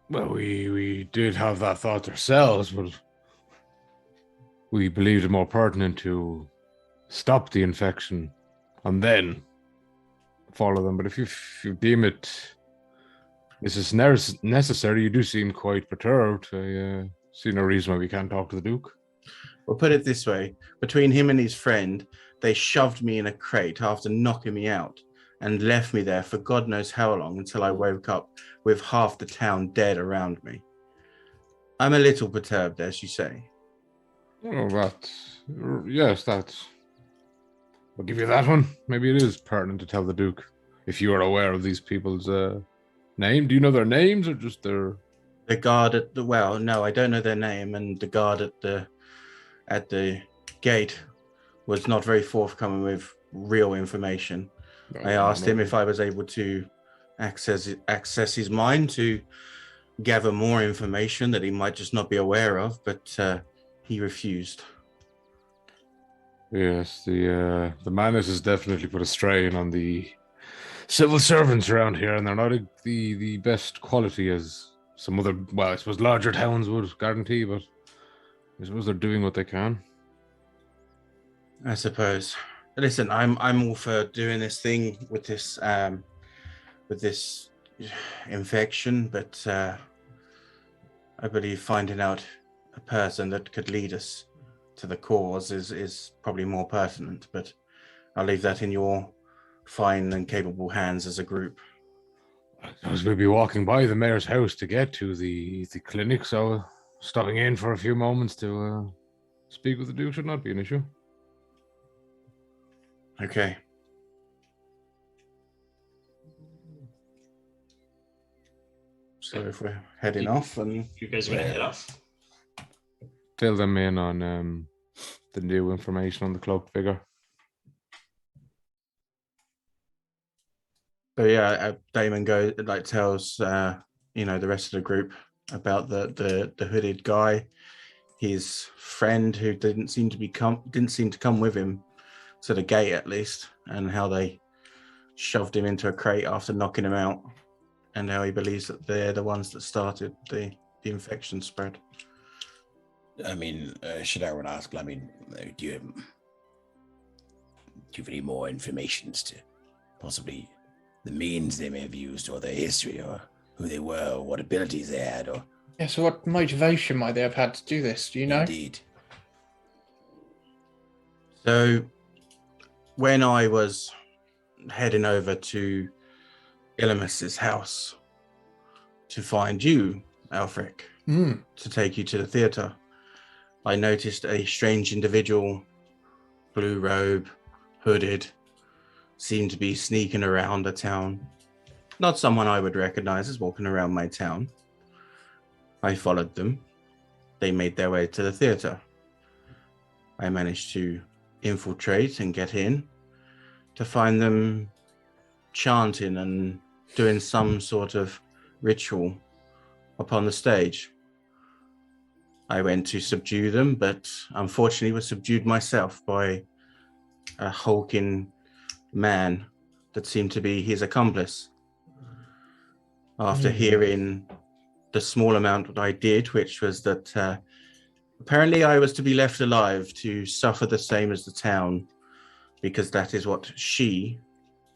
Well, we did have that thought ourselves, but we believed it more pertinent to stop the infection and then follow them. But if you deem it this is necessary, you do seem quite perturbed. I see no reason why we can't talk to the Duke. Well, put it this way. Between him and his friend, they shoved me in a crate after knocking me out and left me there for God knows how long until I woke up with half the town dead around me. I'm a little perturbed, as you say. Oh, yes, that's... I'll give you that one. Maybe it is pertinent to tell the Duke if you are aware of these people's name. Do you know their names or just their... The guard at the... Well, no, I don't know their name, and the guard at the gate was not very forthcoming with real information. I asked him if I was able to access his mind to gather more information that he might just not be aware of, but he refused. Yes, the madness has definitely put a strain on the civil servants around here, and they're not the best quality as some other, well, I suppose larger towns would guarantee, but I suppose they're doing what they can. I suppose. Listen, I'm all for doing this thing with this infection, but I believe finding out a person that could lead us to the cause is probably more pertinent. But I'll leave that in your fine and capable hands as a group. I suppose we'll be walking by the mayor's house to get to the clinic, so stopping in for a few moments to speak with the Duke should not be an issue. Okay. So if we're heading off, and you guys want to head off? Fill them in on the new information on the cloaked figure. So yeah, Damon tells the rest of the group about the hooded guy, his friend who didn't seem to come with him to the gate at least, and how they shoved him into a crate after knocking him out, and how he believes that they're the ones that started the infection spread. I mean, should I ask? I mean, do you have any more information as to possibly the means they may have used, or their history, or who they were, or what abilities they had, or... Yeah, so what motivation might they have had to do this? Do you know? Indeed. So, when I was heading over to Illimus's house to find you, Alfric, to take you to the theatre, I noticed a strange individual, blue robe, hooded, seemed to be sneaking around the town. Not someone I would recognize as walking around my town. I followed them. They made their way to the theatre. I managed to infiltrate and get in to find them chanting and doing some sort of ritual upon the stage. I went to subdue them, but unfortunately was subdued myself by a hulking man that seemed to be his accomplice. After hearing the small amount that I did, which was that apparently I was to be left alive to suffer the same as the town, because that is what she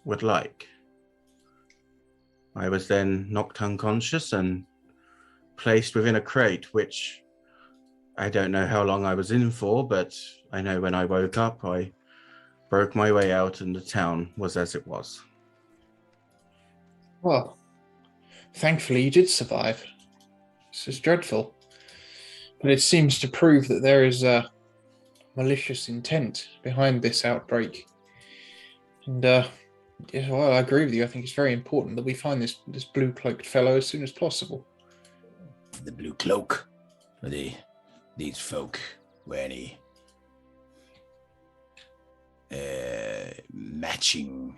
would like. I was then knocked unconscious and placed within a crate, which I don't know how long I was in for, but I know when I woke up, I broke my way out and the town was as it was. Well, thankfully you did survive. This is dreadful. But it seems to prove that there is a malicious intent behind this outbreak. And, yeah, well, I agree with you. I think it's very important that we find this blue-cloaked fellow as soon as possible. The blue cloak? Are these folk wear any matching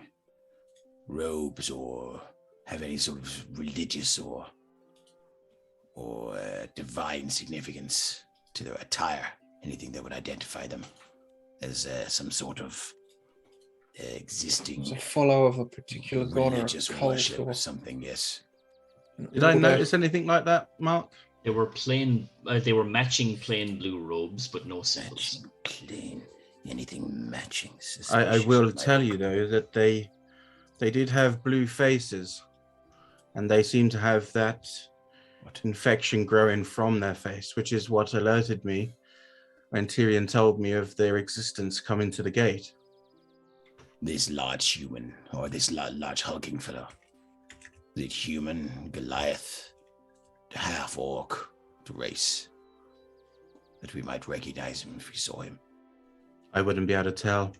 robes or have any sort of religious or divine significance to their attire? Anything that would identify them as some sort of existing As a follower of a particular god or a religious cult worship or or something? Yes. Did I notice anything like that, Mark? They were they were matching plain blue robes, but no symbols. Plain. Anything matching. I will tell you though that they did have blue faces, and they seem to have that infection growing from their face, which is what alerted me when Tyrion told me of their existence coming to the gate. This large human, or this large hulking fellow. Is it human, Goliath, the half-orc, the race? That we might recognize him if we saw him. I wouldn't be able to tell.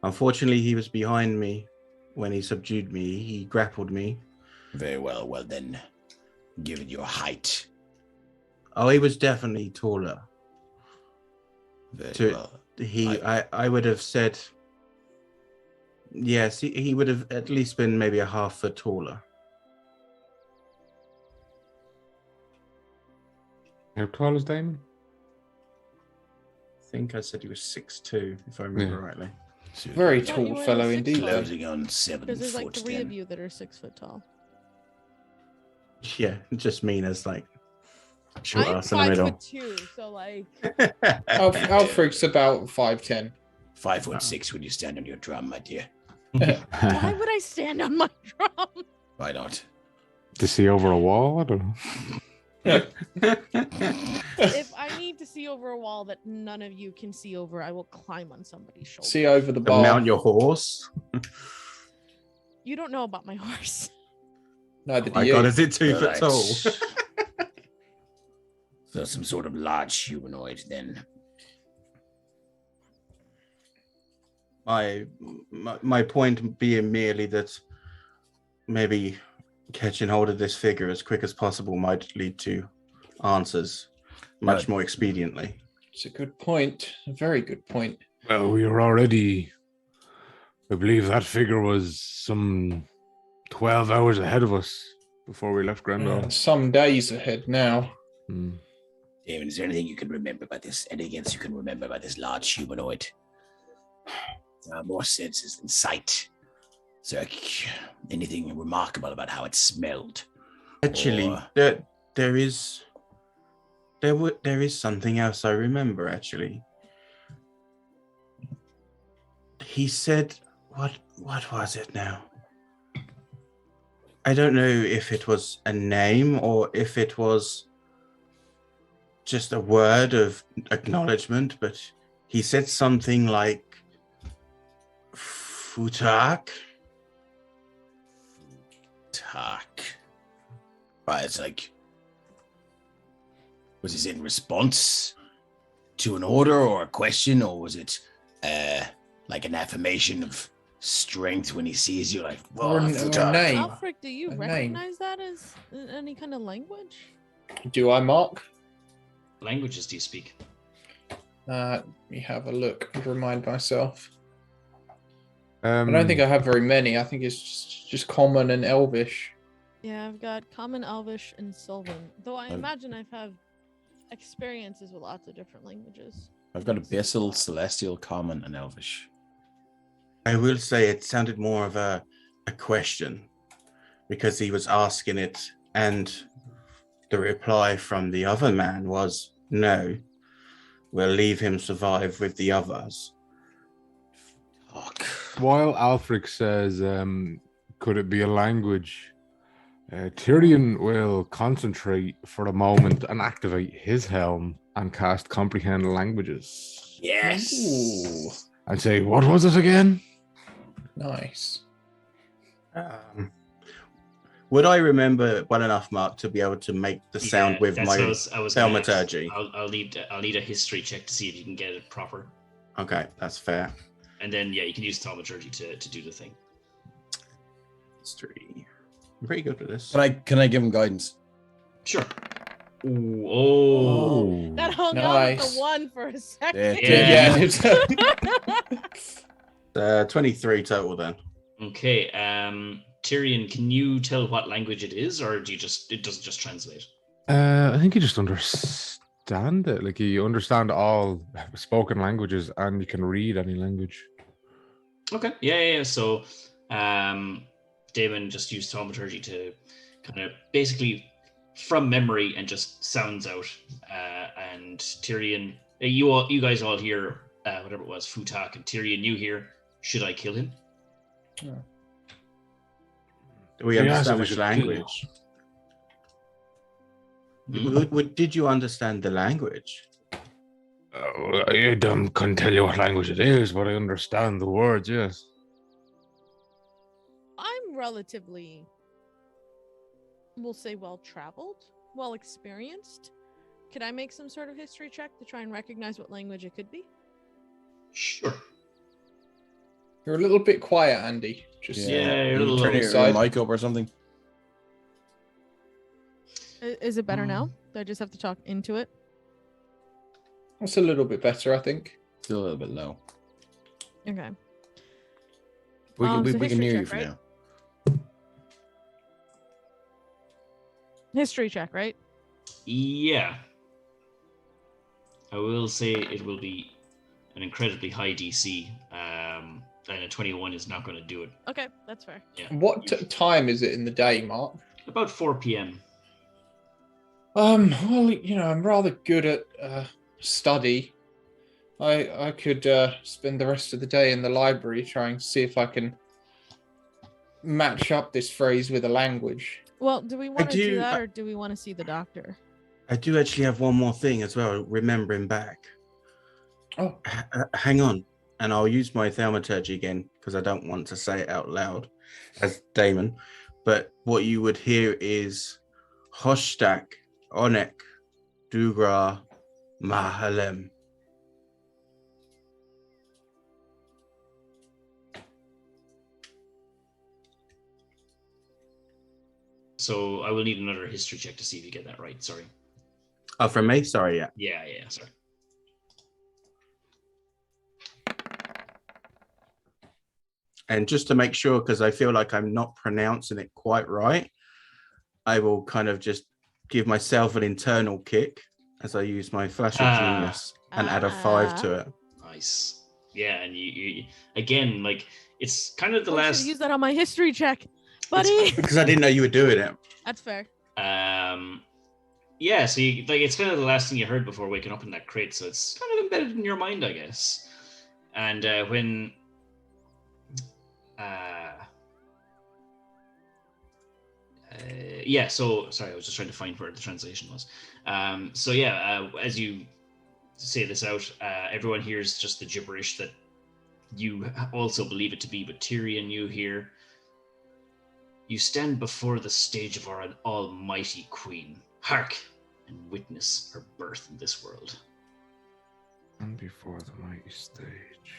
Unfortunately, he was behind me when he subdued me. He grappled me. Very well. Well then, given your height. Oh, he was definitely taller. Very well. I would have said, yes, he would have at least been maybe a half foot taller. How tall is Damon? I think I said he was 6'2", if I remember rightly. very I thought you tall were fellow 6 indeed. foot. Closing on 7 Because there's like foot 3 then. of you that are 6 foot tall. Yeah, just mean as like short I'm ass in the middle. 5'2", so like Alfred's about 5'10". 5'6" when you stand on your drum, my dear. why would I stand on my drum? Why not? To see over a wall? I don't know. If I need to see over a wall that none of you can see over, I will climb on somebody's shoulder. See over the bar. Mount your horse. You don't know about my horse. Neither do My you. God, is it 2 foot Alright. tall? So some sort of large humanoid then. My point being merely that maybe catching hold of this figure as quick as possible might lead to answers much more expediently. It's a good point. A very good point. Well, we were already, I believe that figure was some 12 hours ahead of us before we left Grendel. Some days ahead now. David, is there anything you can remember about this? Anything else you can remember about this large humanoid? More senses than sight. Is there anything remarkable about how it smelled? Actually, Or- there is something else I remember. Actually, he said, "What was it now?" I don't know if it was a name or if it was just a word of acknowledgement, but he said something like Futak. Talk. Right, it's like, was this in response to an order or a question, or was it like an affirmation of strength when he sees you? Like, whoa, Or a Futak. name. Alfred, do you A name. recognize that as any kind of language? Do I, Mark? Languages do you speak? Let me have a look and remind myself. I I don't think I have very many. I think it's just common and elvish. Yeah, I've got Common, Elvish, and Sylvan. Though I imagine I've had experiences with lots of different languages. I've got Abyssal, Celestial, Common, and Elvish. I will say it sounded more of a question because he was asking it, and the reply from the other man was, "No, we'll leave him survive with the others." Fuck. While Alfric says, could it be a language? Tyrion will concentrate for a moment and activate his helm and cast Comprehend Languages. Yes. Ooh, And say, what was it again? nice. Would I remember well enough, Mark, to be able to make the sound with that's my what I was gonna ask. thaumaturgy? I'll need a history check to see if you can get it proper. Okay, that's fair. And then you can use thaumaturgy to do the thing. History. I'm pretty good at this. Can I give him guidance? Sure. Ooh, oh. That hung out at Nice. the 1 for a second. Yeah. Yeah. 23 total then. Okay. Tyrion, can you tell what language it is, or it doesn't just translate? I think you just understand it. Like you understand all spoken languages and you can read any language. Okay. Yeah. So, Damon just used thaumaturgy to kind of basically from memory and just sounds out. And Tyrion, you guys all hear whatever it was, Futak, and Tyrion, you hear, should I kill him? Do we understand which language? Did you understand the language? I couldn't tell you what language it is, but I understand the words, yes. I'm relatively, we'll say, well-traveled, well-experienced. Could I make some sort of history check to try and recognize what language it could be? Sure. You're a little bit quiet, Andy. Just you're a little turn low. your mic up or something. Is it better now? Do I just have to talk into it? That's a little bit better, I think. Still a little bit low. Okay. We can, So we can history hear you check, for right? now. History check, right? Yeah. I will say it will be an incredibly high DC. And a 21 is not going to do it. Okay, that's fair. Yeah. What time is it in the day, Mark? About 4 p.m. Well, I'm rather good at study. I could spend the rest of the day in the library trying to see if I can match up this phrase with a language. Well, do we want to do do- that, or do we want to see the doctor? I do actually have one more thing as well, remembering back. Oh, Hang on. And I'll use my thaumaturgy again because I don't want to say it out loud as Damon. But what you would hear is Hoshtak, Onek, Dugra, Mahalem. So I will need another history check to see if you get that right. Sorry. Oh, from me? Sorry, yeah. Yeah, sorry. And just to make sure, because I feel like I'm not pronouncing it quite right, I will kind of just give myself an internal kick as I use my flash of genius and add a 5 to it. Nice. Yeah, and you again, like, it's kind of the I last. should use that on my history check, buddy. Because I didn't know you were doing it. That's fair. Yeah, so it's kind of the last thing you heard before waking up in that crate, so it's kind of embedded in your mind, I guess. And when so sorry, I was just trying to find where the translation was. As you say this out, everyone hears just the gibberish that you also believe it to be, but Tyrion, you hear, "You stand before the stage of our almighty queen. Hark, and witness her birth in this world." And before the mighty stage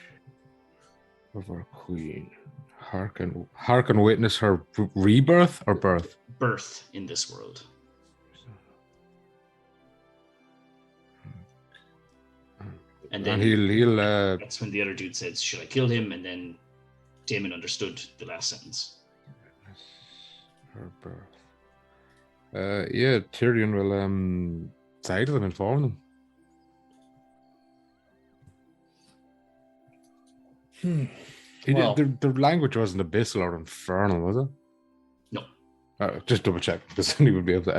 of our queen, hark and witness her rebirth or birth? Birth in this world. And then he'll that's when the other dude says, "Should I kill him?" And then Damon understood the last sentence. her birth. Tyrion will say to them, inform them. The language wasn't abyssal or infernal, was it? No. Just double check because then he would be able to.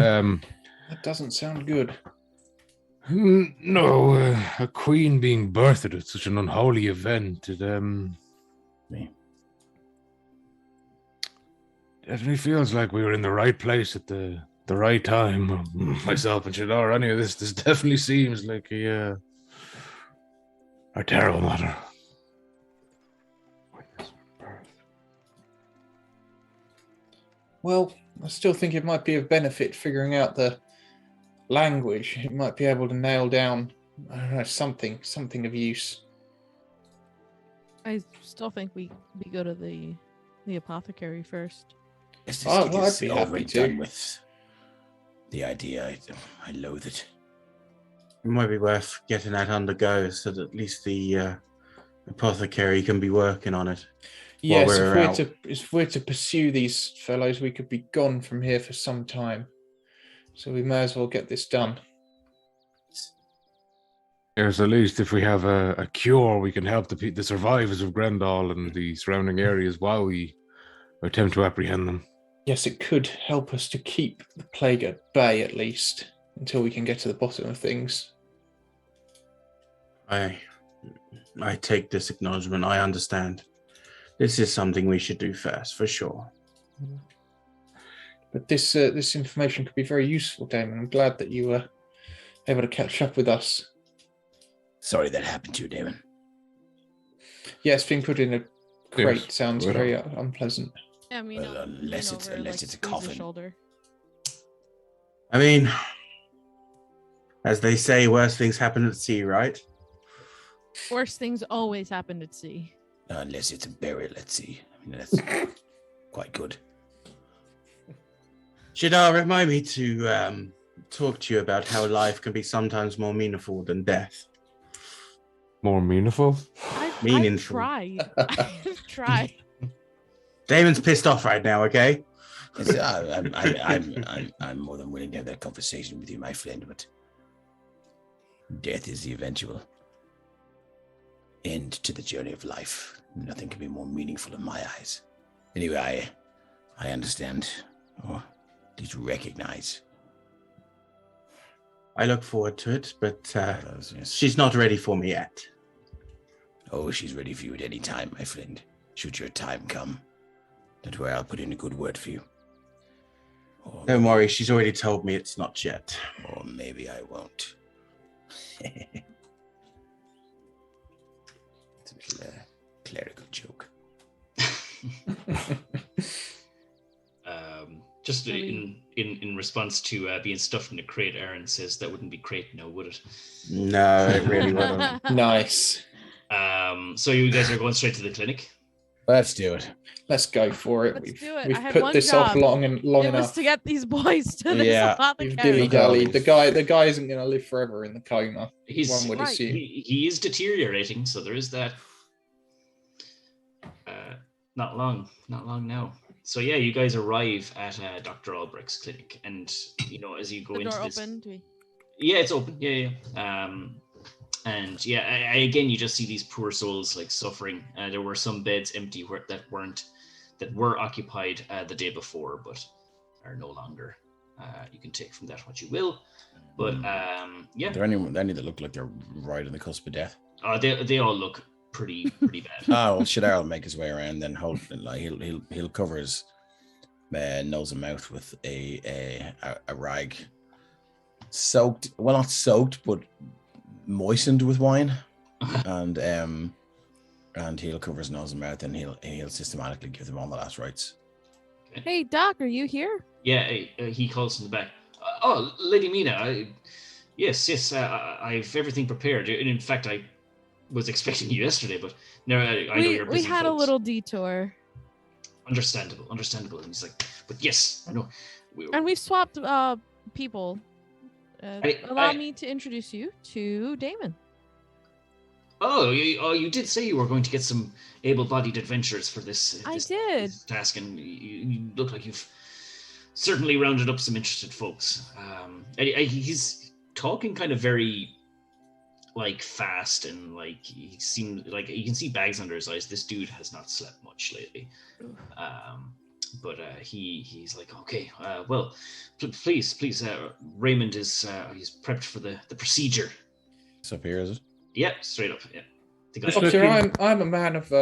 that doesn't sound good. No, a queen being birthed at such an unholy event. Definitely feels like we were in the right place at the right time. Myself and Shadar, anyway, this definitely seems like a terrible matter. Well, I still think it might be of benefit figuring out the language. It might be able to nail down, I don't know, something of use. I still think we go to the apothecary first. Yes, I'd is be already happy to. done with the idea. I loathe it. It might be worth getting that undergo so that at least the apothecary can be working on it. Yes, we're if we're to pursue these fellows, we could be gone from here for some time. So we may as well get this done. Yes, at least if we have a cure, we can help the survivors of Grendal and the surrounding areas while we attempt to apprehend them. Yes, it could help us to keep the plague at bay, at least, until we can get to the bottom of things. I take this acknowledgement. I understand. This is something we should do first, for sure. But this information could be very useful, Damon. I'm glad that you were able to catch up with us. Sorry that happened to you, Damon. Yes, being put in a crate Yes, sounds well. very unpleasant. Yeah, I mean, Well, unless it's a coffin. Shoulder. I mean, as they say, worse things happen at sea, right? Worst things always happen at sea. Unless it's a burial at sea. I mean, that's quite good. Shadar, remind me to talk to you about how life can be sometimes more meaningful than death. More meaningful? I've Meaningful. tried. I've tried. Damon's pissed off right now, okay? I'm more than willing to have that conversation with you, my friend, but death is the eventual end to the journey of life. Nothing can be more meaningful in my eyes. Anyway, I understand, or at least recognize. I look forward to it, but Yes. she's not ready for me yet. Oh, she's ready for you at any time, my friend. Should your time come. Don't worry, I'll put in a good word for you. Or Don't worry, she's already told me it's not yet. Or maybe I won't. It's a little clerical joke. Just in response to being stuffed in a crate, Aaron says that wouldn't be crate now, would it? No, it really wouldn't. Nice. So you guys are going straight to the clinic? Let's do it. Let's go for it. Let's do it. We've I had put one this off job. long It enough. was to get these boys to this Yeah, You've apothecary. dilly-dallied. The guy isn't going to live forever in the coma. He's One would Right. assume. he is deteriorating, so there is that. Not long now. So yeah, you guys arrive at Dr. Albrecht's clinic, and as you go The into door this, open. yeah, it's open. Yeah. And yeah, I again, you just see these poor souls like suffering. There were some beds empty that were occupied the day before, but are no longer. You can take from that what you will, but yeah. Are there any that look like they're right on the cusp of death? They all look pretty bad. Well, Shadar will make his way around, then he'll cover his nose and mouth with a rag, soaked. Well, not soaked, but moistened with wine, and he'll cover his nose and mouth, and he'll systematically give them all the last rites. Hey, Doc, are you here? Yeah, he calls from the back. Oh, Lady Mina, yes, I've everything prepared. And in fact, I was expecting you yesterday, but no, I know you're busy. We had a folks. little detour. Understandable. And he's like, but yes, I know. And we've swapped people. Allow me to introduce you to Damon. Oh, you did say you were going to get some able-bodied adventurers for this. I this did. this task, and you look like you've certainly rounded up some interested folks. He's talking kind of very like fast, and like he seems like you can see bags under his eyes. This dude has not slept much lately. But he's like, okay, well, please, Raymond is he's prepped for the procedure. It's up here, is it? Yeah, straight up. Yeah, the guy. Doctor, I'm a man of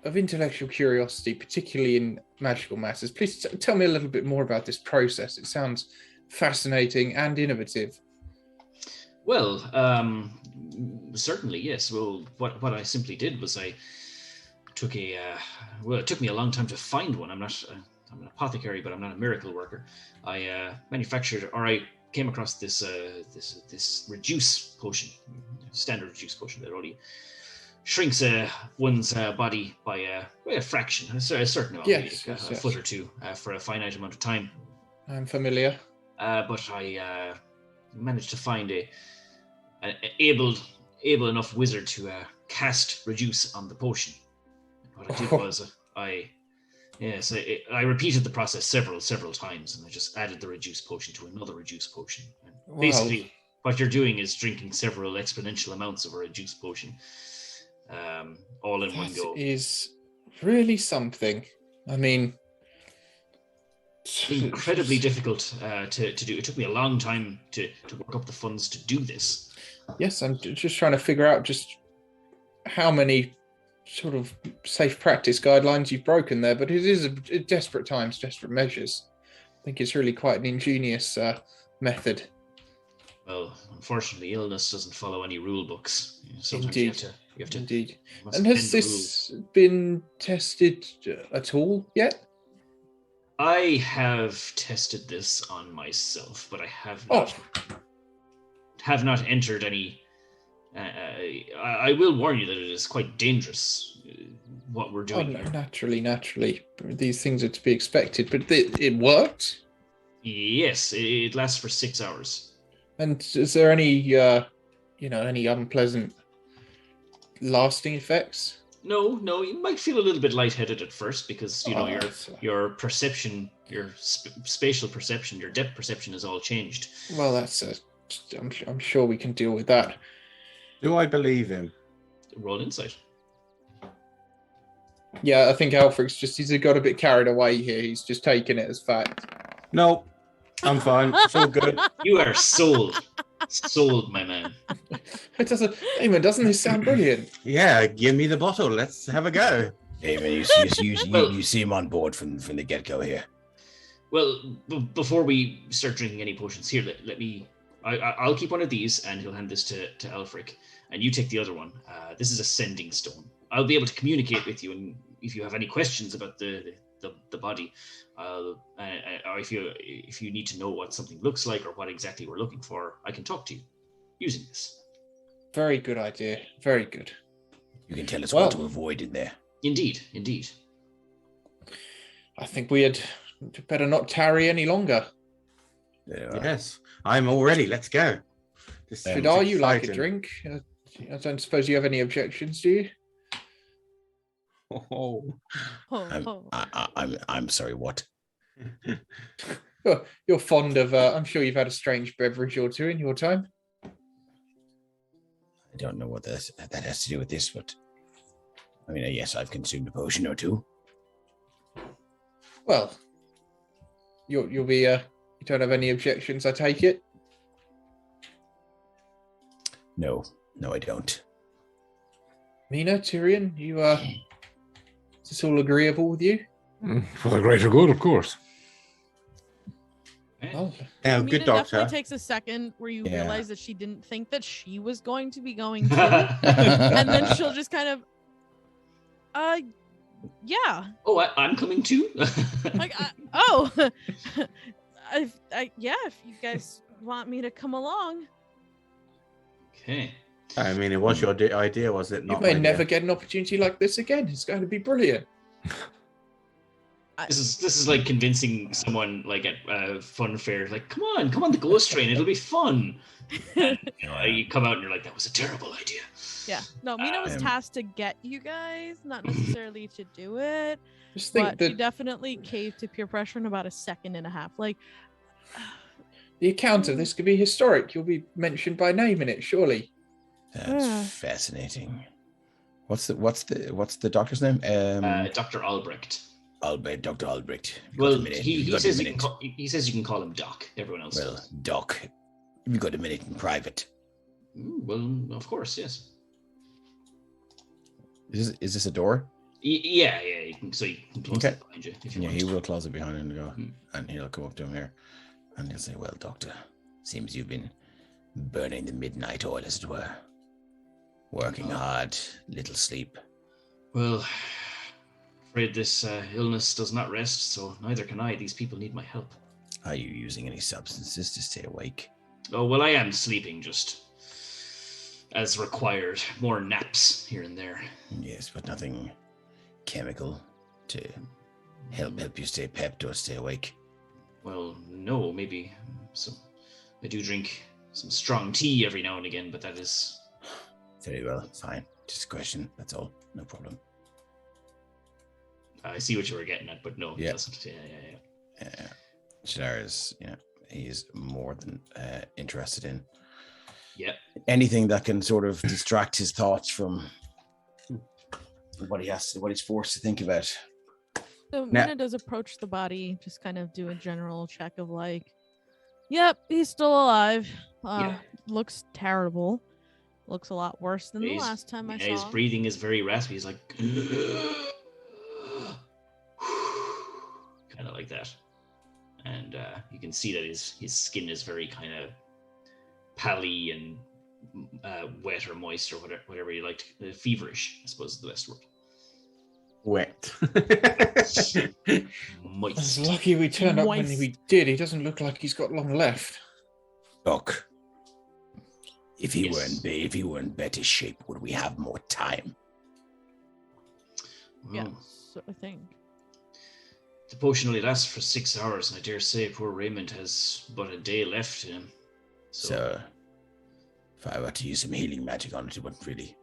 of intellectual curiosity, particularly in magical matters. Please tell me a little bit more about this process. It sounds fascinating and innovative. Well, certainly, yes. Well, what I simply did was I took it took me a long time to find one. I'm an apothecary, but I'm not a miracle worker. I manufactured, or I came across this reduce potion, standard reduce potion that only shrinks one's body by a fraction, a certain amount, Yes, a foot or two, for a finite amount of time. I'm familiar. But I managed to find an able enough wizard to cast reduce on the potion. And what I did was I repeated the process several times, and I just added the reduce potion to another reduce potion. And basically, what you're doing is drinking several exponential amounts of a reduce potion, all in one go. That is really something. I mean, incredibly difficult to do. It took me a long time to work up the funds to do this. Yes, I'm just trying to figure out just how many sort of safe practice guidelines you've broken there, but it is a desperate times, desperate measures. I think it's really quite an ingenious method. Well, unfortunately, illness doesn't follow any rule books. Sometimes Indeed. You have to. Indeed. And has this been tested at all yet? I have tested this on myself, but I have not entered any. I will warn you that it is quite dangerous what we're doing. Oh, no, naturally, these things are to be expected. But it worked. Yes, it lasts for 6 hours. And is there any, any unpleasant lasting effects? No, you might feel a little bit lightheaded at first because your perception, your spatial perception, your depth perception is all changed. Well, I'm sure we can deal with that. Do I believe him? Roll insight. Yeah, I think he's got a bit carried away here. He's just taken it as fact. No, I'm fine. It's all good. You are sold. Sold, my man. Doesn't this sound brilliant? Yeah, give me the bottle. Let's have a go. David, you seem on board from the get-go here. Well, before we start drinking any potions here, let me... I'll keep one of these, and he'll hand this to Alfric, and you take the other one. This is a sending stone. I'll be able to communicate with you, and if you have any questions about the body, or if you need to know what something looks like or what exactly we're looking for, I can talk to you using this. Very good idea. Very good. You can tell us what to avoid in there. Indeed. I think we had better not tarry any longer. Yes, I'm all ready. Let's go. Are you like a drink? I don't suppose you have any objections, do you? I'm sorry, what? You're fond of, I'm sure you've had a strange beverage or two in your time. I don't know what that has to do with this, but I mean, yes, I've consumed a potion or two. Well, you'll be, you don't have any objections, I take it? No, I don't. Mina, Tyrion, you, is this all agreeable with you? For the greater good, of course. Oh, good doctor. Definitely takes a second where you realize that she didn't think that she was going to be going to, and then she'll just kind of, yeah. Oh, I'm coming too. If you guys want me to come along. Okay. I mean, it was your idea, was it? You may never get an opportunity like this again. It's going to be brilliant. This is like convincing someone like at a fun fair, like, come on the ghost train, it'll be fun. And, you come out and you're like, that was a terrible idea. Yeah. No, Mina was tasked to get you guys, not necessarily to do it. Just think but she definitely caved to peer pressure in about a second and a half. Like, the account of this could be historic. You'll be mentioned by name in it, surely. That's fascinating. What's the doctor's name? Dr. Albrecht. Dr. Albrecht. Well, he says you can call him Doc. Everyone else. Well, Doc, you've got a minute in private. Well, of course, yes. Is this a door? Yeah. You can, so you can close it behind you if you want. He will close it behind him and go, and he'll come up to him here, and he'll say, "Well, Doctor, seems you've been burning the midnight oil, as it were. Working hard, little sleep." Well, afraid this illness does not rest, so neither can I. These people need my help. Are you using any substances to stay awake? Oh, well, I am sleeping just as required. More naps here and there. Yes, but nothing chemical to help you stay pepped or stay awake. Well, no, maybe some. I do drink some strong tea every now and again, but that is... Very well, fine. Just a question, that's all. No problem. I see what you were getting at, but no, Yeah. it doesn't. Yeah. Shadar is, he's more than interested in anything that can sort of distract his thoughts from what he's forced to think about. So Mina does approach the body, just kind of do a general check of like, yep, he's still alive. Looks terrible. Looks a lot worse than the last time I saw his him. breathing is very raspy. He's like, kind of like that. And you can see that his skin is very kind of pally and wet or moist or whatever you like. Feverish, I suppose is the best word. Wet. Moist. It's lucky we turned up when we did. He doesn't look like he's got long left. Doc, if he were in better shape, would we have more time? Well, Yes, I think. the potion only lasts for 6 hours, and I dare say poor Raymond has but a day left in him. So if I were to use some healing magic on it, it wouldn't really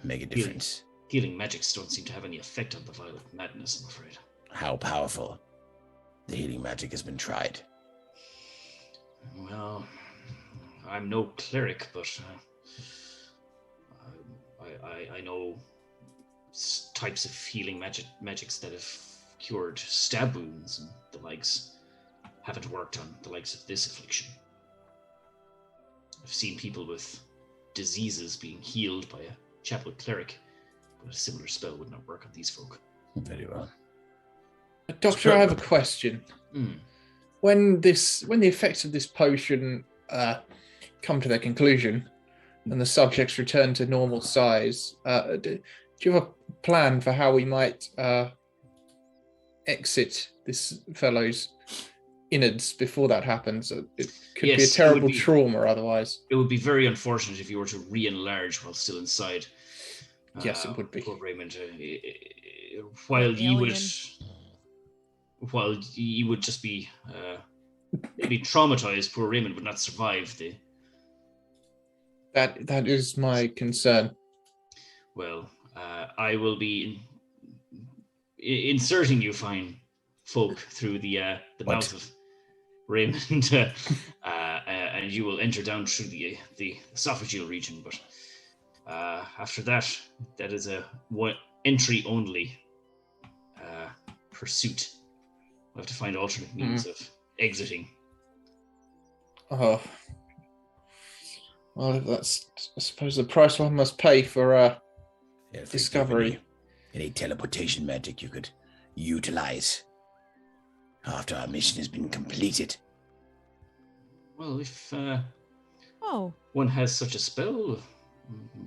make a difference. Healing magics don't seem to have any effect on the violent madness, I'm afraid. How powerful the healing magic has been tried. Well, I'm no cleric, but I know types of healing magics that have cured stab wounds and the likes. Haven't worked on the likes of this affliction. I've seen people with diseases being healed by a chapel cleric, but a similar spell would not work on these folk. Very well. Doctor, I have a question. When the effects of this potion come to their conclusion and the subjects return to normal size, do you have a plan for how we might exit this fellow's innards before that happens? It could be a terrible trauma otherwise. It would be very unfortunate if you were to re-enlarge while still inside. Yes, it would be. Poor Raymond, while you would just be maybe traumatized, poor Raymond would not survive the... That is my concern. Well, I will be inserting you fine folk through the mouth of Raymond, and you will enter down through the esophageal region. But after that is a entry only pursuit. We'll have to find alternate means of exiting. Oh. Well, that's, I suppose, the price one must pay for discovery. Any teleportation magic you could utilize after our mission has been completed. Well, if one has such a spell,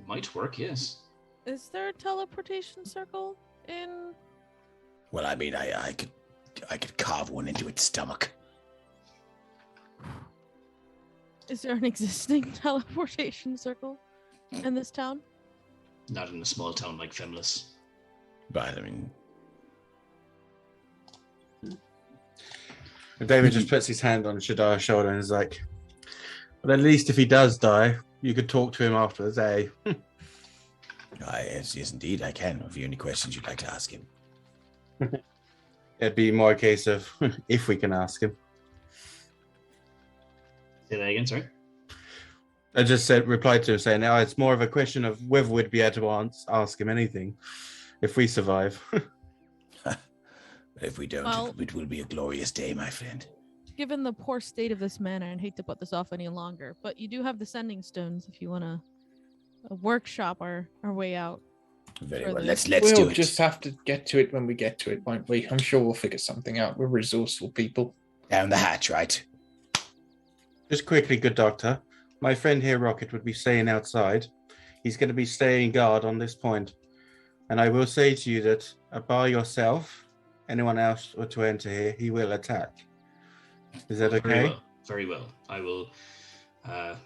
might work, yes. Is there a teleportation circle in... Well, I mean, I could carve one into its stomach. Is there an existing teleportation circle in this town? Not in a small town like Femless. But I mean... David just puts his hand on Shadar's shoulder and is like, well, at least if he does die, you could talk to him afterwards, eh? Yes, indeed, I can. If you have any questions you'd like to ask him. It'd be more a case of if we can ask him. Say that again, sorry? I just replied to him saying, now it's more of a question of whether we'd be able to ask him anything if we survive. If we don't, it will be a glorious day, my friend. Given the poor state of this manor, and hate to put this off any longer, but you do have the sending stones if you want to workshop our way out. Very for well. this. Let's We'll do it. just have to get to it when we get to it, won't we? I'm sure we'll figure something out. We're resourceful people. Down the hatch, right? Just quickly, good doctor. My friend here, Rocket, would be staying outside. He's going to be staying guard on this point. And I will say to you that, bar yourself, anyone else were to enter here, he will attack. Is that okay? Very well. Very well. I will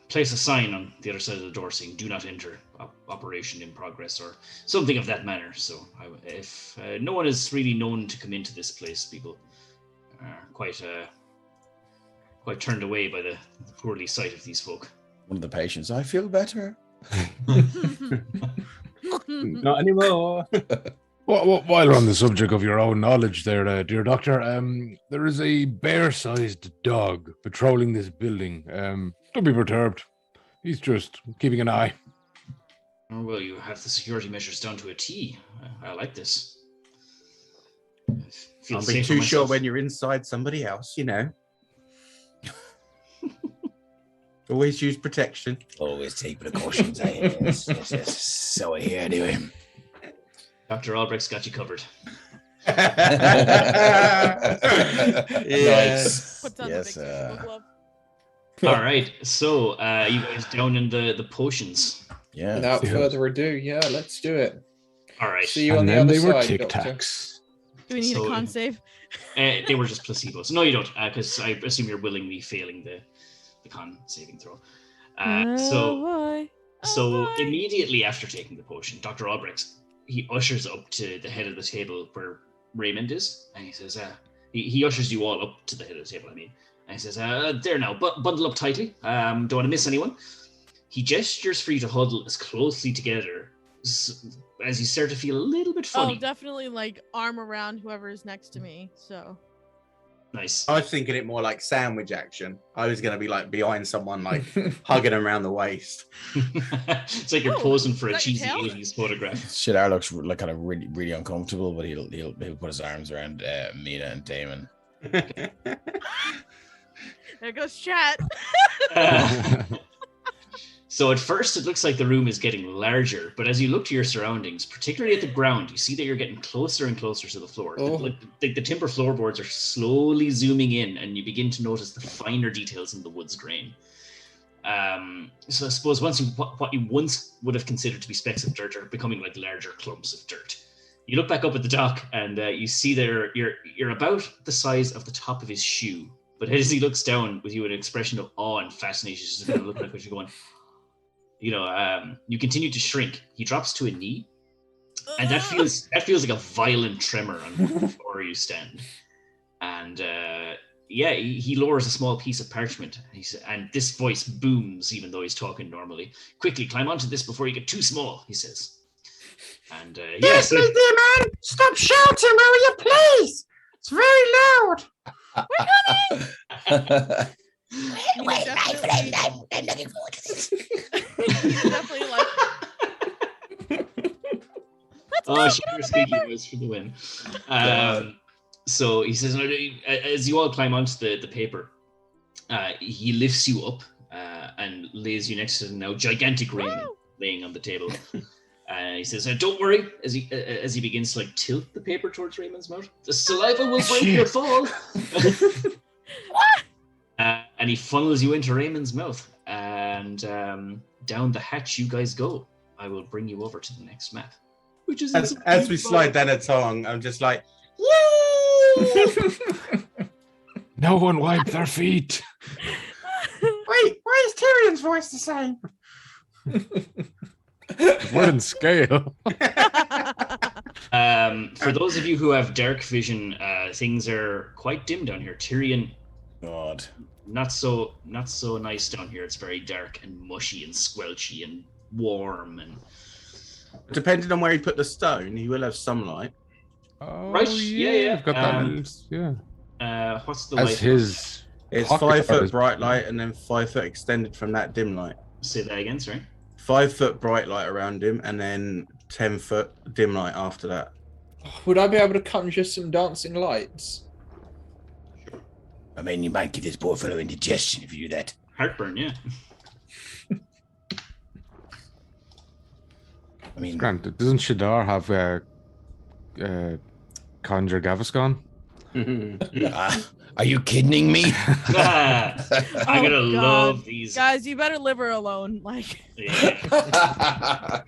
place a sign on the other side of the door saying, "Do not enter. Operation in progress," or something of that manner. So, if no one is really known to come into this place, people are quite turned away by the poorly sight of these folk. One of the patients. I feel better. Not anymore. While we're on the subject of your own knowledge there, dear doctor, there is a bear-sized dog patrolling this building. Don't be perturbed. He's just keeping an eye. Oh, well, you have the security measures down to a T. I like this. Don't be too sure when you're inside somebody else, you know. Always use protection. Always take precautions. Yes. So I hear anyway. Dr. Albrecht's got you covered. Nice. Puts on Yes. the big baseball glove. All right, so you guys down in the potions. Yeah. Without further ado, yeah, let's do it. All right. See you on And the then other they were side, Tic Doctor. Tacs. Do we need So- a con save? They were just placebos. No, you don't, because I assume you're willingly failing the con saving throw. So immediately after taking the potion, Dr. Albrecht, he ushers up to the head of the table where Raymond is, and he says, he ushers you all up to the head of the table, and he says, there now, bundle up tightly, don't want to miss anyone. He gestures for you to huddle as closely together as you start to feel a little bit funny. Oh, definitely like arm around whoever is next to me. So Nice. I was thinking it more like sandwich action. I was going to be like behind someone, like hugging him around the waist. It's like you're posing for a is that your cheesy tail? 80s photograph. Shidar looks like kind of really, really uncomfortable, but he'll put his arms around Mina and Damon. there goes chat. So at first it looks like the room is getting larger, but as you look to your surroundings, particularly at the ground, you see that you're getting closer and closer to the floor. Oh. The timber floorboards are slowly zooming in, and you begin to notice the finer details in the wood's grain. So I suppose what you once would have considered to be specks of dirt are becoming like larger clumps of dirt. You look back up at the dock, and you see there you're about the size of the top of his shoe. But as he looks down with you with an expression of awe and fascination, just kind of looking like what you're going. You continue to shrink. He drops to a knee, and that feels like a violent tremor on the floor you stand. And he lowers a small piece of parchment, and this voice booms even though he's talking normally. "Quickly, climb onto this before you get too small," he says. And Yes, my dear man, stop shouting, will you please? It's very loud. Wait, my friend, I'm looking forward to this. Definitely like. she was squeaky voice for the win. So he says, as you all climb onto the paper, he lifts you up and lays you next to the now gigantic Raymond laying on the table. He says, "Don't worry," as he begins to like tilt the paper towards Raymond's mouth. "The saliva will break your fall." And he funnels you into Raymond's mouth, and down the hatch you guys go. I will bring you over to the next map, which is As we slide down a tongue, I'm just like, yay! No one wiped their feet. Wait, why is Tyrion's voice the same? We're in scale. For those of you who have dark vision, things are quite dim down here. Tyrion, God. not so nice down here. It's very dark and mushy and squelchy and warm and Depending on where he put the stone, he will have some light. Oh, Right, yeah. I've got that. Yeah. what's the As light? his It's pocket 5 foot is- bright light and then 5 foot extended from that dim light. Say that again, sorry. 5 foot bright light around him and then 10 foot dim light after that. Would I be able to conjure some dancing lights? I mean, you might give this poor fellow indigestion if you do that. Heartburn, yeah. I mean, Grant, doesn't Shadar have Conjure Gaviscon? are you kidding me? I'm gonna love these guys. You better leave her alone. Like, yeah.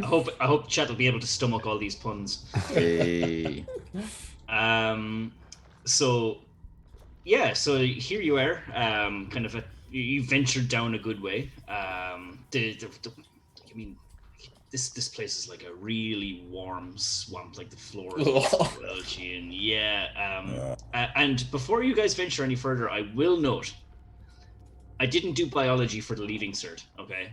I hope chat will be able to stomach all these puns. Hey. So here you are. Kind of you ventured down a good way. I mean, this place is like a really warm swamp, like the floor is squelching. Yeah. And before you guys venture any further, I will note I didn't do biology for the leaving cert. Okay.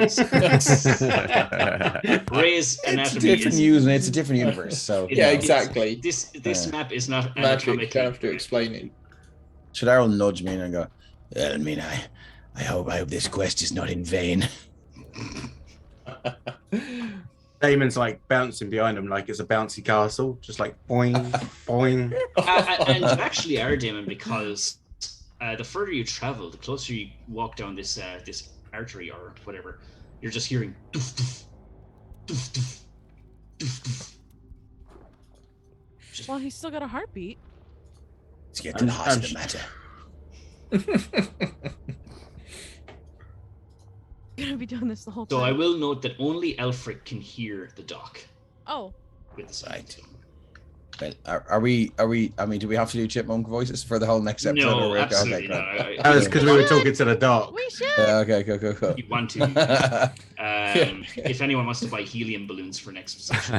Ray's anatomy it's a different universe. So exactly. This map is not magic. Don't have to explain it. Shadar will nudge me and go, well, I mean, I hope this quest is not in vain. Damon's like bouncing behind him like it's a bouncy castle, just like boing, boing. And you actually are, Damon, because the further you travel, the closer you walk down this artery or whatever, you're just hearing doof, doof, doof, doof, doof, doof. Well, he's still got a heartbeat. Let's get to the heart of the matter. Gonna be doing this the whole So time. I will note that only Elfric can hear the dock. Oh. With the site. Well, are we? I mean, do we have to do chipmunk voices for the whole next episode? No, absolutely not. That was because we were talking to the dock. We should. Okay, cool. If you want to. If anyone wants to buy helium balloons for next session.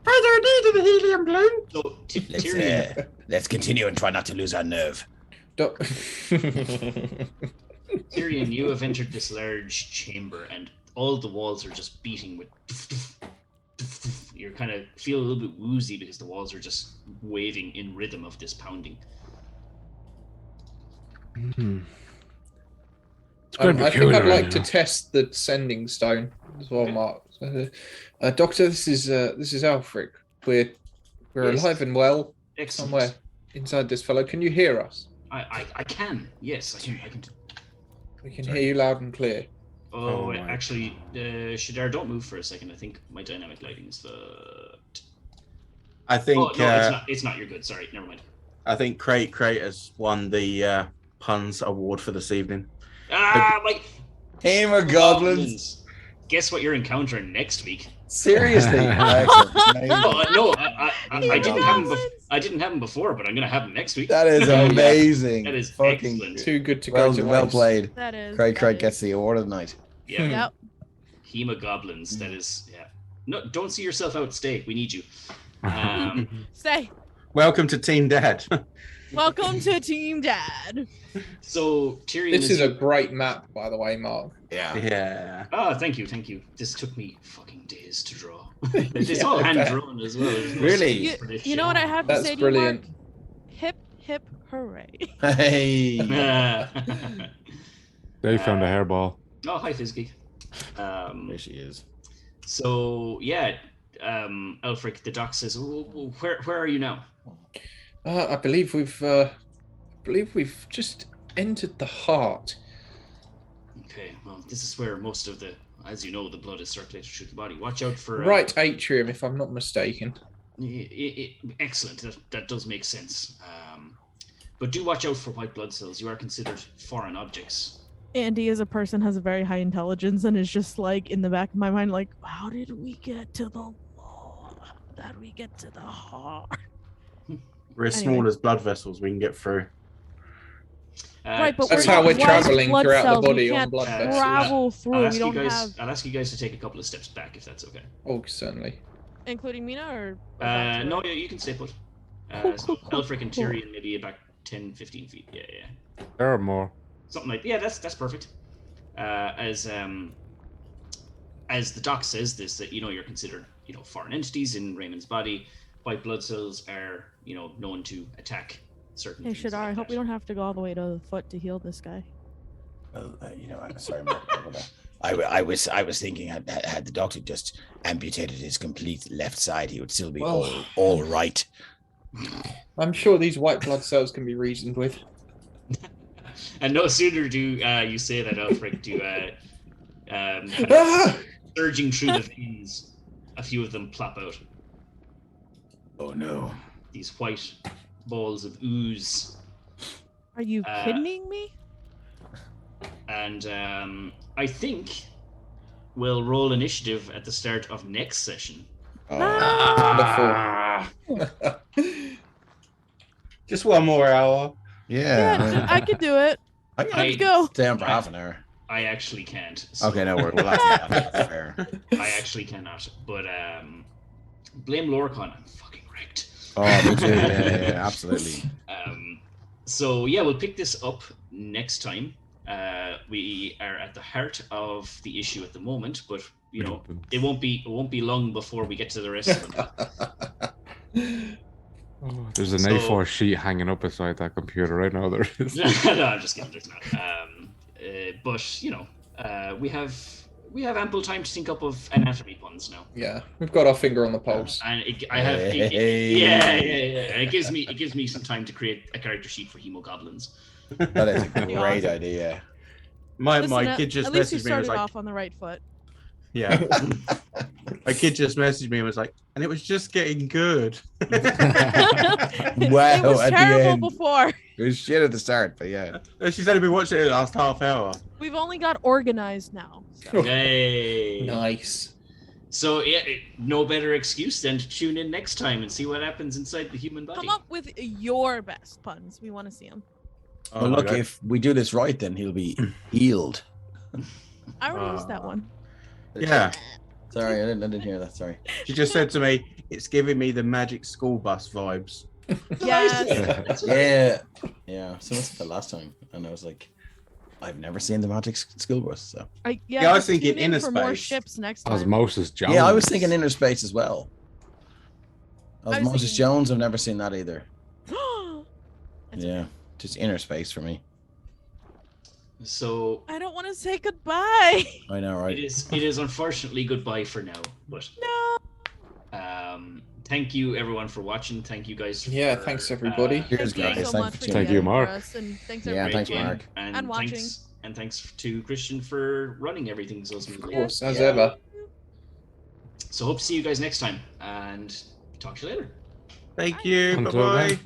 I don't need a helium balloon. So, Tyrion. Let's continue and try not to lose our nerve. Tyrion, you have entered this large chamber, and all the walls are just beating with. You kind of feel a little bit woozy because the walls are just waving in rhythm of this pounding. I think I'd like to test the sending stone as well, Mark. Doctor, this is Alfric. We're alive and well. Excellent. Somewhere inside this fellow. Can you hear us? I can. Yes, I can. We can hear you loud and clear. Oh actually, Shadar, don't move for a second. I think my dynamic lighting is fucked. I think. Oh, no, it's not. You're good. Sorry, never mind. I think Crate has won the puns award for this evening. My Hemogoblins. Guess what you're encountering next week? Seriously? No, I didn't have him. I didn't have him before, but I'm gonna have him next week. That is amazing. That is fucking excellent. Too good to go to waste. Well played. That is. Craig gets the award of the night. Yeah. Yep. Hemogoblins. That is. Yeah. No, don't see yourself out. Stay. We need you. Stay. Welcome to Team Dad. Welcome to Team Dad. So Tyrion. This is a great map, by the way, Mark. Yeah. Oh, thank you. This took me fucking days to draw. It's all hand drawn as well. Really? You know what I have to say to brilliant. you, Mark? Hip, hip, hooray. Hey. They found a hairball. Oh, hi, Fizgeek. There she is. So yeah, Elfric, the doc says, "Where are you now?" I believe we've just entered the heart. Okay, well, this is where most of the, as you know, the blood is circulated through the body. Watch out for right atrium, if I'm not mistaken. Excellent. That does make sense. But do watch out for white blood cells. You are considered foreign objects. Andy, as a person, has a very high intelligence and is just like in the back of my mind, like, how did we get to the wall? How did we get to the heart? We're as small as blood vessels. We can get through. Right, but that's how we're white traveling blood throughout cells. the body We on can't blood vessels. travel through. We don't have, I'll ask you guys to take a couple of steps back, if that's okay. Oh, certainly. including Mina, or no, you can stay put. So Elfric and Tyrion maybe about 10, 15 feet. Yeah. There are more. Something like that's perfect. As the doc says this, that you're considered foreign entities in Raymond's body. White blood cells are known to attack certain. Hey, things Shadar, like I hope that. we don't have to go all the way to the foot to heal this guy. Well, I'm sorry, Mark. I was thinking had the doctor just amputated his complete left side, he would still be all right. I'm sure these white blood cells can be reasoned with. And no sooner do you say that, Elfric, surging through the veins, a few of them plop out. Oh no. These white balls of ooze. Are you kidding me? And I think we'll roll initiative at the start of next session. Just one more hour. Yeah, I could do it. Let's go. Stay on for half an hour. I actually can't. So Okay, no, that's fair. I actually cannot. But blame Lorcon. I'm fucking wrecked. Oh, me too. Yeah, absolutely. So yeah, we'll pick this up next time. We are at the heart of the issue at the moment, but you know it won't be long before we get to the rest of them. There's an A4 sheet hanging up beside that computer right now. There is. No, I'm just kidding. There's not. But you know, we have ample time to think up of anatomy puns now. Yeah, we've got our finger on the pulse. And it gives me some time to create a character sheet for hemogoblins. That is a great idea. My Listen, kid just at least you messaged me and was started like, off on the right foot. yeah. My kid just messaged me and was like, and it was just getting good. Wow, It was at the terrible end. before. It was shit at the start, but yeah. She said we watched it in the last half hour. We've only got organized now. So. Hey. Nice. So yeah, no better excuse than to tune in next time and see what happens inside the human body. Come up with your best puns. We want to see them. Well, look, if we do this right, then he'll be healed. I already used that one. Yeah. Sorry, I didn't hear that. Sorry. She just said to me, it's giving me the magic school bus vibes. Yes. Yeah. So that's the last time, and I was like, I've never seen the magic school bus. So I was thinking tune in inner for more space. ships next time. Osmosis Jones. yeah, I was thinking inner space as well. was Moses thinking- Jones, I've never seen that either. It's Yeah, just inner space for me. So I don't want to say goodbye. I know, right? it is unfortunately goodbye for now. But No. thank you everyone for watching. Thank you guys. Yeah, for, thanks everybody. Cheers, Thank you guys. so Thanks much for for tuning Thank in. you, doing Mark. for us, and thanks Yeah, everybody. thanks, game, Mark. And watching. Thanks to Christian for running everything so Of smoothly. course, as Yeah. ever. So hope to see you guys next time and talk to you later. Thank you. Until Bye-bye. then.